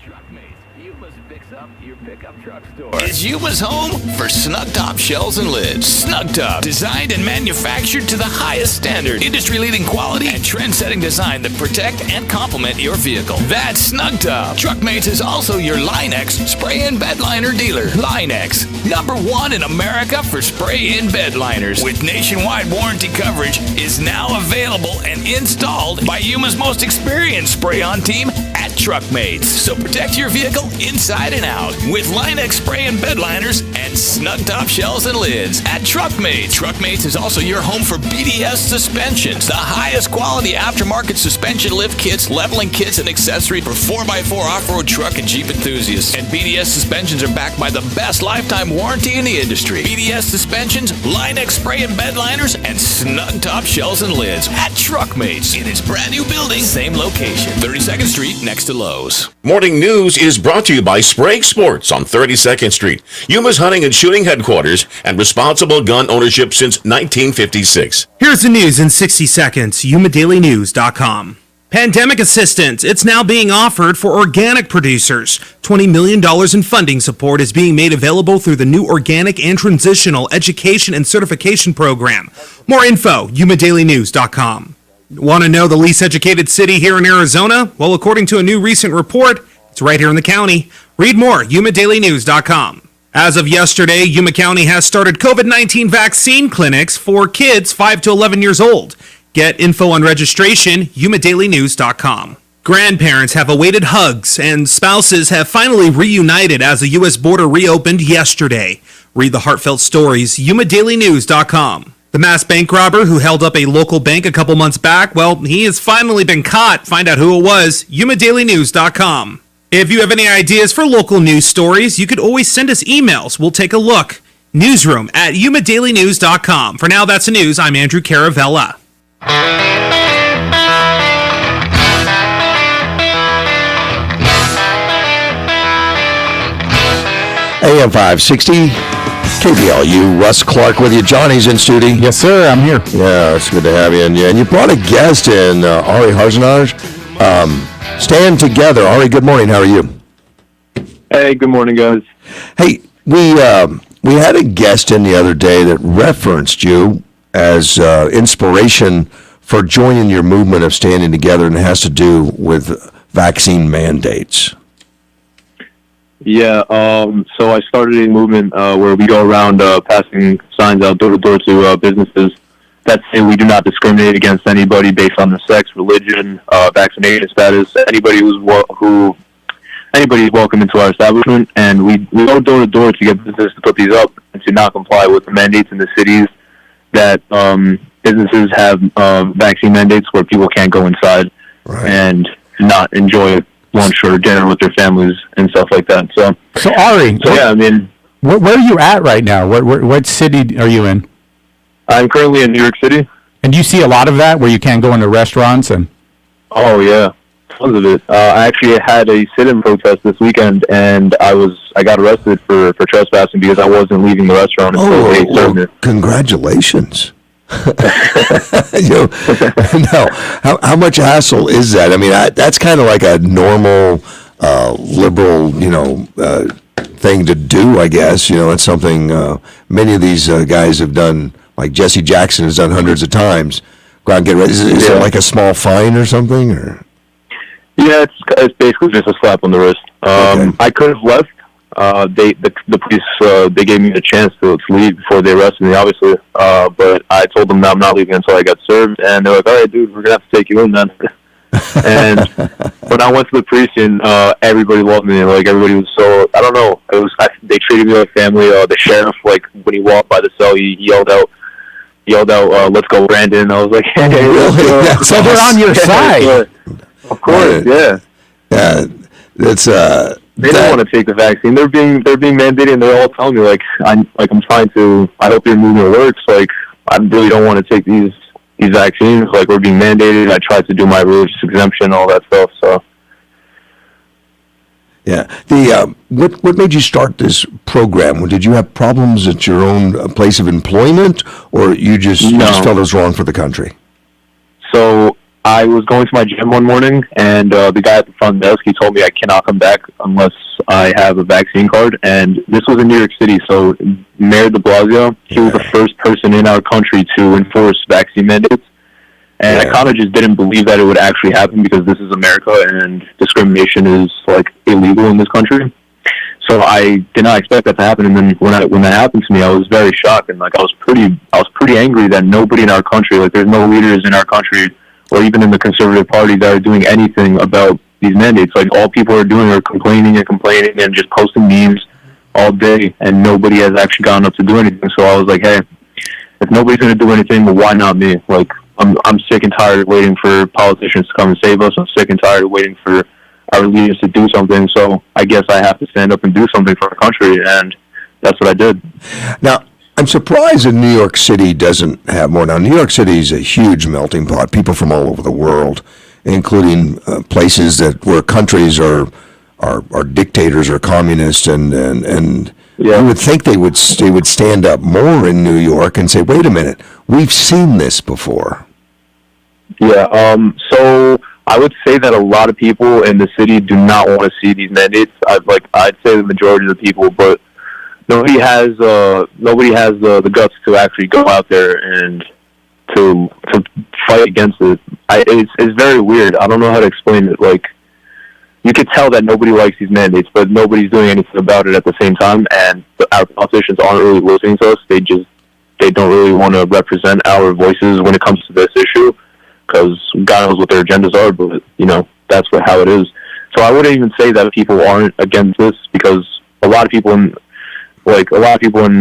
Truckmate, Yuma's picks up your pickup truck store. It's Yuma's home for snug top shelves and lids. Snug Top, designed and manufactured to the highest standard, industry-leading quality and trend-setting design that protect and complement your vehicle. That's Snug Top. Truckmates is also your Line-X spray-in bed liner dealer. Line-X, #1 in America for spray-in bed liners, with nationwide warranty coverage, is now available and installed by Yuma's most experienced spray-on team at Truckmates. So protect your vehicle inside and out with Line-X spray and bed liners and snug top shelves and lids at Truckmates. Truckmates is also your home for BDS suspensions, the highest quality aftermarket suspension lift kits, leveling kits, and accessories for 4x4 off-road truck and Jeep enthusiasts. And BDS suspensions are backed by the best lifetime warranty in the industry. BDS suspensions, Line-X spray and bed liners, and snug top shelves and lids at Truckmates in its brand new building, same location, 32nd Street next to to Lowe's. Morning News is brought to you by Sprague Sports on 32nd Street, Yuma's hunting and shooting headquarters, and responsible gun ownership since 1956. Here's the news in 60 seconds. YumaDailyNews.com. Pandemic assistance. It's now being offered for organic producers. $20 million in funding support is being made available through the new Organic and Transitional Education and Certification Program. More info, YumaDailyNews.com. Want to know the least educated city here in Arizona? Well, according to a new recent report, it's right here in the county. Read more, YumaDailyNews.com. As of yesterday, Yuma County has started COVID-19 vaccine clinics for kids 5 to 11 years old. Get info on registration, YumaDailyNews.com. Grandparents have awaited hugs, and spouses have finally reunited as the U.S. border reopened yesterday. Read the heartfelt stories, YumaDailyNews.com. The mass bank robber who held up a local bank a couple months back, well, he has finally been caught. Find out who it was, YumaDailyNews.com. If you have any ideas for local news stories, you could always send us emails. We'll take a look. Newsroom at YumaDailyNews.com. For now, that's the news. I'm Andrew Caravella. AM 560, KBLU, Russ Clark with you. Johnny's in studio. Yes, sir, I'm here. Yeah, it's good to have you. And you brought a guest in, Ari Harzenage. Stand Together. Ari, good morning. How are you? Hey, good morning, guys. Hey, we had a guest in the other day that referenced you as inspiration for joining your movement of standing together, and it has to do with vaccine mandates. Yeah, so I started a movement where we go around passing signs out door to door to businesses that say we do not discriminate against anybody based on their sex, religion, vaccination status. Anybody is welcome into our establishment, and we go door to door to get businesses to put these up and to not comply with the mandates in the cities that businesses have vaccine mandates where people can't go inside and not enjoy lunch or dinner with their families and stuff like that. So Ari, yeah, I mean, where are you at right now? What city are you in? I'm currently in New York City. And do you see a lot of that where you can't go into restaurants and? Oh yeah, tons of it. I actually had a sit-in protest this weekend, and I got arrested for trespassing because I wasn't leaving the restaurant until they served me. Congratulations. No, how much hassle is that? I mean, that's kind of like a normal liberal, thing to do, I guess. It's something many of these guys have done, like Jesse Jackson has done hundreds of times. Go out and get ready. Is it like a small fine or something? Or? Yeah, it's basically just a slap on the wrist. I could have left. The police they gave me a chance to leave before they arrested me, obviously. But I told them that I'm not leaving until I got served, and they're like, "All right, dude, we're gonna have to take you in then." And when I went to the precinct, everybody loved me. Like everybody was so, I don't know. They treated me like family. The sheriff, like when he walked by the cell, he yelled out, "Let's go, Brandon!" I was like, "Hey, really? So they're on your side." Of course, yeah. Yeah, it's They don't want to take the vaccine. They're being mandated, and they're all telling me I'm trying to. I hope your movement works. Like I really don't want to take these vaccines. Like we're being mandated. I tried to do my religious exemption, all that stuff. So yeah, what made you start this program? Did you have problems at your own place of employment, or you just felt it was wrong for the country? So I was going to my gym one morning, and the guy at the front desk, he told me I cannot come back unless I have a vaccine card. And this was in New York City, so Mayor de Blasio, he was the first person in our country to enforce vaccine mandates. And I kind of just didn't believe that it would actually happen because this is America and discrimination is illegal in this country. So I did not expect that to happen. And then when that happened to me, I was very shocked, and I was pretty angry that nobody in our country, there's no leaders in our country or even in the conservative party that are doing anything about these mandates. All people are doing are complaining and just posting memes all day, and nobody has actually gone up to do anything. So I was like, hey, if nobody's going to do anything, well, why not me? I'm sick and tired of waiting for politicians to come and save us. I'm sick and tired of waiting for our leaders to do something. So I guess I have to stand up and do something for our country, and that's what I did. Now, I'm surprised that New York City doesn't have more. Now, New York City is a huge melting pot, people from all over the world. including places that where countries are dictators or communists, and you would think they would stand up more in New York and say, wait a minute, we've seen this before. Yeah, so I would say that a lot of people in the city do not want to see these mandates. I'd say the majority of the people, but nobody has the guts to actually go out there and to fight against it. It's very weird. I don't know how to explain it. Like, you could tell that nobody likes these mandates, but nobody's doing anything about it at the same time. And our politicians aren't really listening to us. They don't really want to represent our voices when it comes to this issue, because God knows what their agendas are. But that's how it is. So I wouldn't even say that people aren't against this, because a lot of people in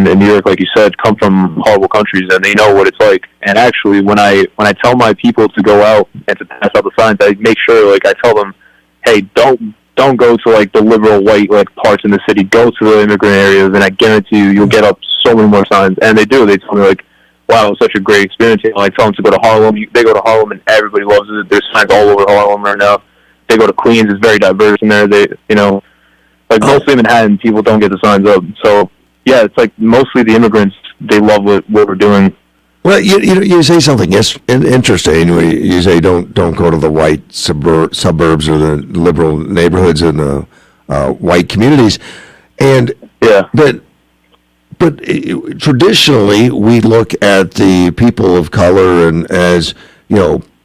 New York, like you said, come from horrible countries, and they know what it's like. And actually, when I tell my people to go out and to pass out the signs, I make sure, I tell them, hey, don't go to the liberal white parts in the city. Go to the immigrant areas, and I guarantee you'll get up so many more signs. And they do. They tell me wow, it was such a great experience. I tell them to go to Harlem. They go to Harlem, and everybody loves it. There's signs all over Harlem right now. They go to Queens. It's very diverse in there. Mostly in Manhattan, people don't get the signs up. So yeah, it's mostly the immigrants. They love what we're doing. Well, you say something interesting. You say don't go to the white suburbs or the liberal neighborhoods in the white communities, and but traditionally we look at the people of color and as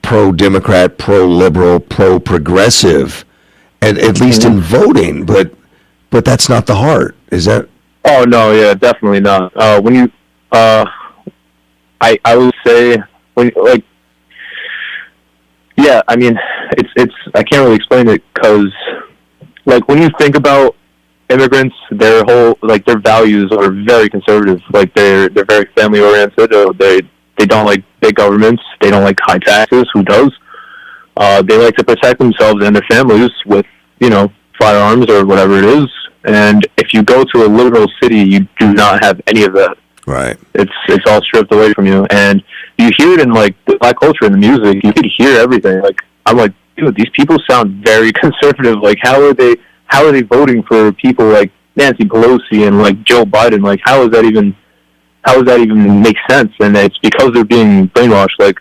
pro-democrat, pro-liberal, pro-progressive, and at least in voting, but that's not the heart, is that? Oh no, yeah, definitely not. When you I would say yeah, I mean, it's I can't really explain it, because when you think about immigrants, their whole their values are very conservative. They're very family oriented. They don't like big governments. They don't like high taxes. Who does? They like to protect themselves and their families with firearms or whatever it is. And if you go to a liberal city, you do not have any of that. Right. It's all stripped away from you, and you hear it in the black culture, in the music. You could hear everything. I'm dude, these people sound very conservative. How are they voting for people like Nancy Pelosi and Joe Biden? How does that even make sense? And it's because they're being brainwashed.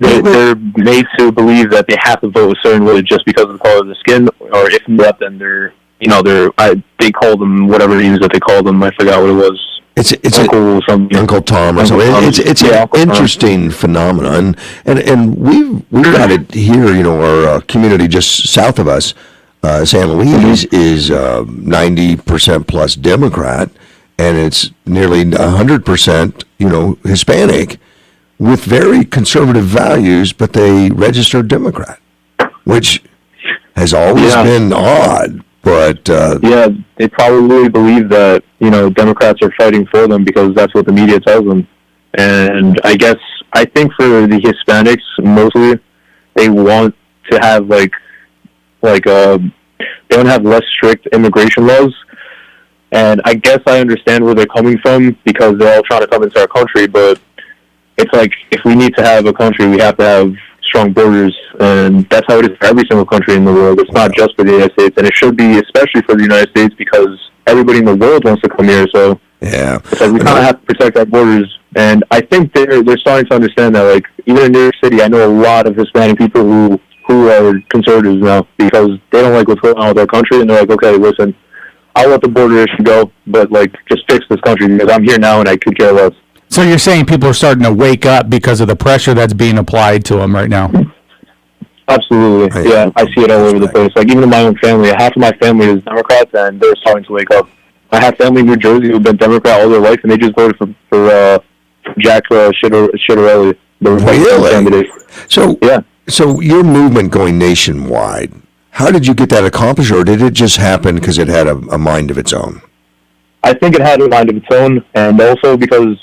They're made to believe that they have to vote a certain way just because of the color of the skin, or if not, then they call them whatever it is that they call them. I forgot what it was. It's Uncle Tom or something. It's an interesting phenomenon, and we've got it here. Our community just south of us, San Luis, is 90% plus Democrat, and it's nearly 100% Hispanic, with very conservative values, but they registered Democrat, which has always been odd. But yeah, they probably believe that Democrats are fighting for them because that's what the media tells them. And I think for the Hispanics mostly, they want to have they want to have less strict immigration laws. And I guess I understand where they're coming from, because they're all trying to come into our country. But it's if we need to have a country, we have to have strong borders, and that's how it is for every single country in the world. It's not just for the United States, and it should be especially for the United States, because everybody in the world wants to come here. So yeah, we kind of have to protect our borders. And I think they're starting to understand that. Even in New York City, I know a lot of Hispanic people who are conservatives now, because they don't like what's going on with our country, and they're okay, listen, I'll let the border issue go, but just fix this country, because I'm here now and I could care less. So you're saying people are starting to wake up because of the pressure that's being applied to them right now? Absolutely. Yeah, I see it all over the place. Even in my own family, half of my family is Democrats, and they're starting to wake up. I have family in New Jersey who've been Democrat all their life, and they just voted for Jack Ciattarelli, the Republican candidate. So yeah. So your movement going nationwide, how did you get that accomplished, or did it just happen because it had a mind of its own? I think it had a mind of its own, and also because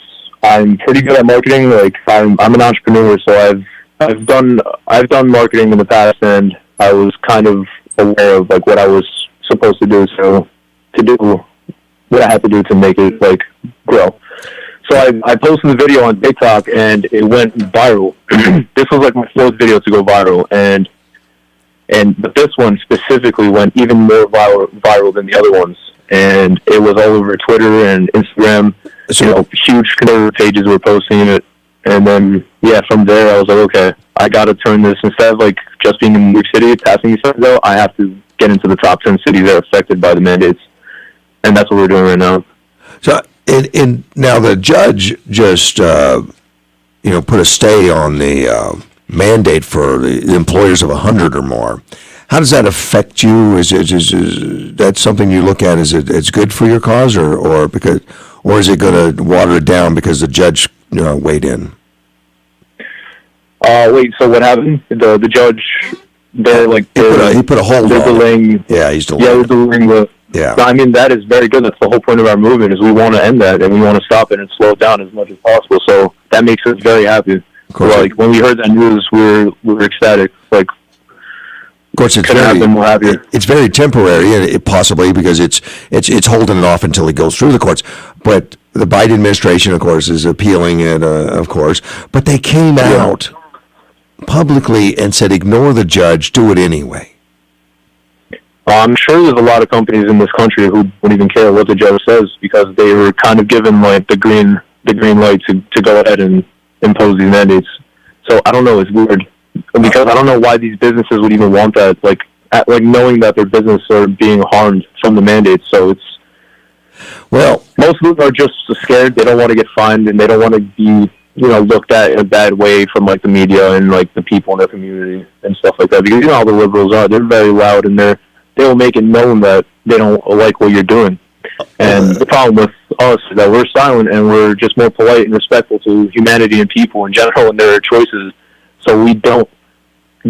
I'm pretty good at marketing. I'm an entrepreneur, so I've done marketing in the past, and I was kind of aware of what I was supposed to do, so to do what I had to do to make it grow. So I posted the video on TikTok, and it went viral. This was like my fourth video to go viral, but this one specifically went even more viral than the other ones. And it was all over Twitter and Instagram. So, huge conservative pages were posting it. And then, from there, I was like, okay, I got to turn this, instead of like just being in New York City, passing these cities out, I have to get into the top 10 cities that are affected by the mandates. And that's what we're doing right now. So, and now the judge just, put a stay on the mandate for the employers of 100 or more. How does that affect you? Is that something you look at as it's good for your cause, or is it going to water it down because the judge weighed in? Wait. So what happened? The judge, he put a hold on delaying. Yeah, he's delaying. Yeah, we're delaying the. Yeah. I mean, that is very good. That's the whole point of our movement, is we want to end that and we want to stop it and slow it down as much as possible. So that makes us very happy. Like when we heard that news, we were ecstatic. Like. Of course, it's very temporary, and possibly because it's holding it off until it goes through the courts. But the Biden administration, of course, is appealing it, of course. But they came out publicly and said, ignore the judge, do it anyway. I'm sure there's a lot of companies in this country who wouldn't even care what the judge says, because they were kind of given like the green light to go ahead and impose these mandates. So I don't know, it's weird. Because I don't know why these businesses would even want that, like knowing that their business are being harmed from the mandates. So most of them are just scared. They don't want to get fined, and they don't want to be, looked at in a bad way from like the media and like the people in their community and stuff like that. Because you know how the liberals are; they're very loud, and they'll make it known that they don't like what you're doing. And the problem with us is that we're silent and we're just more polite and respectful to humanity and people in general and their choices. So we don't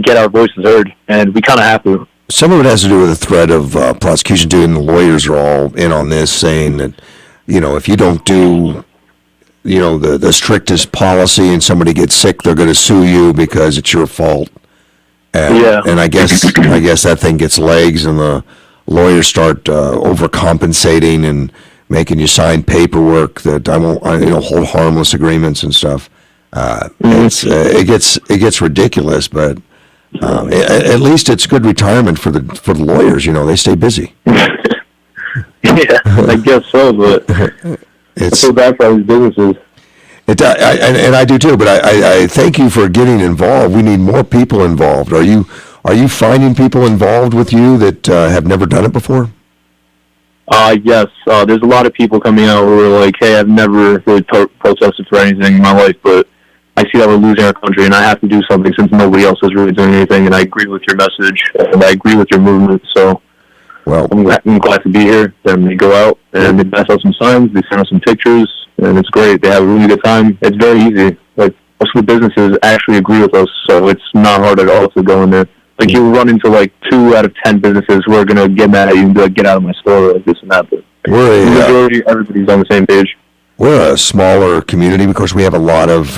get our voices heard, and we kind of have to. Some of it has to do with the threat of prosecution, too, and the lawyers are all in on this, saying that, if you don't do, the strictest policy and somebody gets sick, they're going to sue you because it's your fault. And I guess that thing gets legs, and the lawyers start overcompensating and making you sign paperwork that hold harmless agreements and stuff. It gets ridiculous, but at least it's good retirement for the lawyers. They stay busy. Yeah, I guess so, but it's so bad for all these businesses. And I do too. But I thank you for getting involved. We need more people involved. Are you finding people involved with you that have never done it before? Yes. There's a lot of people coming out who are like, "Hey, I've never really protested for anything in my life, but I see that we're losing our country, and I have to do something since nobody else is really doing anything." And I agree with your message, and I agree with your movement. So, I'm glad to be here. Then they go out and they pass out some signs, they send us some pictures, and it's great. They have a really good time. It's very easy. Like most of the businesses actually agree with us, so it's not hard at all to go in there. Like you'll run into like 2 out of 10 businesses who are gonna get mad at you and be like, "Get out of my store," like this and that. But the majority, everybody's on the same page. We're a smaller community because we have a lot of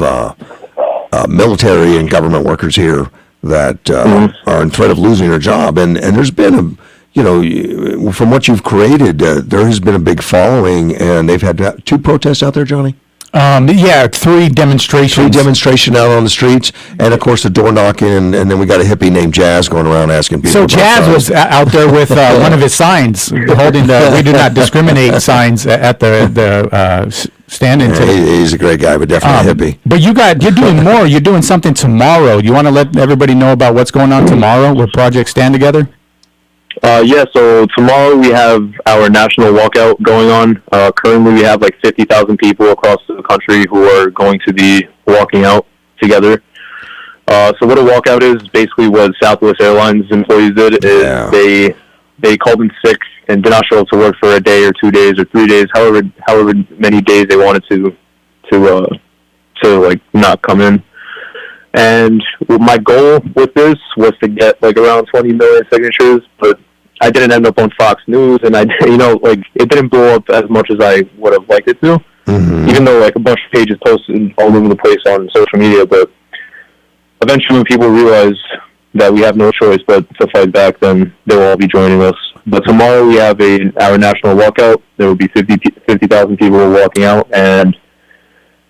military and government workers here that are in threat of losing their job. And there's been from what you've created, there has been a big following, and they've had 2 protests out there, Johnny? 3 demonstrations. 3 demonstrations out on the streets, and of course the door knocking, and then we got a hippie named Jazz going around asking people. So Jazz was out there with one of his signs, holding the "We do not discriminate" signs at the stand-in. He's a great guy, but definitely a hippie. But you're doing more. You're doing something tomorrow. You want to let everybody know about what's going on tomorrow with Project Stand Together? So tomorrow we have our national walkout going on. Currently we have like 50,000 people across the country who are going to be walking out together. So what a walkout is basically what Southwest Airlines employees did is they called in sick and did not show up to work for a day or 2 days or 3 days, however many days they wanted to like not come in. And my goal with this was to get like around 20 million signatures, but I didn't end up on Fox News, and it didn't blow up as much as I would have liked it to. Mm-hmm. Even though like a bunch of pages posted all over the place on social media, but eventually when people realize that we have no choice but to fight back, then they'll all be joining us. But tomorrow we have our national walkout. There will be 50,000 people walking out, and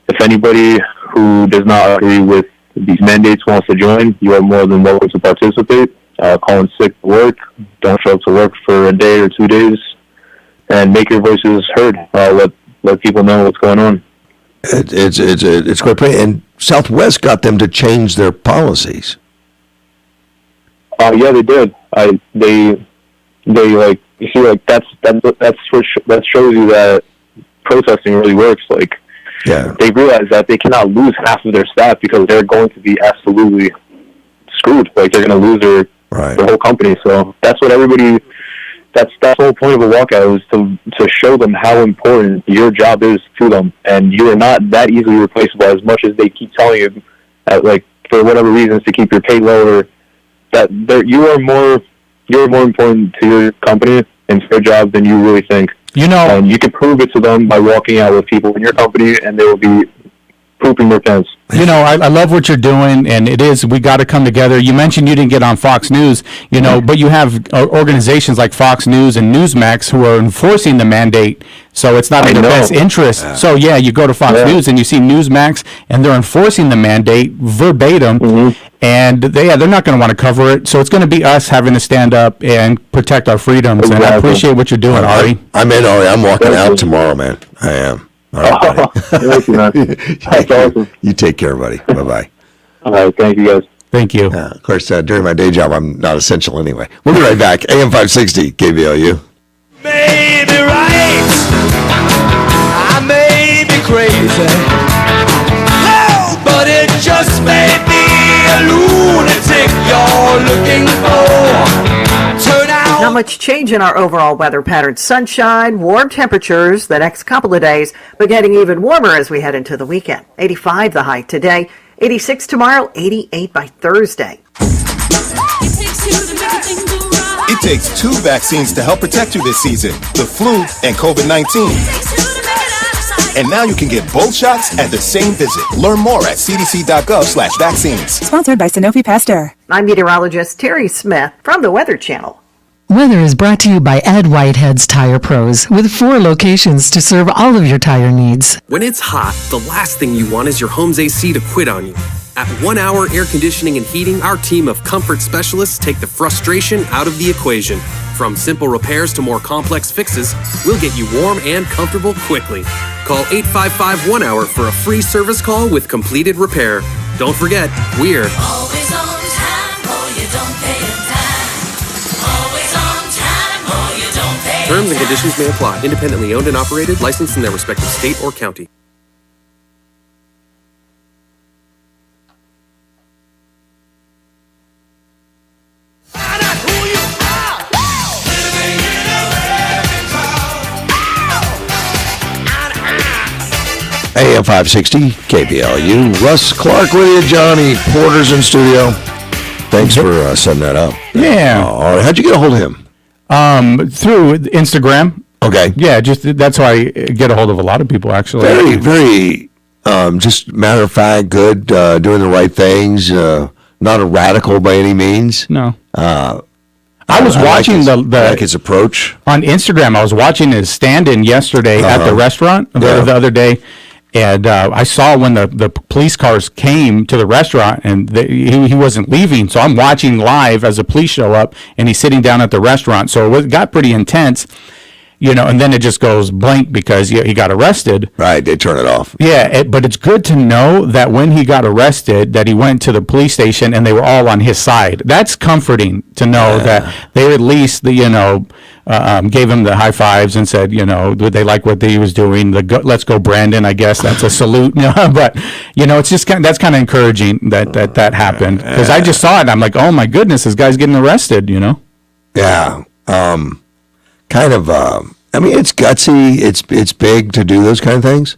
if anybody who does not agree with these mandates wants to join, you are more than welcome to participate. Call in sick to work. Don't show up to work for a day or 2 days, and make your voices heard. Let people know what's going on. It's great. And Southwest got them to change their policies. Yeah, they did. They like, you see, like that shows you that protesting really works. Like, yeah, they realize that they cannot lose half of their staff because they're going to be absolutely screwed. Like, they're going to lose their whole company. So that's what everybody. That's the whole point of a walkout, is to show them how important your job is to them, and you are not that easily replaceable. As much as they keep telling you, like, for whatever reasons, to keep your pay lower, that you're more important to your company and to their job than you really think. And you can prove it to them by walking out with people in your company, and they will be pooping their pants. I love what you're doing, and we got to come together. You mentioned you didn't get on Fox News, but you have organizations like Fox News and Newsmax who are enforcing the mandate, so it's not in their best interest. Yeah. So, you go to Fox News and you see Newsmax, and they're enforcing the mandate verbatim, and they're not going to want to cover it, so it's going to be us having to stand up and protect our freedoms, and I appreciate what you're doing, Ari. I'm in, Ari. I'm walking out tomorrow, man. I am. All right, buddy. Thank you, man. That's awesome. You take care, buddy. Bye-bye. All right, thank you, guys. Thank you. Of course, during my day job, I'm not essential anyway. We'll be right back. AM 560, KBLU. May be right, I may be crazy, no, but it just may be a lunatic you're looking for. Turn out. Not much change in our overall weather pattern. Sunshine, warm temperatures the next couple of days, but getting even warmer as we head into the weekend. 85 the high today, 86 tomorrow, 88 by Thursday. It takes 2 vaccines to help protect you this season, the flu and COVID-19. And now you can get both shots at the same visit. Learn more at cdc.gov/vaccines. Sponsored by Sanofi Pasteur. I'm meteorologist Terry Smith from the Weather Channel. Weather is brought to you by Ed Whitehead's Tire Pros, with 4 locations to serve all of your tire needs. When it's hot, the last thing you want is your home's AC to quit on you. At 1 Hour Air Conditioning and Heating, our team of comfort specialists take the frustration out of the equation. From simple repairs to more complex fixes, we'll get you warm and comfortable quickly. Call 855-1-HOUR for a free service call with completed repair. Don't forget, we're Always on time, or you don't pay a dime. Always on time, or you don't pay a terms and dime. conditions may apply. Independently owned and operated, licensed in their respective state or county. AM 560, KBLU. Russ Clark with you, Johnny Porter's in studio. Thanks for setting that up. Yeah. All right. How'd you get a hold of him? Through Instagram. Okay. Yeah, that's how I get a hold of a lot of people, actually. Very, very, just matter of fact, good, doing the right things, not a radical by any means. No. I was watching like his approach. On Instagram. I was watching his stand-in yesterday at the restaurant the other day. And I saw when the police cars came to the restaurant, and he wasn't leaving. So I'm watching live as the police show up, and he's sitting down at the restaurant. So it got pretty intense, and then it just goes blank because he got arrested. Right, they turn it off. Yeah, but it's good to know that when he got arrested, that he went to the police station and they were all on his side. That's comforting to know that they at least, gave him the high fives and said, they like what he was doing. Let's go, Brandon. I guess that's a salute. But it's just that's kind of encouraging that happened, because I just saw it. I'm like, oh my goodness, this guy's getting arrested. Yeah. Kind of. I mean, it's gutsy. It's big to do those kind of things.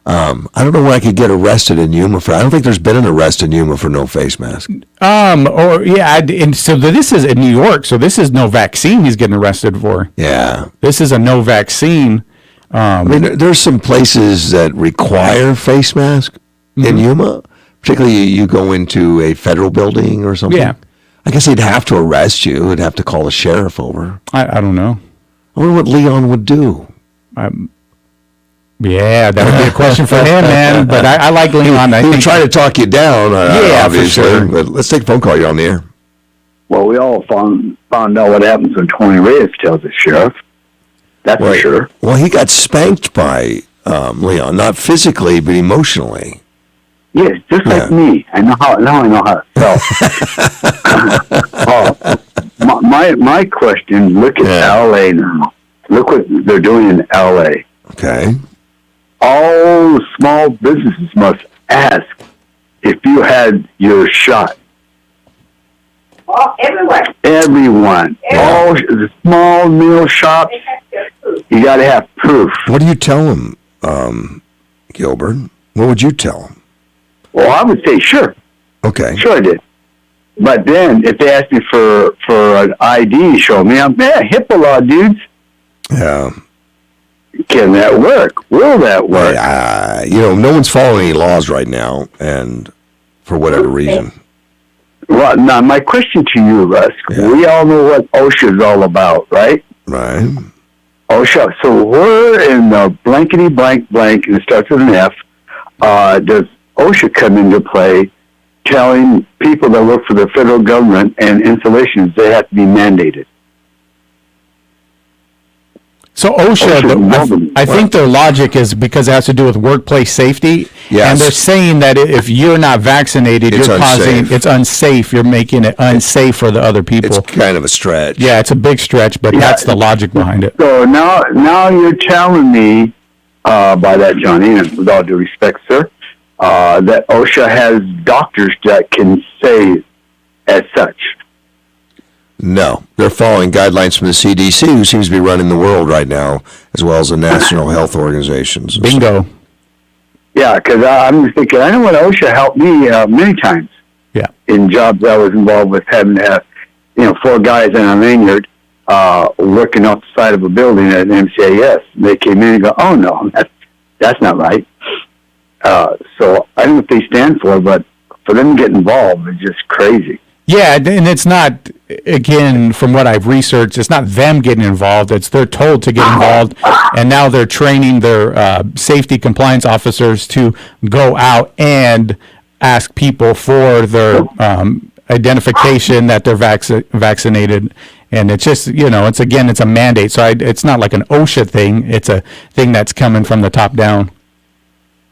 I don't know where I could get arrested in Yuma for. I don't think there's been an arrest in Yuma for no face mask. And so this is in New York. So this is no vaccine he's getting arrested for. Yeah, this is a no vaccine. I mean, there's some places that require face mask in Yuma. Particularly, you go into a federal building or something. Yeah, I guess they'd have to arrest you. They'd have to call the sheriff over. I don't know. I wonder what Leon would do. Yeah, that would be a question for him, man. But I like Leon. He would try to talk you down, obviously. for sure. But let's take a phone call. You're on the air. Well, we all found out what happens when Tony Reyes tells the sheriff. That's for sure. Well, he got spanked by Leon, not physically, but emotionally. Yes, just like me. I know how. Now I know how it felt. My question. Look at L.A. now. Look what they're doing in L.A. Okay. All small businesses must ask if you had your shot. Everyone. All the small meal shops, you got to have proof. What do you tell them, Gilbert? What would you tell them? Well, I would say sure. Okay. Sure I did. But then if they ask me for an ID, show me, I'm HIPAA law, dudes. Yeah. Can that work? Will that work? No one's following any laws right now, and for whatever reason. Well, now, my question to you, Russ, we all know what OSHA is all about, right? Right. OSHA. So where in the blankety blank blank, and it starts with an F, does OSHA come into play telling people that work for the federal government and installations they have to be mandated? So OSHA, I think their logic is because it has to do with workplace safety. Yes. And they're saying that if you're not vaccinated, It's it's unsafe. You're making it unsafe for the other people. It's kind of a stretch. Yeah, it's a big stretch, but that's the logic behind it. So now you're telling me, by that, Johnny, and with all due respect, sir, that OSHA has doctors that can say as such. No, they're following guidelines from the CDC, who seems to be running the world right now, as well as the national health organizations. Bingo. Yeah, because I'm just thinking, I know what OSHA helped me many times. Yeah. In jobs I was involved with, having to have, 4 guys in a lanyard working off the side of a building at an MCAS. They came in and go, oh no, that's not right. So I don't know what they stand for, but for them to get involved is just crazy. Yeah, and it's not, again, from what I've researched, it's not them getting involved. It's they're told to get involved, and now they're training their safety compliance officers to go out and ask people for their identification that they're vaccinated. And it's just, it's a mandate. So it's not like an OSHA thing. It's a thing that's coming from the top down.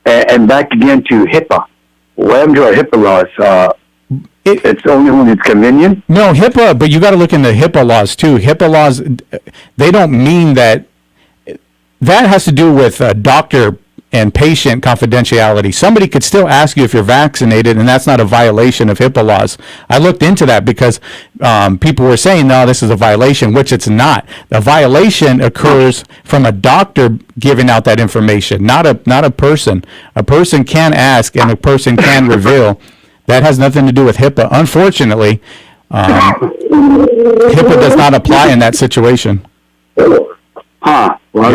And back again to HIPAA. What happened to our HIPAA laws? It's only when it's convenient? No, HIPAA, but you got to look into HIPAA laws too. HIPAA laws, they don't mean that. That has to do with doctor and patient confidentiality. Somebody could still ask you if you're vaccinated, and that's not a violation of HIPAA laws. I looked into that because people were saying, no, this is a violation, which it's not. The violation occurs from a doctor giving out that information, not a person. A person can ask, and a person can reveal. That has nothing to do with HIPAA. Unfortunately, HIPAA does not apply in that situation. Huh. Well,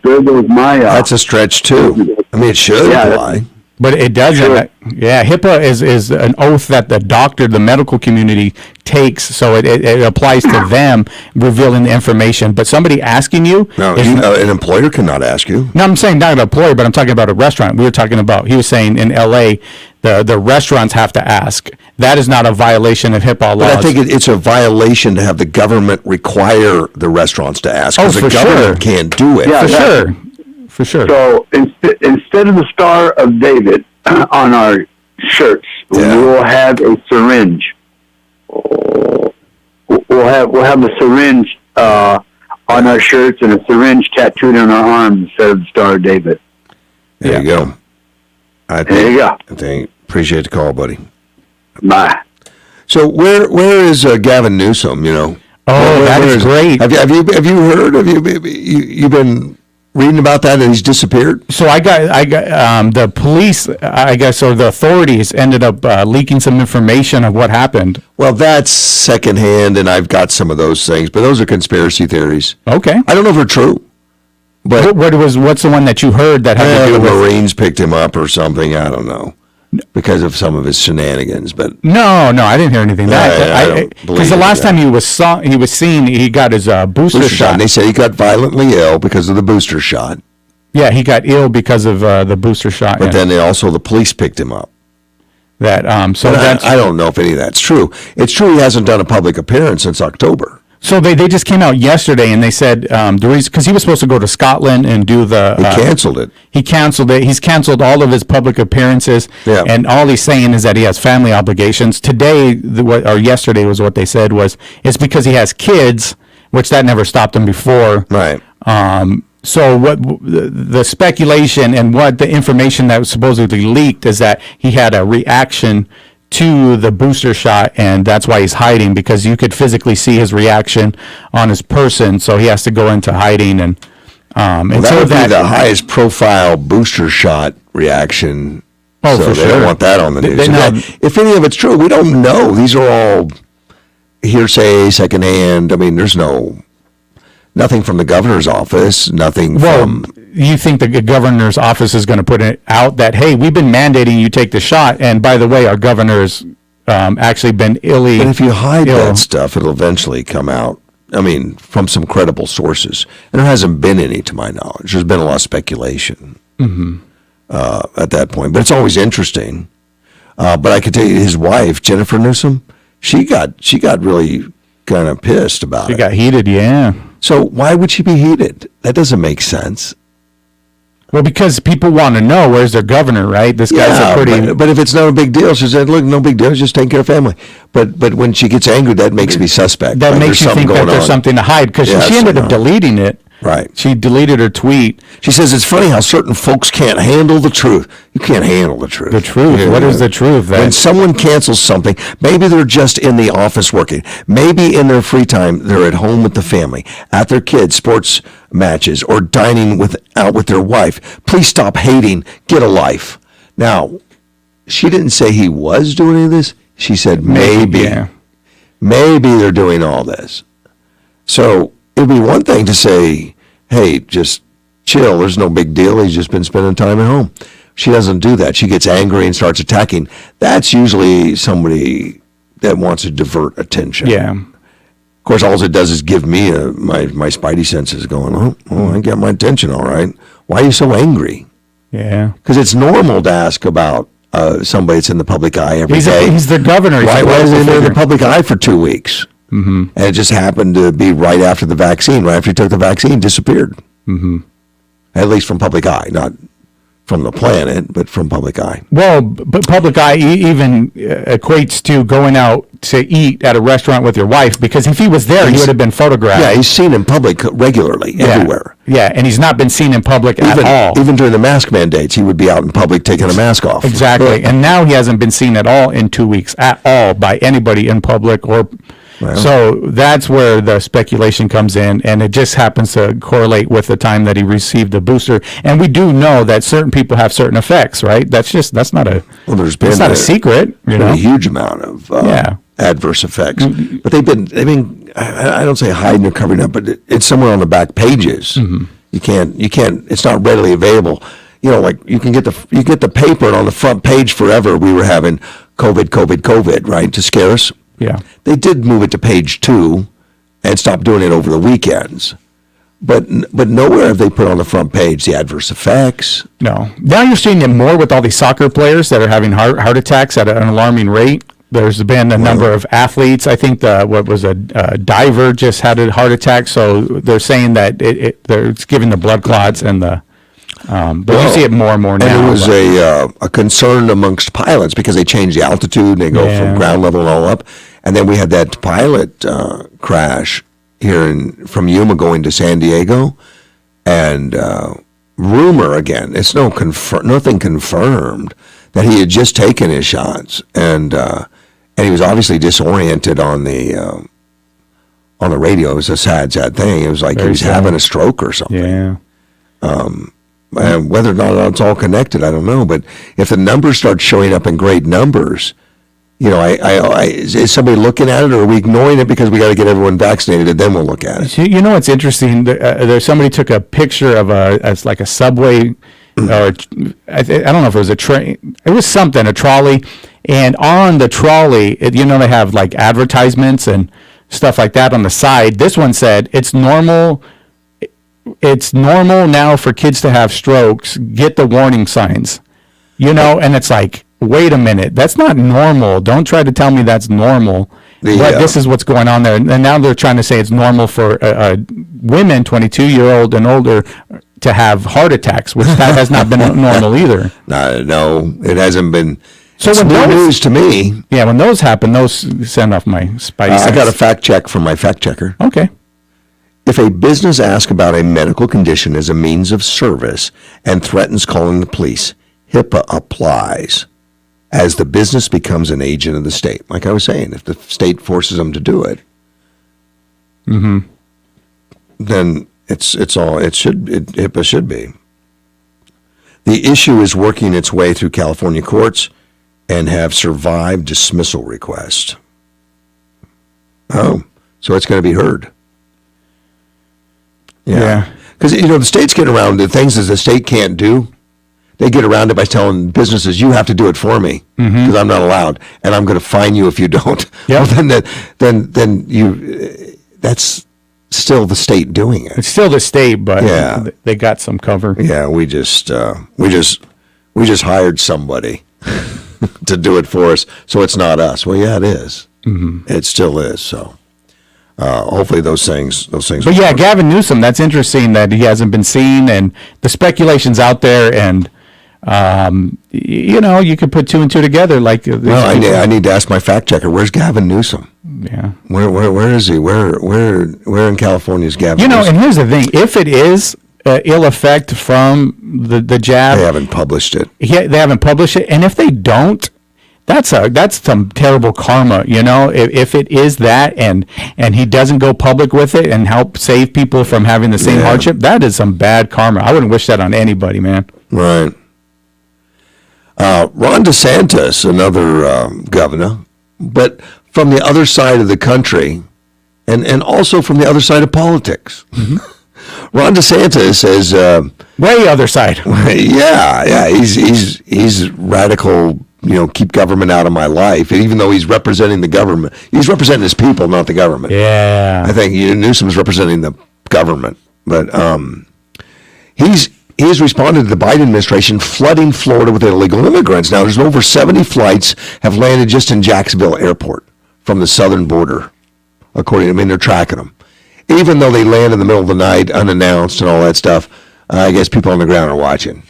there goes my... That's a stretch, too. I mean, it should apply. But it doesn't. Sure. Yeah, HIPAA is an oath that the medical community takes, so it applies to them revealing the information. But somebody asking you... No, an employer cannot ask you. No, I'm saying not an employer, but I'm talking about a restaurant. We were talking about, he was saying in L.A., the restaurants have to ask. That is not a violation of HIPAA laws. But I think it's a violation to have the government require the restaurants to ask, because the government can't do it. Yeah, for sure. So instead of the Star of David on our shirts, we will have a syringe. We'll have the syringe on our shirts and a syringe tattooed on our arms instead of the Star of David. There you go. There you go. I think appreciate the call, buddy. Bye. So where is Gavin Newsom? Oh, that is great. Have you heard? Have you been reading about that he's disappeared? So I got the police, I guess, or the authorities ended up leaking some information of what happened. Well, that's secondhand, and I've got some of those things, but those are conspiracy theories. Okay. I don't know if they're true. But what's the one that you heard that had to do with? The Marines picked him up or something. I don't know, because of some of his shenanigans. But no, I didn't hear anything. Because the last time he was seen, he got his booster shot. And they said he got violently ill because of the booster shot. Yeah, he got ill because of the booster shot. But then the police picked him up. So that's I don't know if any of that's true. It's true he hasn't done a public appearance since October. So they just came out yesterday and they said the reason, because he was supposed to go to Scotland and do the He canceled it. He canceled it. He's canceled all of his public appearances. Yeah. And all he's saying is that he has family obligations. Today, or yesterday was what they said was, it's because he has kids, which that never stopped him before. Right. So what the speculation and what the information that was supposedly leaked is that he had a reaction to the booster shot, and that's why he's hiding, because you could physically see his reaction on his person, so he has to go into hiding. And That so would be the highest profile booster shot reaction. Oh, so for they sure. don't want that on the news. No. If any of it's true, we don't know. These are all hearsay, secondhand. I mean, there's nothing from the governor's office, nothing from... You think the governor's office is going to put it out that, hey, we've been mandating you take the shot, and by the way, our governor's actually been illy... But if you hide that stuff, it'll eventually come out, I mean, from some credible sources. And there hasn't been any, to my knowledge. There's been a lot of speculation at that point. But it's always interesting. But I can tell you, his wife, Jennifer Newsom, she got really kind of pissed about it. She got heated, yeah. So why would she be heated? That doesn't make sense. Well, because people want to know where's their governor, right? This guy's a pretty... But if it's not a big deal, she said, look, no big deal, just take care of family. But when she gets angry, that makes me suspect. That Like, makes you think that there's something to hide, because she ended up deleting it. Right. She deleted her tweet. She says it's funny how certain folks can't handle the truth. You can't handle the truth. The truth? Yeah. What is the truth? When someone cancels something, maybe they're just in the office working. Maybe in their free time, they're at home with the family, at their kids' sports matches, or dining out with their wife. Please stop hating. Get a life. Now, she didn't say he was doing any of this. She said maybe. Yeah. Maybe they're doing all this. So it would be one thing to say, hey, just chill. There's no big deal. He's just been spending time at home. She doesn't do that. She gets angry and starts attacking. That's usually somebody that wants to divert attention. Yeah. Of course, all it does is give me my spidey senses going, oh, I got my attention, all right. Why are you so angry? Yeah. Because it's normal to ask about somebody that's in the public eye every day. He's the governor. Why is he in the public eye for 2 weeks? Mm-hmm. And it just happened to be right after the vaccine. Right after he took the vaccine, disappeared. Mm-hmm. At least from public eye, not from the planet, but from public eye. Well, but public eye even equates to going out to eat at a restaurant with your wife, because if he was there, he would have been photographed. Yeah, he's seen in public regularly, everywhere. Yeah, and he's not been seen in public at all. Even during the mask mandates, he would be out in public taking a mask off. Exactly. And now he hasn't been seen at all in 2 weeks at all by anybody in public or... Well, so that's where the speculation comes in, and it just happens to correlate with the time that he received the booster. And we do know that certain people have certain effects, right? That's not a secret. You know, a huge amount of adverse effects. Mm-hmm. But they've been. I don't say hiding or covering up, but it's somewhere on the back pages. Mm-hmm. You can't. It's not readily available. You know, like you get the paper, and on the front page forever we were having COVID, right, to scare us. Yeah. They did move it to page 2 and stop doing it over the weekends. But nowhere have they put on the front page the adverse effects. No. Now you're seeing it more with all these soccer players that are having heart attacks at an alarming rate. There's been a number of athletes. I think a diver just had a heart attack. So they're saying that it's giving the blood clots and the... but you see it more and more now. And there was a concern amongst pilots because they change the altitude and they go from ground level and all up. And then we had that pilot crash here from Yuma going to San Diego. And rumor again, it's nothing confirmed that he had just taken his shots. And he was obviously disoriented on the radio. It was a sad thing. It was like he was having a stroke or something. Yeah. And whether or not it's all connected, I don't know. But if the numbers start showing up in great numbers, you know, is somebody looking at it, or are we ignoring it because we got to get everyone vaccinated and then we'll look at it? You know what's interesting? There's somebody took a picture of a subway, or I don't know if it was a train. It was something, a trolley, and on the trolley, they have like advertisements and stuff like that on the side. This one said it's normal. it's normal now for kids to have strokes. Get the warning signs, and it's like, wait a minute, that's not normal. Don't try to tell me that's normal. But this is what's going on there. And now they're trying to say it's normal for women, 22-year-old and older, to have heart attacks, which that has not been normal either. No, it hasn't been. So it's when new those, news to me. Yeah, when those happen, those send off my spidey sense. I got a fact check from my fact checker. Okay. If a business asks about a medical condition as a means of service and threatens calling the police, HIPAA applies as the business becomes an agent of the state. Like I was saying, if the state forces them to do it, then HIPAA should be. The issue is working its way through California courts and have survived dismissal requests. Oh, so it's going to be heard. Yeah. Because, the states get around the things that the state can't do. They get around it by telling businesses, you have to do it for me because I'm not allowed, and I'm going to fine you if you don't. Yep. Well, then that's still the state doing it. It's still the state, but they got some cover. Yeah, we just hired somebody to do it for us, so it's not us. Well, yeah, it is. It still is. So hopefully those things. But yeah, Gavin Newsom. That's interesting that he hasn't been seen, and the speculation's out there, and you could put two and two together. Like, I need to ask my fact checker. Where's Gavin Newsom? Yeah, where is he? Where in California is Gavin? Newsom? And here's the thing: if it is ill effect from the jab, they haven't published it. They haven't published it, and if they don't, that's some terrible karma. If it is that, and he doesn't go public with it and help save people from having the same hardship, that is some bad karma. I wouldn't wish that on anybody, man. Right. Ron DeSantis, another governor, but from the other side of the country, and also from the other side of politics. Ron DeSantis is way other side. Yeah, he's radical. Keep government out of my life. And even though he's representing the government, he's representing his people, not the government. Yeah, I think Newsom's representing the government, but he has responded to the Biden administration flooding Florida with illegal immigrants. Now, there's over 70 flights have landed just in Jacksonville Airport from the southern border. They're tracking them. Even though they land in the middle of the night, unannounced and all that stuff, I guess people on the ground are watching.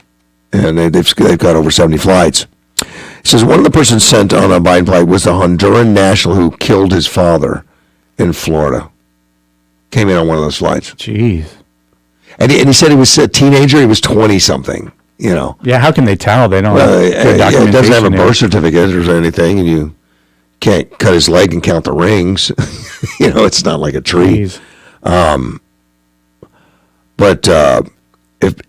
And they've got over 70 flights. It says one of the persons sent on a Biden flight was the Honduran national who killed his father in Florida. Came in on one of those flights. Jeez. And he said he was a teenager. He was 20-something, Yeah, how can they tell? They don't it doesn't have a birth certificate or anything, and you can't cut his leg and count the rings. It's not like a tree. But if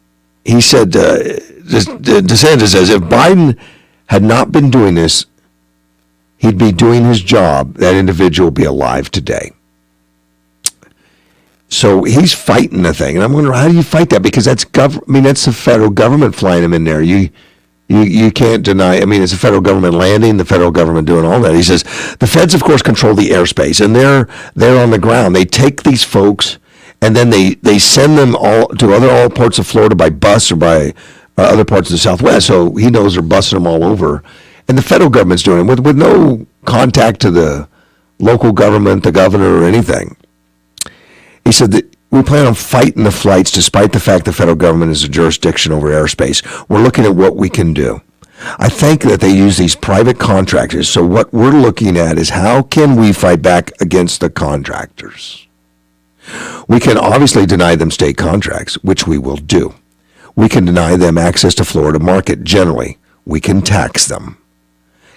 he said, DeSantis says, if Biden had not been doing this, he'd be doing his job. That individual would be alive today. So he's fighting the thing, and I'm wondering, how do you fight that? Because that's that's the federal government flying him in there. You can't deny. It's the federal government landing, the federal government doing all that. He says the feds, of course, control the airspace, and they're on the ground. They take these folks, and then they send them all to all parts of Florida by bus or by other parts of the Southwest. So he knows they're busting them all over, and the federal government's doing it with no contact to the local government, the governor, or anything. He said that we plan on fighting the flights despite the fact the federal government is a jurisdiction over airspace. We're looking at what we can do. I think that they use these private contractors. So what we're looking at is how can we fight back against the contractors? We can obviously deny them state contracts, which we will do. We can deny them access to Florida market generally. We can tax them.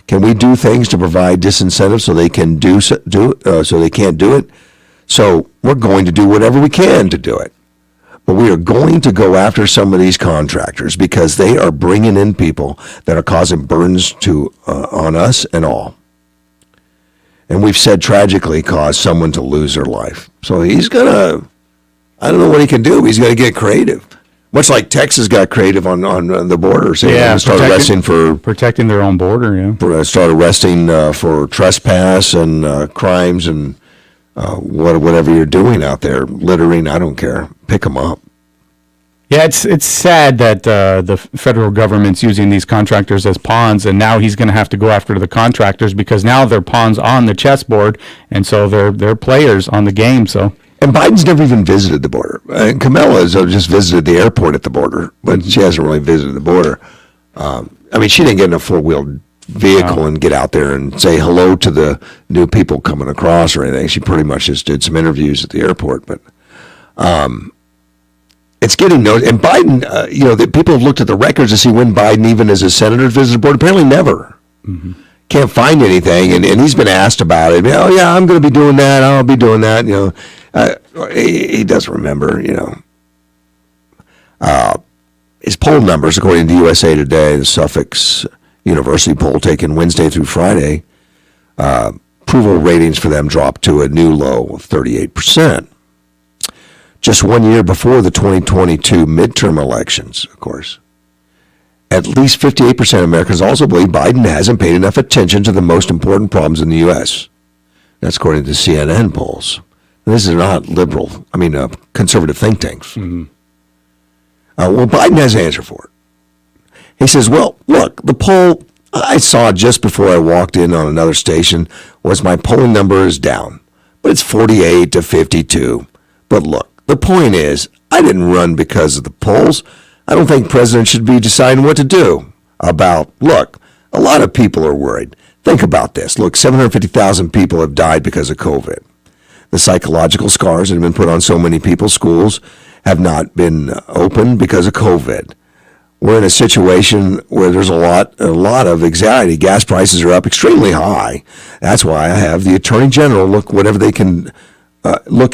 Can we do things to provide disincentives so they can so they can't do it? So we're going to do whatever we can to do it. But we are going to go after some of these contractors because they are bringing in people that are causing burdens on us and all. And we've said tragically cause someone to lose their life. So he's going to, I don't know what he can do. He's going to get creative. Much like Texas got creative on the border. So start arresting for protecting their own border. Yeah. Start arresting for trespass and crimes and whatever you're doing out there, littering, I don't care. Pick them up. Yeah, it's sad that the federal government's using these contractors as pawns, and now he's going to have to go after the contractors because now they're pawns on the chessboard, and so they're players on the game. So. And Biden's never even visited the border. Kamala's just visited the airport at the border, but she hasn't really visited the border. I mean, she didn't get in a four-wheeled vehicle and get out there and say hello to the new people coming across or anything. She pretty much just did some interviews at the airport. But it's getting noticed. And Biden, the people have looked at the records to see when Biden, even as a senator, visited the border. Apparently never. Mm-hmm. Can't find anything. And he's been asked about it. Oh, yeah, I'm going to be doing that. I'll be doing that. He doesn't remember, his poll numbers, according to USA Today, the Suffolk University poll taken Wednesday through Friday, approval ratings for them dropped to a new low of 38%. Just 1 year before the 2022 midterm elections, of course. At least 58% of Americans also believe Biden hasn't paid enough attention to the most important problems in the U.S. That's according to CNN polls. This is not conservative think tanks. Mm-hmm. Well, Biden has an answer for it. He says, well, look, the poll I saw just before I walked in on another station was my polling number is down, but it's 48 to 52. But look, the point is, I didn't run because of the polls. I don't think presidents should be deciding what to do look, a lot of people are worried. Think about this. Look, 750,000 people have died because of COVID. The psychological scars that have been put on so many people, schools have not been open because of COVID. We're in a situation where there's a lot of anxiety. Gas prices are up extremely high. That's why I have the Attorney General look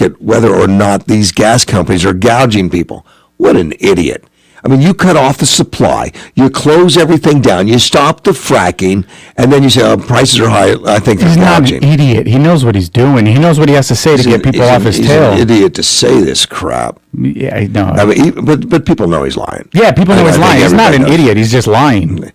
at whether or not these gas companies are gouging people. What an idiot. I mean, you cut off the supply, you close everything down, you stop the fracking, and then you say, prices are high, I think they're gouging. He's not an idiot. He knows what he's doing. He knows what he has to say to get people off his tail. He's an idiot to say this crap. Yeah, I know. I mean, but people know he's lying. Yeah, people know he's lying. He's not an idiot. He's just lying.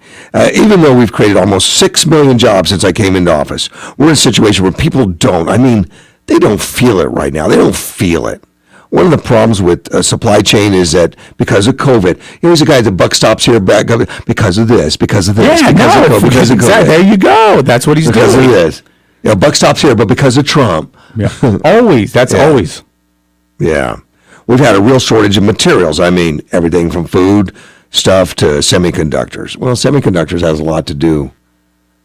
Even though we've created almost 6 million jobs since I came into office, we're in a situation where people they don't feel it right now. They don't feel it. One of the problems with supply chain is that because of COVID, here's a guy at the buck stops here back up because of this, because of this, because of COVID, because of COVID. There you go. That's what he's doing. Because of this. Buck stops here, but because of Trump. Yeah. Always. That's always. Yeah. We've had a real shortage of materials. I mean, everything from food stuff to semiconductors. Well, semiconductors has a lot to do,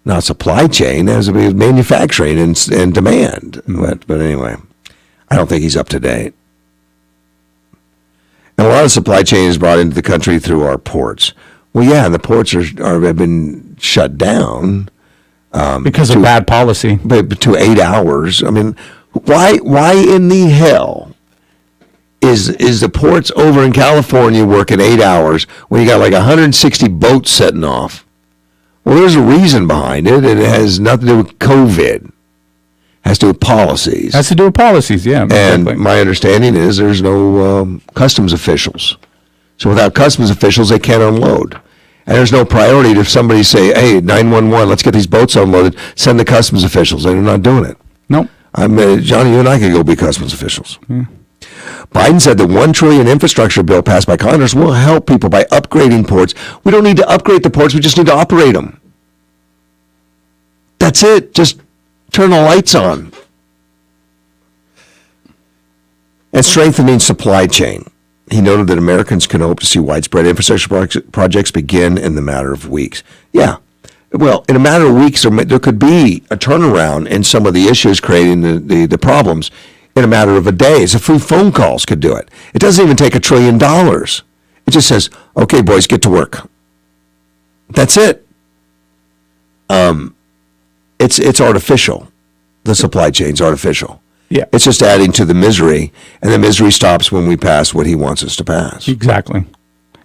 not supply chain, it has to do with manufacturing and demand. Mm-hmm. But anyway, I don't think he's up to date. And a lot of supply chain is brought into the country through our ports. Well, yeah, and the ports have been shut down because of bad policy. But to 8 hours. I mean, why in the hell is the ports over in California working 8 hours when you got like 160 boats setting off? Well, there's a reason behind it. It has nothing to do with COVID. Has to do with policies. Has to do with policies, yeah. And my understanding is there's no customs officials. So without customs officials, they can't unload. And there's no priority to somebody say, hey, 911, let's get these boats unloaded. Send the customs officials. They're not doing it. Nope. Johnny, you and I could go be customs officials. Yeah. Biden said the $1 trillion infrastructure bill passed by Congress will help people by upgrading ports. We don't need to upgrade the ports. We just need to operate them. That's it. Just turn the lights on. And strengthening supply chain. He noted that Americans can hope to see widespread infrastructure projects begin in the matter of weeks. Yeah. Well, in a matter of weeks, there could be a turnaround in some of the issues creating the problems in a matter of a day. It's a few phone calls could do it. It doesn't even take $1 trillion. It just says, okay, boys, get to work. That's it. It's artificial. The supply chain's artificial. Yeah. It's just adding to the misery, and the misery stops when we pass what he wants us to pass. Exactly.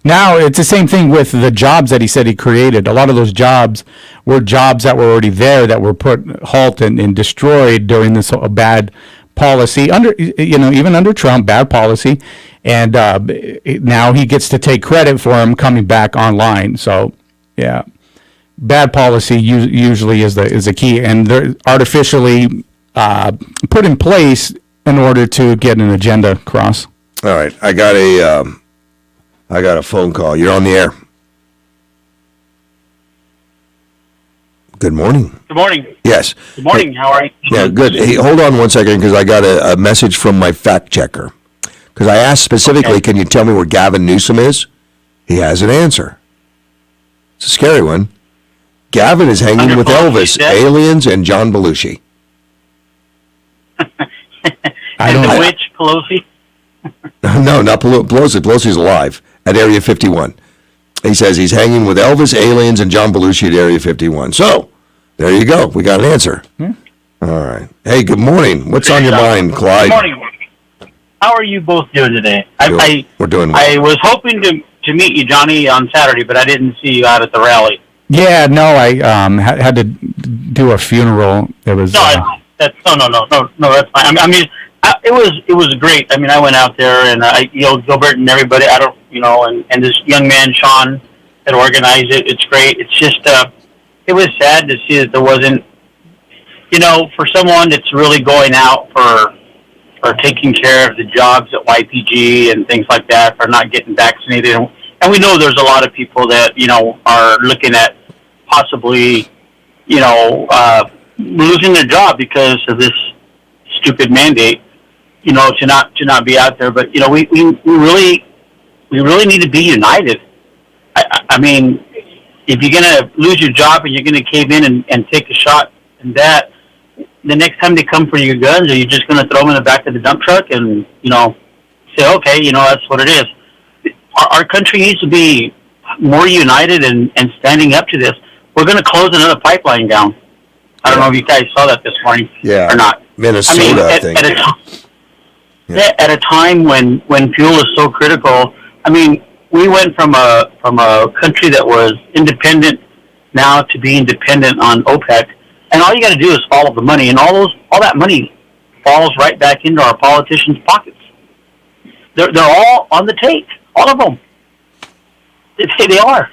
Now, it's the same thing with the jobs that he said he created. A lot of those jobs were jobs that were already there that were put halt and destroyed during this bad policy even under Trump, bad policy. And now he gets to take credit for him coming back online. So, yeah. Bad policy usually is the key, and they're artificially put in place in order to get an agenda across. All right, I got I got a phone call. You're on the air. Good morning. Good morning. Yes. Good morning. Hey, How are you? Yeah, good. Hey, hold on one second because I got a message from my fact checker. Because I asked specifically, Can you tell me where Gavin Newsom is? He has an answer. It's a scary one. Gavin is hanging with Elvis, aliens, and John Belushi. Which Pelosi? No, not Pelosi. Pelosi's alive at Area 51. He says he's hanging with Elvis, aliens, and John Belushi at Area 51. So, there you go. We got an answer. All right. Hey, good morning. What's on your mind, Clyde? Good morning. How are you both doing today? We're doing well. I was hoping to meet you, Johnny, on Saturday, but I didn't see you out at the rally. Yeah, no, I had to do a funeral. There was No, that's fine. I mean, it was great. I mean, I went out there and Gilbert and everybody. And this young man Sean had organized it. It's great. It's just it was sad to see that there wasn't, for someone that's really going out for taking care of the jobs at YPG and things like that, for not getting vaccinated. And we know there's a lot of people that, are looking at possibly, losing their job because of this stupid mandate, to not be out there. But, we really need to be united. I mean, if you're going to lose your job and you're going to cave in and take a shot in that, the next time they come for your guns, are you just going to throw them in the back of the dump truck and, say, okay, that's what it is. Our country needs to be more united and standing up to this. We're going to close another pipeline down. I don't know if you guys saw that this morning or not. Minnesota, I think. At a time when fuel is so critical, I mean, we went from a country that was independent now to being dependent on OPEC, and all you got to do is follow the money, and all that money falls right back into our politicians' pockets. They're all on the take, all of them. They are,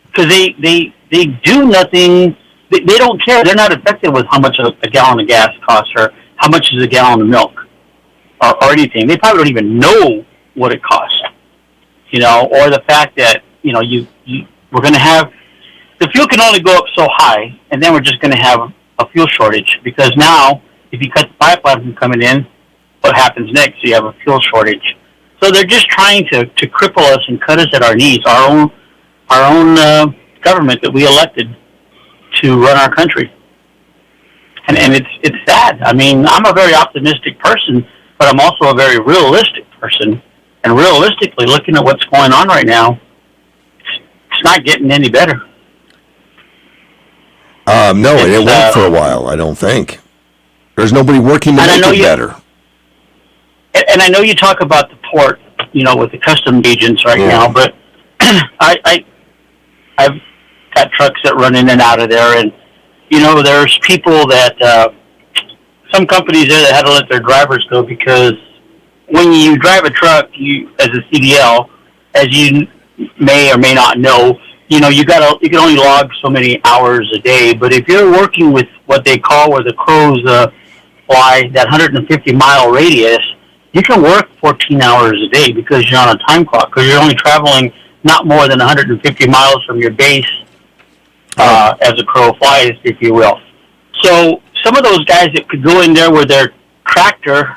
because they do nothing. They don't care. They're not affected with how much a gallon of gas costs or how much is a gallon of milk or anything. They probably don't even know what it costs, or the fact that, we're going to have, the fuel can only go up so high, and then we're just going to have a fuel shortage, because now, if you cut the pipeline from coming in, what happens next? You have a fuel shortage. So they're just trying to cripple us and cut us at our knees, our own government that we elected to run our country. And it's sad. I mean, I'm a very optimistic person, but I'm also a very realistic person. And realistically, looking at what's going on right now, it's not getting any better. No, it won't for a while, I don't think. There's nobody working to make it better. And I know you talk about the port, with the customs agents right now, but I've got trucks that run in and out of there, and, there's people that, some companies there that had to let their drivers go, because when you drive a truck, as a CDL, as you may or may not know, you can only log so many hours a day. But if you're working with what they call where the crows fly, that 150-mile radius, you can work 14 hours a day because you're on a time clock, because you're only traveling not more than 150 miles from your base as a crow flies, if you will. So some of those guys that could go in there with their tractor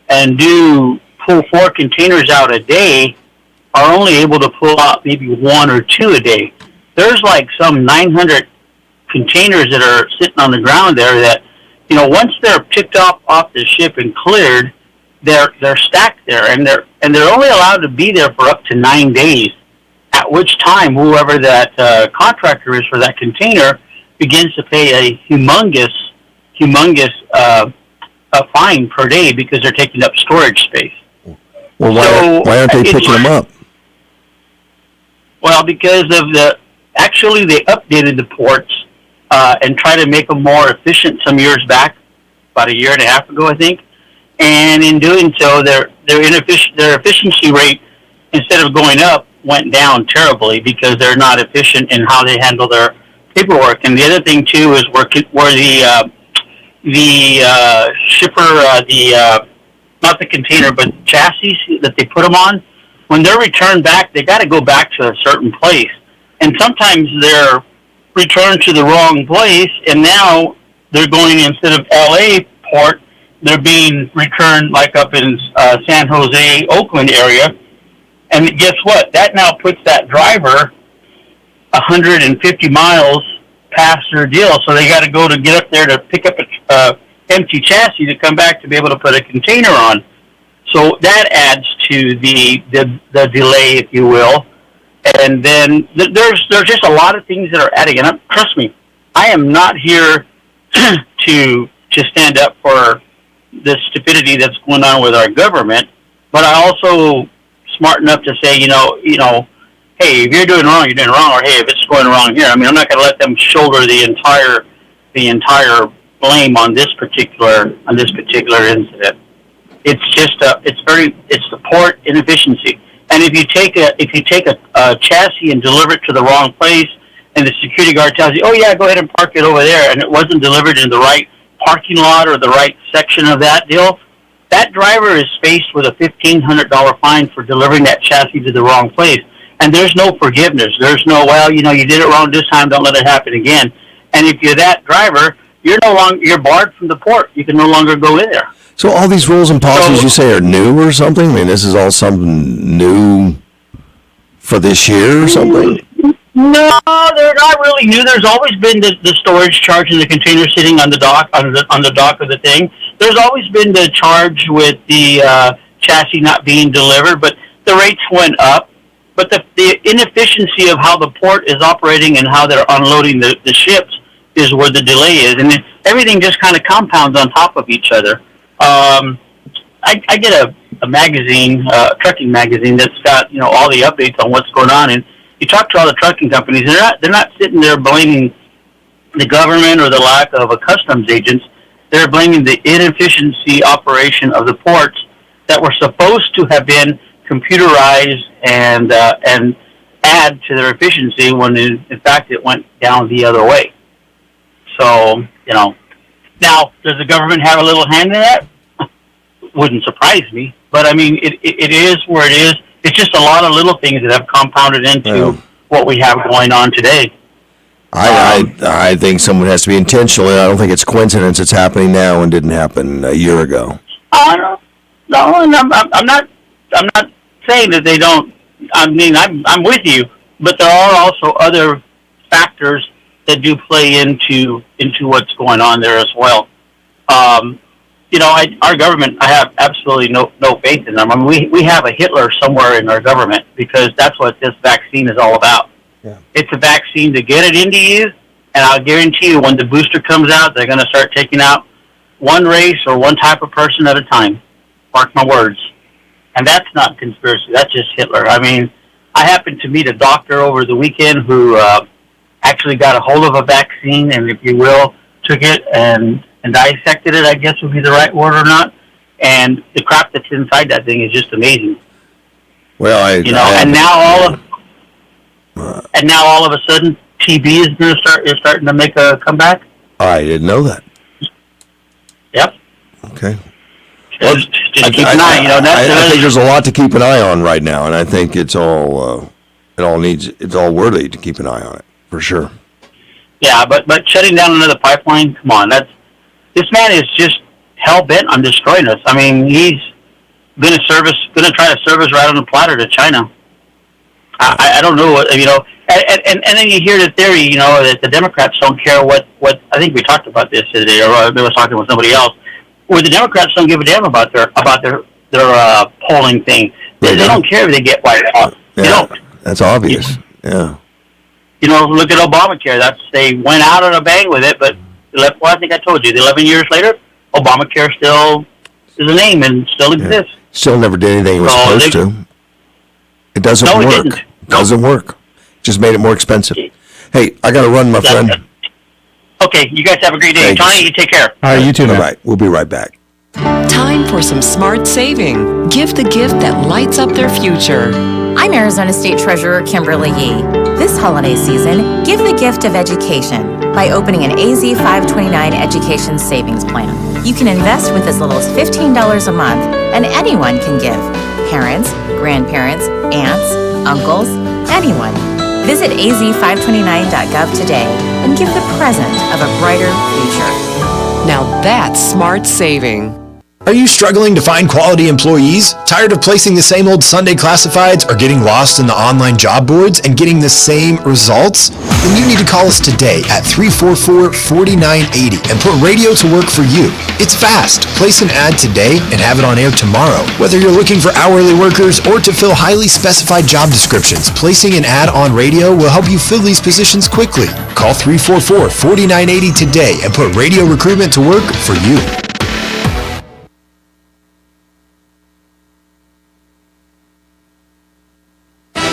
and pull 4 containers out a day are only able to pull out maybe 1 or 2 a day. There's like some 900 containers that are sitting on the ground there that, once they're picked off the ship and cleared, they're stacked there, and they're only allowed to be there for up to 9 days, at which time whoever that contractor is for that container begins to pay a humongous fine per day because they're taking up storage space. Well, why aren't they picking them up? Well, because of actually they updated the ports and tried to make them more efficient some years back, about a year and a half ago, I think. And in doing so, their efficiency rate, instead of going up, went down terribly because they're not efficient in how they handle their paperwork. And the other thing too is where the shipper, not the container, but chassis that they put them on, when they're returned back, they got to go back to a certain place. And sometimes they're returned to the wrong place, and now they're going, instead of L.A. port, they're being returned like up in San Jose, Oakland area. And guess what? That now puts that driver 150 miles past their deal. So they got to go to get up there to pick up a empty chassis to come back to be able to put a container on. So that adds to the delay, if you will. And then there's just a lot of things that are adding. And trust me, I am not here to stand up for the stupidity that's going on with our government, but I also smart enough to say, hey, if you're doing wrong, you're doing wrong, or hey, if it's going wrong here, I mean, I'm not going to let them shoulder the entire blame on this particular incident. It's just it's the port inefficiency. And if you take a chassis and deliver it to the wrong place, and the security guard tells you, oh yeah, go ahead and park it over there, and it wasn't delivered in the right parking lot or the right section of that deal, that driver is faced with a $1,500 fine for delivering that chassis to the wrong place. And there's no forgiveness. There's no, you did it wrong this time, don't let it happen again. And if you're that driver, you're barred from the port. You can no longer go in there. So all these rules and policies you say are new or something? I mean, this is all something new for this year or something? No, they're not really new. There's always been the storage charge in the container sitting on the dock, on the dock of the thing. There's always been the charge with the chassis not being delivered, but the rates went up. But the inefficiency of how the port is operating and how they're unloading the ships is where the delay is. And everything just kind of compounds on top of each other. I get a magazine, a trucking magazine that's got, all the updates on what's going on. And you talk to all the trucking companies, they're not sitting there blaming the government or the lack of a customs agents. They're blaming the inefficiency operation of the ports that were supposed to have been computerized and add to their efficiency when in fact it went down the other way. So, now, does the government have a little hand in that? Wouldn't surprise me. But, I mean, it is where it is. It's just a lot of little things that have compounded into what we have going on today. I think someone has to be intentional. I don't think it's coincidence it's happening now and didn't happen a year ago. No, I'm not saying that they don't. I mean, I'm with you, but there are also other factors that do play into what's going on there as well. Our government, I have absolutely no faith in them. I mean, we have a Hitler somewhere in our government because that's what this vaccine is all about. Yeah. It's a vaccine to get it into you, and I'll guarantee you when the booster comes out, they're going to start taking out one race or one type of person at a time. Mark my words. And that's not conspiracy. That's just Hitler. I mean, I happened to meet a doctor over the weekend who actually got a hold of a vaccine and, if you will, took it and dissected it, I guess would be the right word or not. And the crap that's inside that thing is just amazing. Well, and now all of a sudden TB is starting to make a comeback. I didn't know that. Yep. Okay. Just keep an eye. I think there's a lot to keep an eye on right now, and I think it's all worthy to keep an eye on it for sure. Yeah, but shutting down another pipeline, come on, this man is just hell bent on destroying us. I mean, he's going to try to serve us right on the platter to China. I don't know what, and then you hear the theory, that the Democrats don't care what I think we talked about this today, or I was talking with somebody else, where the Democrats don't give a damn about their polling thing. They don't care if they get wiped out. Yeah, they don't. That's obvious. Yeah. Look at Obamacare. They went out on a bang with it, but I think I told you, 11 years later, Obamacare still is a name and still exists. Still never did anything it was supposed to. It doesn't work. It didn't. Doesn't work. Just made it more expensive. Hey, I got to run, my friend. Okay, you guys have a great day. Johnny, you take care. All right, you too. All right, we'll be right back. Time for some smart saving. Give the gift that lights up their future. I'm Arizona State Treasurer Kimberly Yee. This holiday season, give the gift of education by opening an AZ 529 Education Savings Plan. You can invest with as little as $15 a month, and anyone can give. parents, grandparents, aunts, uncles, anyone. Visit az529.gov today and give the present of a brighter future. Now that's smart saving. Are you struggling to find quality employees? Tired of placing the same old Sunday classifieds or getting lost in the online job boards and getting the same results? Then you need to call us today at 344-4980 and put radio to work for you. It's fast. Place an ad today and have it on air tomorrow. Whether you're looking for hourly workers or to fill highly specified job descriptions, placing an ad on radio will help you fill these positions quickly. Call 344-4980 today and put radio recruitment to work for you.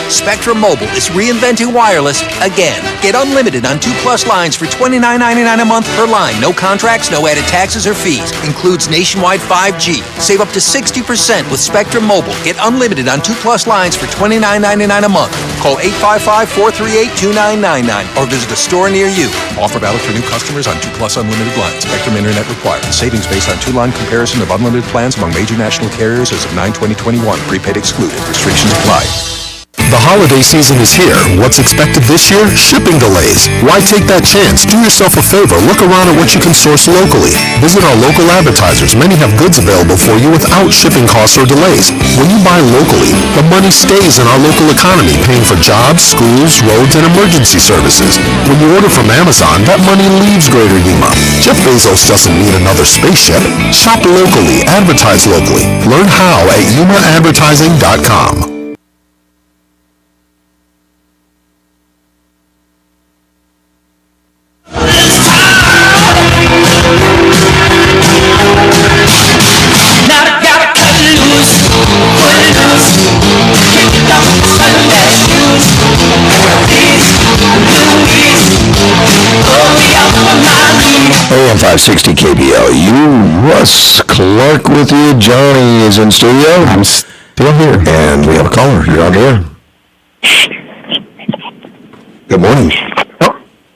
Spectrum Mobile is reinventing wireless again. Get unlimited on 2 Plus lines for $29.99 a month per line. No contracts, no added taxes or fees. Includes nationwide 5G. Save up to 60% with Spectrum Mobile. Get unlimited on 2 Plus lines for $29.99 a month. Call 855-438-2999 or visit a store near you. Offer valid for new customers on 2 Plus unlimited lines. Spectrum Internet required. Savings based on 2-line comparison of unlimited plans among major national carriers as of 9/20/21. Prepaid excluded. Restrictions apply. The holiday season is here. What's expected this year? Shipping delays. Why take that chance? Do yourself a favor. Look around at what you can source locally. Visit our local advertisers. Many have goods available for you without shipping costs or delays. When you buy locally, the money stays in our local economy, paying for jobs, schools, roads, and emergency services. When you order from Amazon, that money leaves Greater Yuma. Jeff Bezos doesn't need another spaceship. Shop locally. Advertise locally. Learn how at yumaadvertising.com. AM 560 KBLU, Russ Clark with you. Johnny is in studio. I'm still here. And we have a caller. You're on the air. Good morning.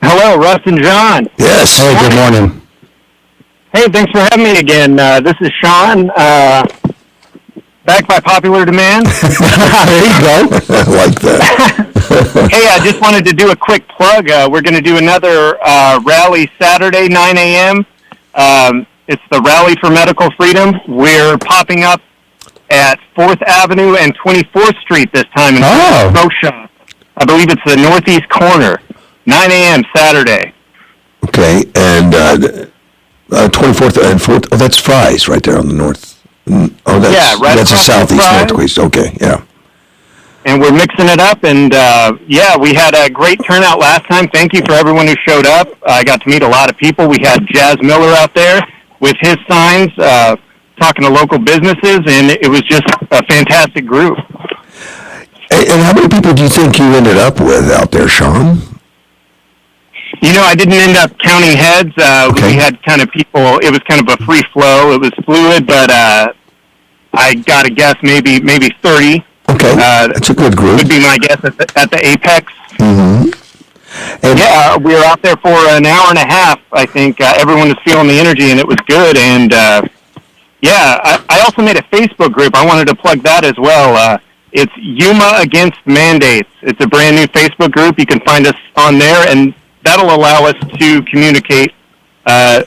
Hello, Russ and John. Yes. Hey, good morning. Hey, thanks for having me again. This is Sean, back by popular demand. There you go. I like that. Hey, I just wanted to do a quick plug. We're going to do another rally Saturday, 9 a.m. It's the Rally for Medical Freedom. We're popping up at 4th Avenue and 24th Street this time in the smoke shop. I believe it's the northeast corner. 9 a.m. Saturday. Okay, and 24th and 4th, oh, that's Fry's right there on the north. Oh, that's, yeah, right that's a southeast, Fry's. northeast. Okay, yeah. And we're mixing it up, and yeah, we had a great turnout last time. Thank you for everyone who showed up. I got to meet a lot of people. We had Jazz Miller out there with his signs, talking to local businesses, and it was just a fantastic group. And how many people do you think you ended up with out there, Sean? You know, I didn't end up counting heads. We had kind of people, it was kind of a free flow. It was fluid, but I got to guess maybe 30. Okay, that's a good group. Would be my guess at the Apex. Mm-hmm. And yeah, we were out there for an hour and a half. I think everyone was feeling the energy, and it was good. And yeah, I also made a Facebook group. I wanted to plug that as well. It's Yuma Against Mandates. It's a brand new Facebook group. You can find us on there, and that'll allow us to communicate, further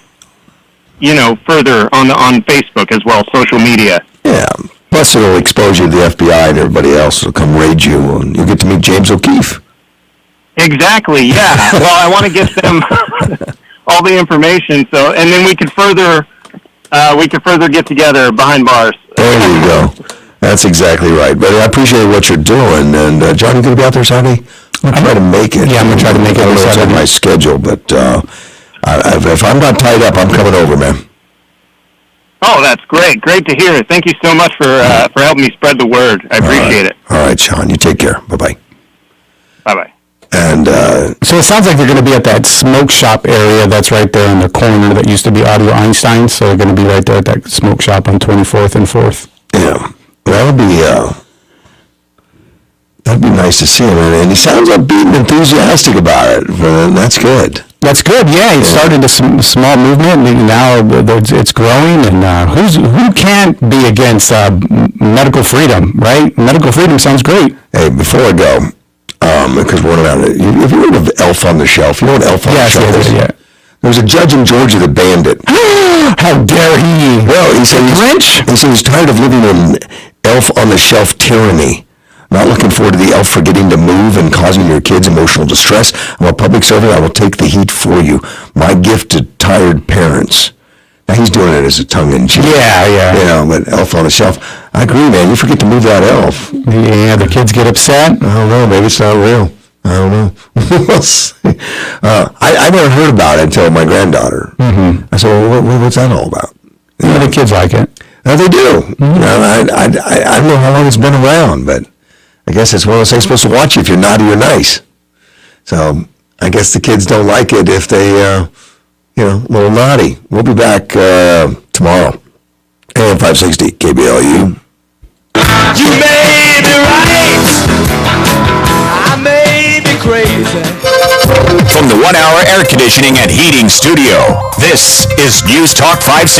on Facebook as well, social media. Yeah. Plus, it'll expose you to the FBI, and everybody else will come raid you, and you'll get to meet James O'Keefe. Exactly. Yeah. Well, I want to get them all the information, so and then we could further get together behind bars. There you go. That's exactly right. But I appreciate what you're doing. And John, you going to be out there Saturday? I'm going to try to make it. Yeah, I'm going to try to make it. I don't know what's on my schedule, but if I'm not tied up, I'm coming over, man. Oh, that's great. Great to hear it. Thank you so much for helping me spread the word. I appreciate it. All right, Sean. You take care. Bye-bye. Bye-bye. And so it sounds like they're going to be at that smoke shop area that's right there in the corner that used to be Audio Einstein. So they're going to be right there at that smoke shop on 24th and 4th. Yeah. That'd be nice to see him. And he sounds upbeat and enthusiastic about it. That's good. That's good. Yeah, it started a small movement, and now it's growing. And who can't be against medical freedom, right? Medical freedom sounds great. Hey, before I go, because we're around it, have you heard of Elf on the Shelf? You know what Elf on the Shelf is? Yeah. There was a judge in Georgia that banned it. How dare he? Well, he said he's tired of living in Elf on the Shelf tyranny. Not looking forward to the elf forgetting to move and causing your kids emotional distress. I'm a public servant. I will take the heat for you. My gift to tired parents. Now, he's doing it as a tongue-in-cheek. Yeah. You know, but Elf on the Shelf. I agree, man. You forget to move that elf. Yeah, the kids get upset. I don't know. Maybe it's not real. I don't know. We'll see. I never heard about it until my granddaughter. Mm-hmm. I said, well, what's that all about? Yeah, the kids like it. They do. Mm-hmm. I don't know how long it's been around, but I guess it's one of those things supposed to watch you if you're naughty or nice. So I guess the kids don't like it if they, a little naughty. We'll be back tomorrow. AM 560 KBLU. You may be right. I may be crazy. From the 1 hour air conditioning and heating studio, this is News Talk 560.